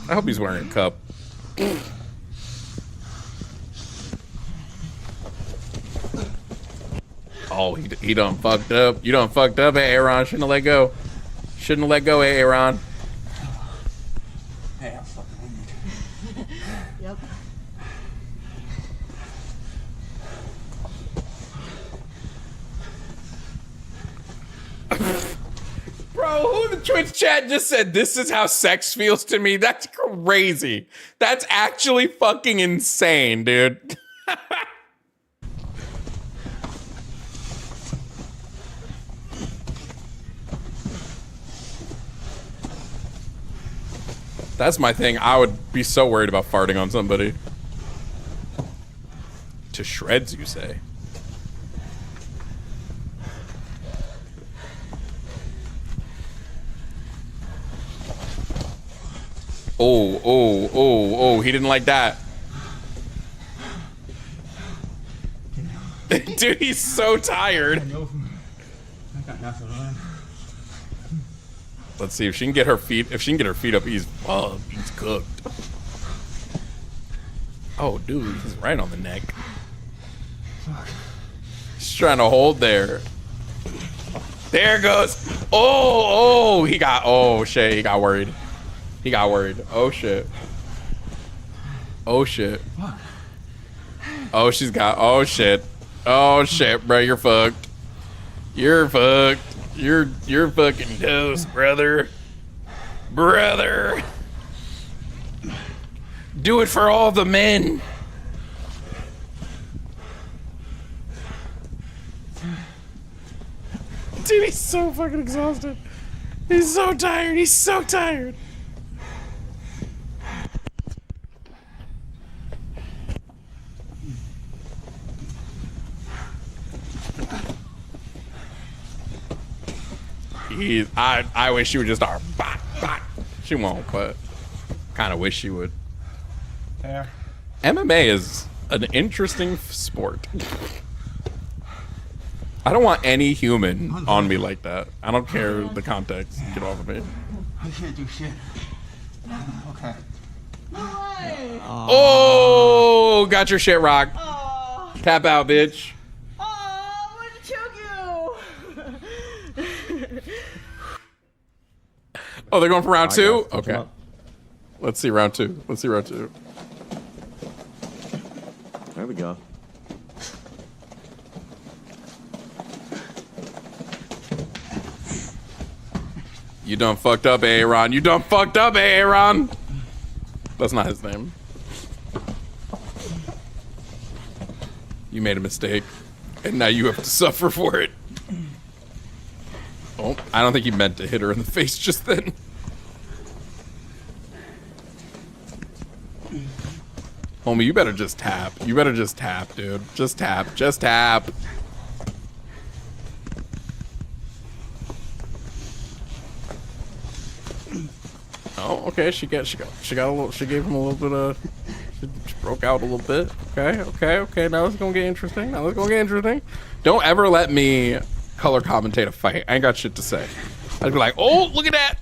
I hope he's wearing a cup. Oh, he done fucked up. You done fucked up, hey, Aaron. Shouldn't have let go. Shouldn't have let go, hey, Aaron. Hey, I'm fucking wounded. Yep. Bro, who in the Twitch chat just said this is how sex feels to me? That's crazy. That's actually fucking insane, dude. That's my thing. I would be so worried about farting on somebody. To shreds, you say? Oh, he didn't like that. Dude, he's so tired. Let's see if she can get her feet. If she can get her feet up, he's cooked. Oh, dude, he's right on the neck. He's trying to hold there. There it goes. Oh, he got. Oh shit, he got worried. He got worried. Oh shit. Oh shit. Oh, she's got. Oh shit. Oh shit, bro, you're fucked. You're fucked. You're fucking toast, brother. Brother. Do it for all the men. Dude, he's so fucking exhausted. He's so tired. He's so tired. I wish she would just start. She won't, but kind of wish she would. Yeah. MMA is an interesting sport. I don't want any human on me like that. I don't care the context. Get off of me. I can't do shit. Okay. Oh, got your shit rocked. Tap out, bitch. Oh, they're going for round two? Okay. Let's see round two. Let's see round two. There we go. You done fucked up, Aaron. You done fucked up, Aaron. That's not his name. You made a mistake, and now you have to suffer for it. Oh, I don't think he meant to hit her in the face just then. Homie, you better just tap. You better just tap, dude. Just tap. Just tap. Oh, okay. She gave him a little bit of. She broke out a little bit. Okay. Now it's gonna get interesting. Don't ever let me color commentate a fight. I ain't got shit to say. I'd be like, oh, look at that.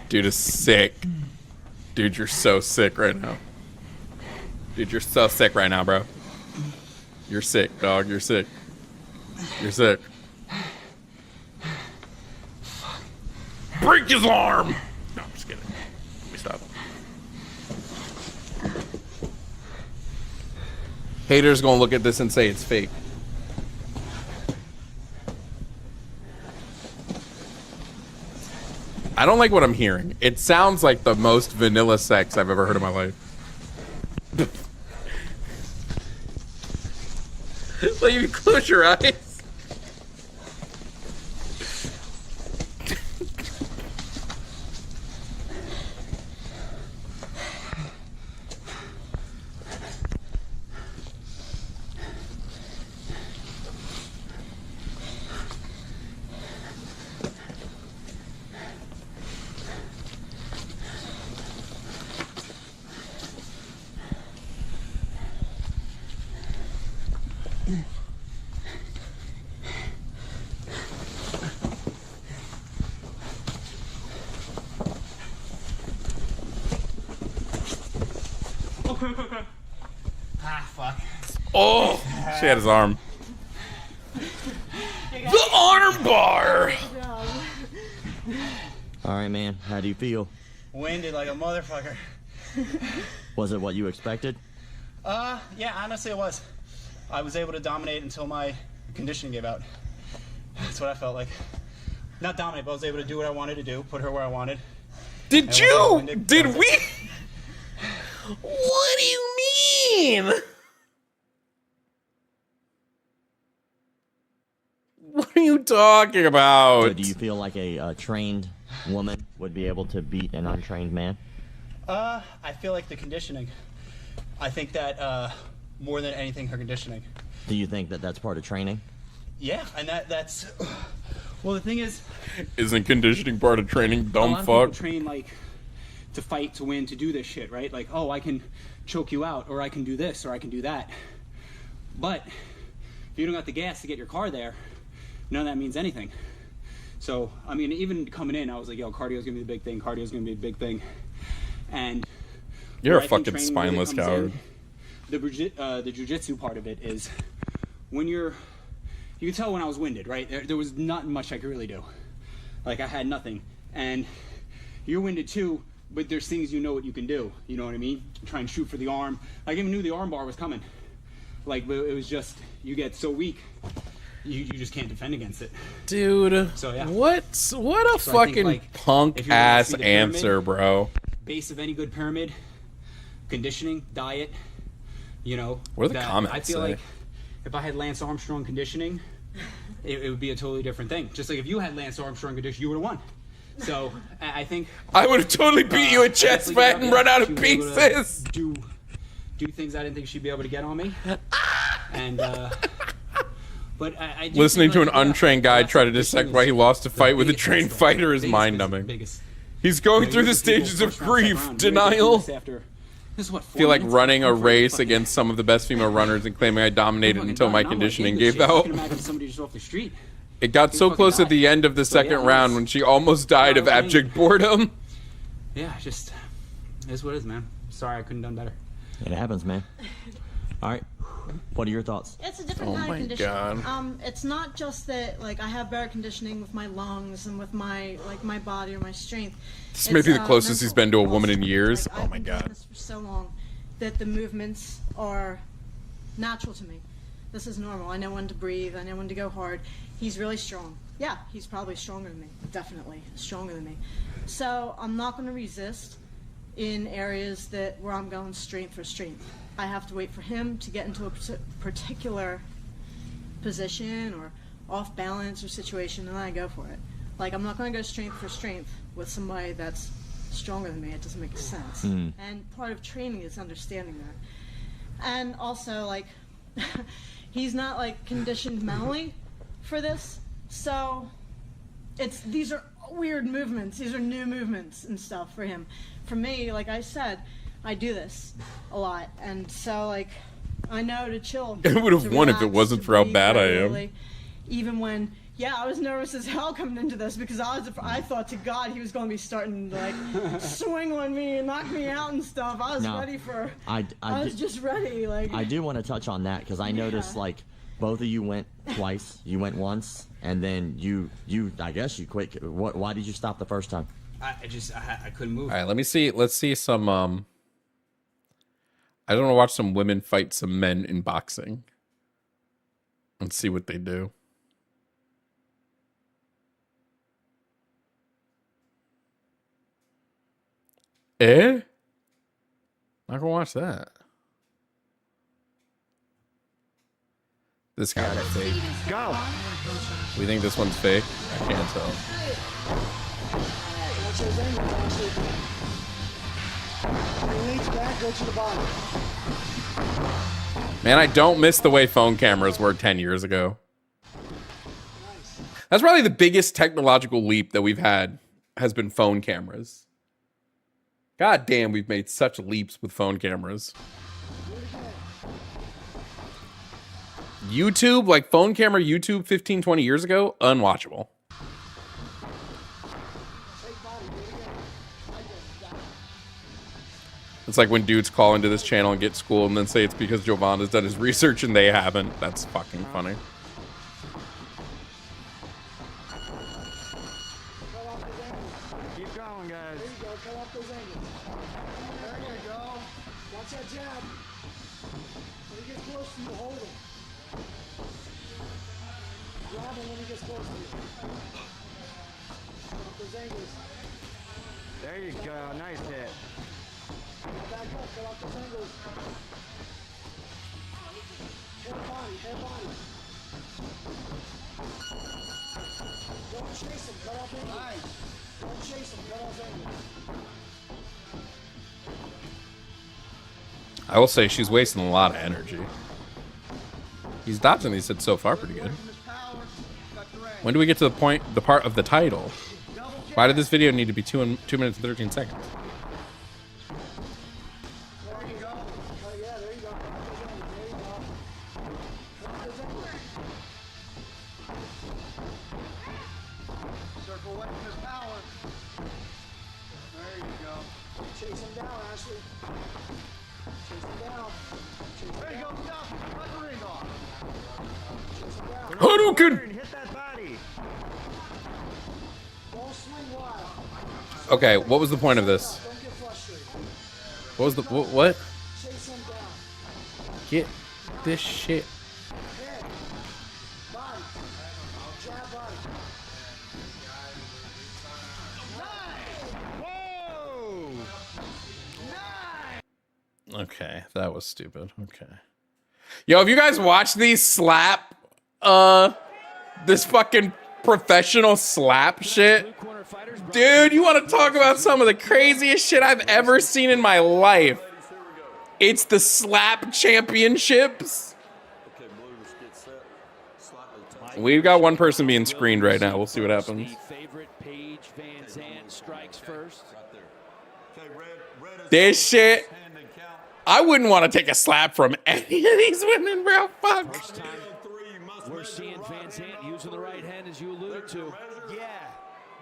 Dude is sick. Dude, you're so sick right now. Dude, you're so sick right now, bro. You're sick, dog. You're sick. You're sick. Break his arm! No, I'm just kidding. Let me stop. Haters gonna look at this and say it's fake. I don't like what I'm hearing. It sounds like the most vanilla sex I've ever heard in my life. Like, you close your eyes. Ah, fuck. Oh, she had his arm. The arm bar. All right, man. How do you feel? Winded like a motherfucker. Was it what you expected? Yeah, honestly it was. I was able to dominate until my conditioning gave out. That's what I felt like. Not dominate, but I was able to do what I wanted to do, put her where I wanted. Did you? Did we? What do you mean? What are you talking about? So do you feel like a trained woman would be able to beat an untrained man? I feel like the conditioning. I think that more than anything, her conditioning. Do you think that that's part of training? Yeah, and that's. Well, the thing is, isn't conditioning part of training? Dumb a lot of fuck. people train like to fight, to win, to do this shit, right? Like, oh, I can choke you out, or I can do this, or I can do that. But if you don't got the gas to get your car there, none of that means anything. So, I mean, even coming in, I was like, yo, cardio's gonna be the big thing. Cardio's gonna be the big thing. And you're a fucking spineless coward. The jujitsu part of it is when you can tell when I was winded, right? There was not much I could really do. Like, I had nothing. And you're winded too, but there's things you know what you can do. You know what I mean? Try and shoot for the arm. I even knew the arm bar was coming. Like, but it was just, you get so weak, you just can't defend against it. Dude, so, yeah. what a So fucking think, like, punk if you wanna ass see the pyramid, answer, bro. Base of any good pyramid, conditioning, diet, you know. What do the that comments I feel say? like if I had Lance Armstrong conditioning, it would be a totally different thing. Just like if you had Lance Armstrong conditioning, you would have won. So I think I would have totally beat you at chest fight and run out of she was able to pieces. Do things I didn't think she'd be able to get on me. And but I do Listening think, to an like, untrained guy that's try to the dissect thing why is he lost a the fight with a biggest- trained the fighter is biggest- mind-numbing. biggest- He's going You know, through you're the people stages of first round, second grief, round. You're gonna do denial. this after- This is what, I 4 feel like minutes? running a I'm race fucking- against some of the best female runners and claiming I dominated fucking until done. my I'm like, conditioning "Hey, good gave shit." I out. can imagine somebody just off the street. It got so fucking close at die. the end of the So, yeah, second I'm round just- when she almost died of I mean- abject boredom. Yeah, just is what it is, man. Sorry, I couldn't have done better. It happens, man. All right. What are your thoughts? It's a different Oh kind my of conditioning. God. It's not just that like I have better conditioning with my lungs and with my my body or my strength. This may It's, be the closest he's been to a woman in also. years. Like, Oh I've my been doing God. this for so long that the movements are natural to me. This is normal. I know when to breathe. I know when to go hard. He's really strong. Yeah, he's probably stronger than me. Definitely stronger than me. So I'm not going to resist in areas where I'm going strength for strength. I have to wait for him to get into a particular position or off balance or situation, and then I go for it. Like, I'm not going to go strength for strength with somebody that's stronger than me. It doesn't make sense. Mm. And part of training is understanding that. And also, like, he's not like conditioned mentally for this, so these are weird movements. These are new movements and stuff for him. For me, like I said, I do this a lot, and so like I know to chill. I would have to won if it relax, wasn't to for how breathe bad I am. regularly, even when. Yeah, I was nervous as hell coming into this because I thought to God he was going to be starting to like swing on me and knock me out and stuff. I was No, ready for. I was just ready. Like I do want to touch on that because I noticed like both of you went twice. You went once, and then you I guess you quit. Why did you stop the first time? I couldn't move. All right, let me see. Let's see some. I don't want to watch some women fight some men in boxing. Let's see what they do. Not gonna watch that. This guy is fake. Go. We think this one's fake? I can't tell. Man, I don't miss the way phone cameras were 10 years ago. That's probably the biggest technological leap that we've had has been phone cameras. God damn, we've made such leaps with phone cameras. YouTube, like phone camera YouTube 15, 20 years ago, unwatchable. It's like when dudes call into this channel and get schooled and then say it's because Jovan has done his research and they haven't. That's fucking funny. Keep going, guys. There you go. Cut off those angles. There you go. Watch that jab. When he gets close to you, hold him. Grab him when he gets close to you. Cut off those angles. There you go. Nice hit. Back up. Cut off those angles. Head body. Head body. Don't chase him. Cut off angles. Nice. Don't chase him. Cut off angles. I will say she's wasting a lot of energy. He's dodging these hits so far pretty good. When do we get to the part of the title? Why did this video need to be 2 minutes and 13 seconds? There you go. Yeah, there you go. There you go. Circle away from his power. There you go. Chase him down, Ashley. Chase him down. There you go. Stop. Cut the ring off. Chase him down. Hadouken! Hit that body. Don't swing wild. Okay, what was the point of this? Don't get frustrated. What was the what? Chase him down. Get this shit. Head. Body. Jab body. Whoa! Okay, that was stupid. Okay. Yo, if you guys watch these slap, this fucking professional slap shit, dude, you want to talk about some of the craziest shit I've ever seen in my life? It's the slap championships. We've got one person being screened right now. We'll see what happens. This shit, I wouldn't want to take a slap from any of these women, bro. Fuck. We're seeing Van Zandt using the right hand, as you alluded to. Yeah,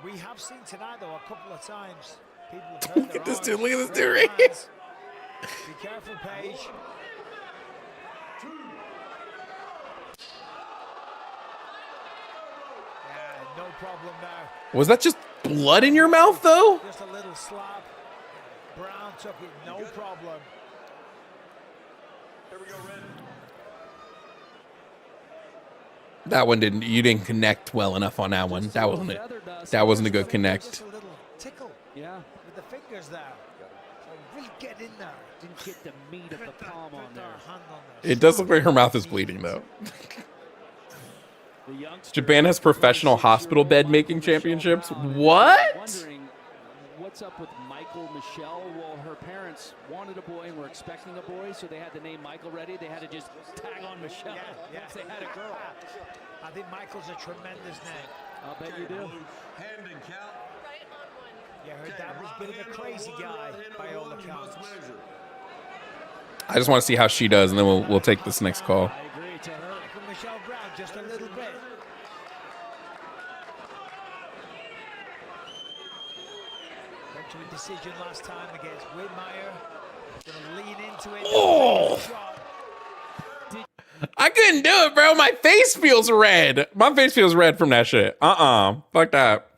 we have seen tonight, though, a couple of times. People have Look at this dude. Look at this dude right here. Be careful, Paige. Yeah, no problem now. Was that just blood in your mouth, though? Just a little slap. Brown took it, no problem. Here we go, Red. That one didn't. You didn't connect well enough on that one. That wasn't it. That wasn't a good connect. Just a little tickle. Yeah. With the fingers there. So really get in there. Didn't get the meat of the palm on there. It does look like her mouth is bleeding, though. Japan has professional hospital bed making championships. What? Wondering what's up with Michael Michelle. Well, her parents wanted a boy and were expecting a boy, so they had the name Michael ready. They had to just tag on Michelle. Yeah. Once they had a girl. I think Michael's a tremendous name. I'll bet you do. Hand and count. Yeah, I heard that was a bit of a crazy guy by all accounts. I just want to see how she does, and then we'll take this next call. I agree to her. From Michelle Brown, just a little bit. Went to a decision last time against Whitmire. Gonna lean into it. Oh! I couldn't do it, bro. My face feels red. My face feels red from that shit. Fuck that.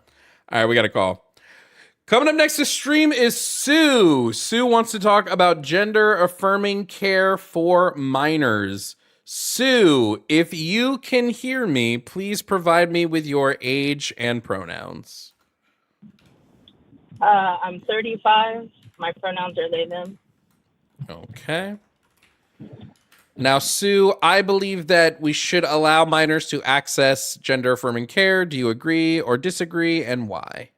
All right, we got a call. Coming up next to stream is Sue. Sue wants to talk about gender-affirming care for minors. Sue, if you can hear me, please provide me with your age and pronouns. I'm 35. My pronouns are they, them. Okay. Now, Sue, I believe that we should allow minors to access gender-affirming care. Do you agree or disagree, and why?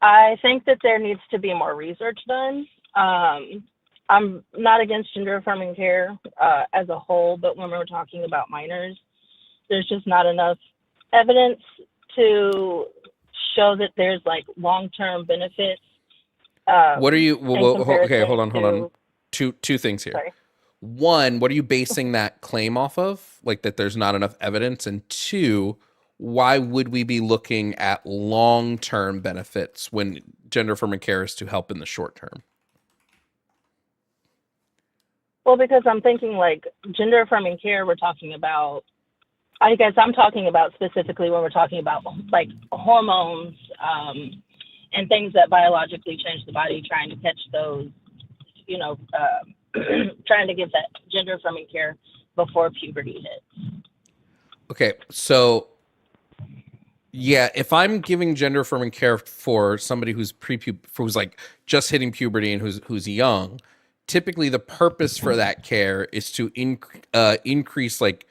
I think that there needs to be more research done. I'm not against gender affirming care as a whole, but when we're talking about minors, there's just not enough evidence to show that there's like long-term benefits. What are you? Okay, hold on. to- Two things here. Sorry. One, what are you basing that claim off of? Like that there's not enough evidence, and two, why would we be looking at long-term benefits when gender affirming care is to help in the short term? Well, because I'm thinking like gender affirming care, we're talking about, I guess I'm talking about specifically when we're talking about like hormones and things that biologically change the body, trying to catch those, trying to give that gender affirming care before puberty hits. Okay, so yeah, if I'm giving gender affirming care for somebody who's who's like just hitting puberty and who's young, typically the purpose for that care is to increase like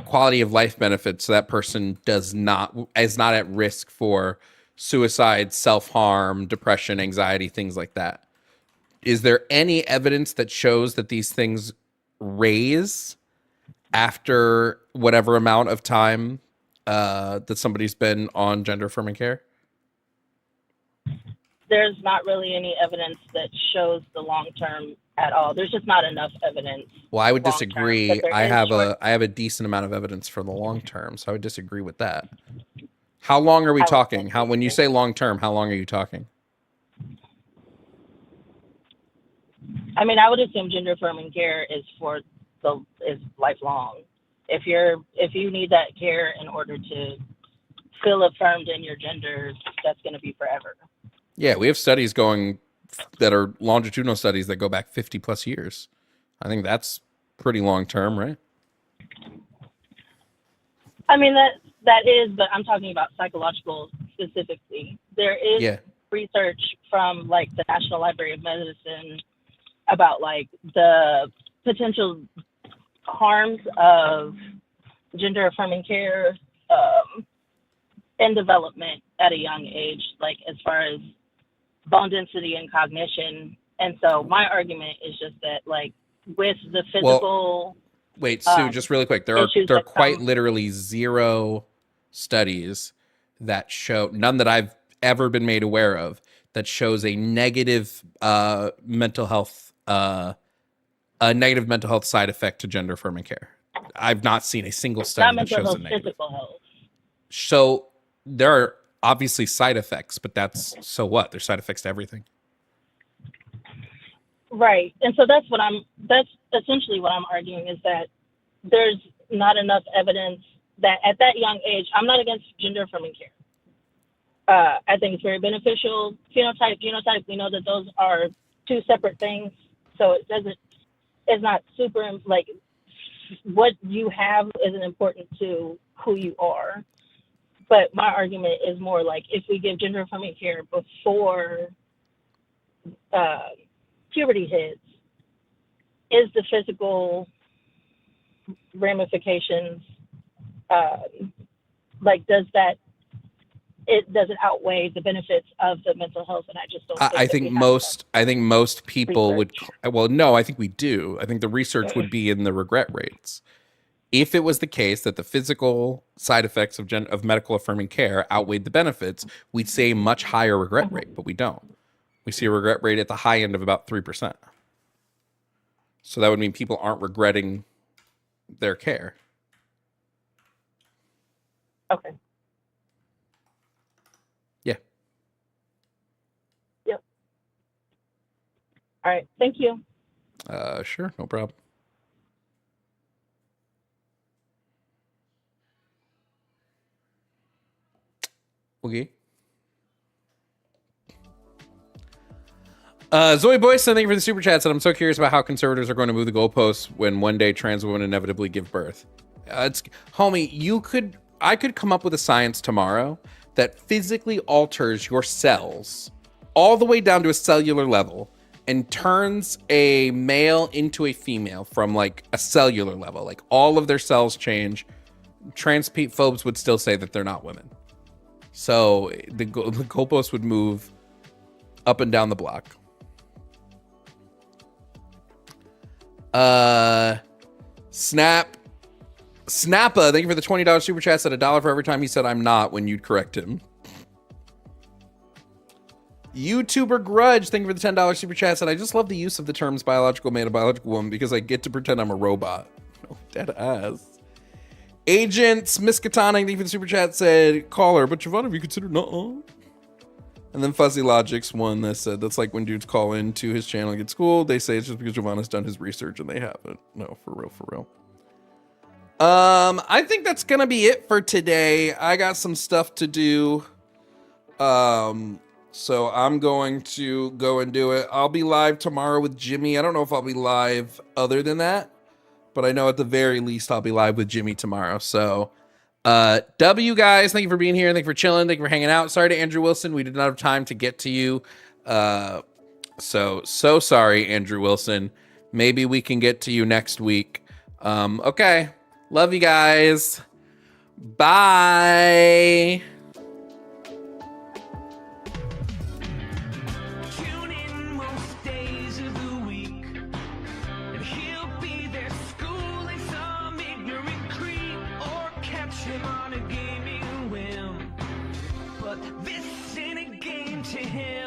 quality of life benefits, so that person is not at risk for suicide, self-harm, depression, anxiety, things like that. Is there any evidence that shows that these things raise after whatever amount of time that somebody's been on gender affirming care? There's not really any evidence that shows the long term at all. There's just not enough evidence. Well, I would long-term, disagree. but there I is have short- a decent amount of evidence for the long term, so I would disagree with that. How long are we talking? When you say long term, how long are you talking? I mean, I would assume gender affirming care is is lifelong. If you need that care in order to feel affirmed in your gender, that's going to be forever. Yeah, we have studies going that are longitudinal studies that go back 50 plus years. I think that's pretty long term, right? I mean, that is, but I'm talking about psychological specifically. There is research from like the National Library of Medicine about like the potential harms of gender affirming care in development at a young age, like as far as bone density and cognition. And so my argument is just that like with the physical wait, Sue, just really quick. There are quite literally zero studies that show, none that I've ever been made aware of, that shows a negative mental health side effect to gender affirming care. I've not seen a single study that shows a negative. Physical health. So there are obviously side effects, but so what? There's side effects to everything. Right. And so that's essentially what I'm arguing, is that there's not enough evidence that at that young age, I'm not against gender affirming care. I think it's very beneficial. Phenotype, genotype, we know that those are two separate things. So it's not super, like, what you have isn't important to who you are. But my argument is more like, if we give gender affirming care before puberty hits, is the physical ramifications, does it outweigh the benefits of the mental health? And I just don't think I think most people would, well, no, I think we do. I think the research would be in the regret rates. if it was the case that the physical side effects of medical affirming care outweighed the benefits, we'd see a much higher regret rate, but we don't. We see a regret rate at the high end of about 3%. So that would mean people aren't regretting their care. Okay. Yeah. Yep. All right. Thank you. Sure, no problem. Okay. Zoe Boyce, thank you for the super chats, and I'm so curious about how conservatives are going to move the goalposts when one day trans women inevitably give birth. Homie, I could come up with a science tomorrow that physically alters your cells all the way down to a cellular level and turns a male into a female from like a cellular level. Like all of their cells change. Trans phobes would still say that they're not women. So the goalpost would move up and down the block. Snappa, thank you for the $20 super chat. Said $1 for every time he said I'm not when you'd correct him. YouTuber Grudge, thank you for the $10 super chat. Said I just love the use of the terms biological man and biological woman because I get to pretend I'm a robot. Oh, dead ass. Agents Miskatana, thank you for the super chat. Said caller, but Jovan, have you considered nuh-uh? And then Fuzzy Logic's one that said that's like when dudes call into his channel and get schooled. They say it's just because Jovan has done his research and they haven't. No, for real, for real. I think that's gonna be it for today. I got some stuff to do. So I'm going to go and do it. I'll be live tomorrow with Jimmy. I don't know if I'll be live other than that, but I know at the very least I'll be live with Jimmy tomorrow. So W guys, thank you for being here. Thank you for chilling. Thank you for hanging out. Sorry to Andrew Wilson. We did not have time to get to you. So sorry, Andrew Wilson. Maybe we can get to you next week. Okay. Love you guys. Bye. To him.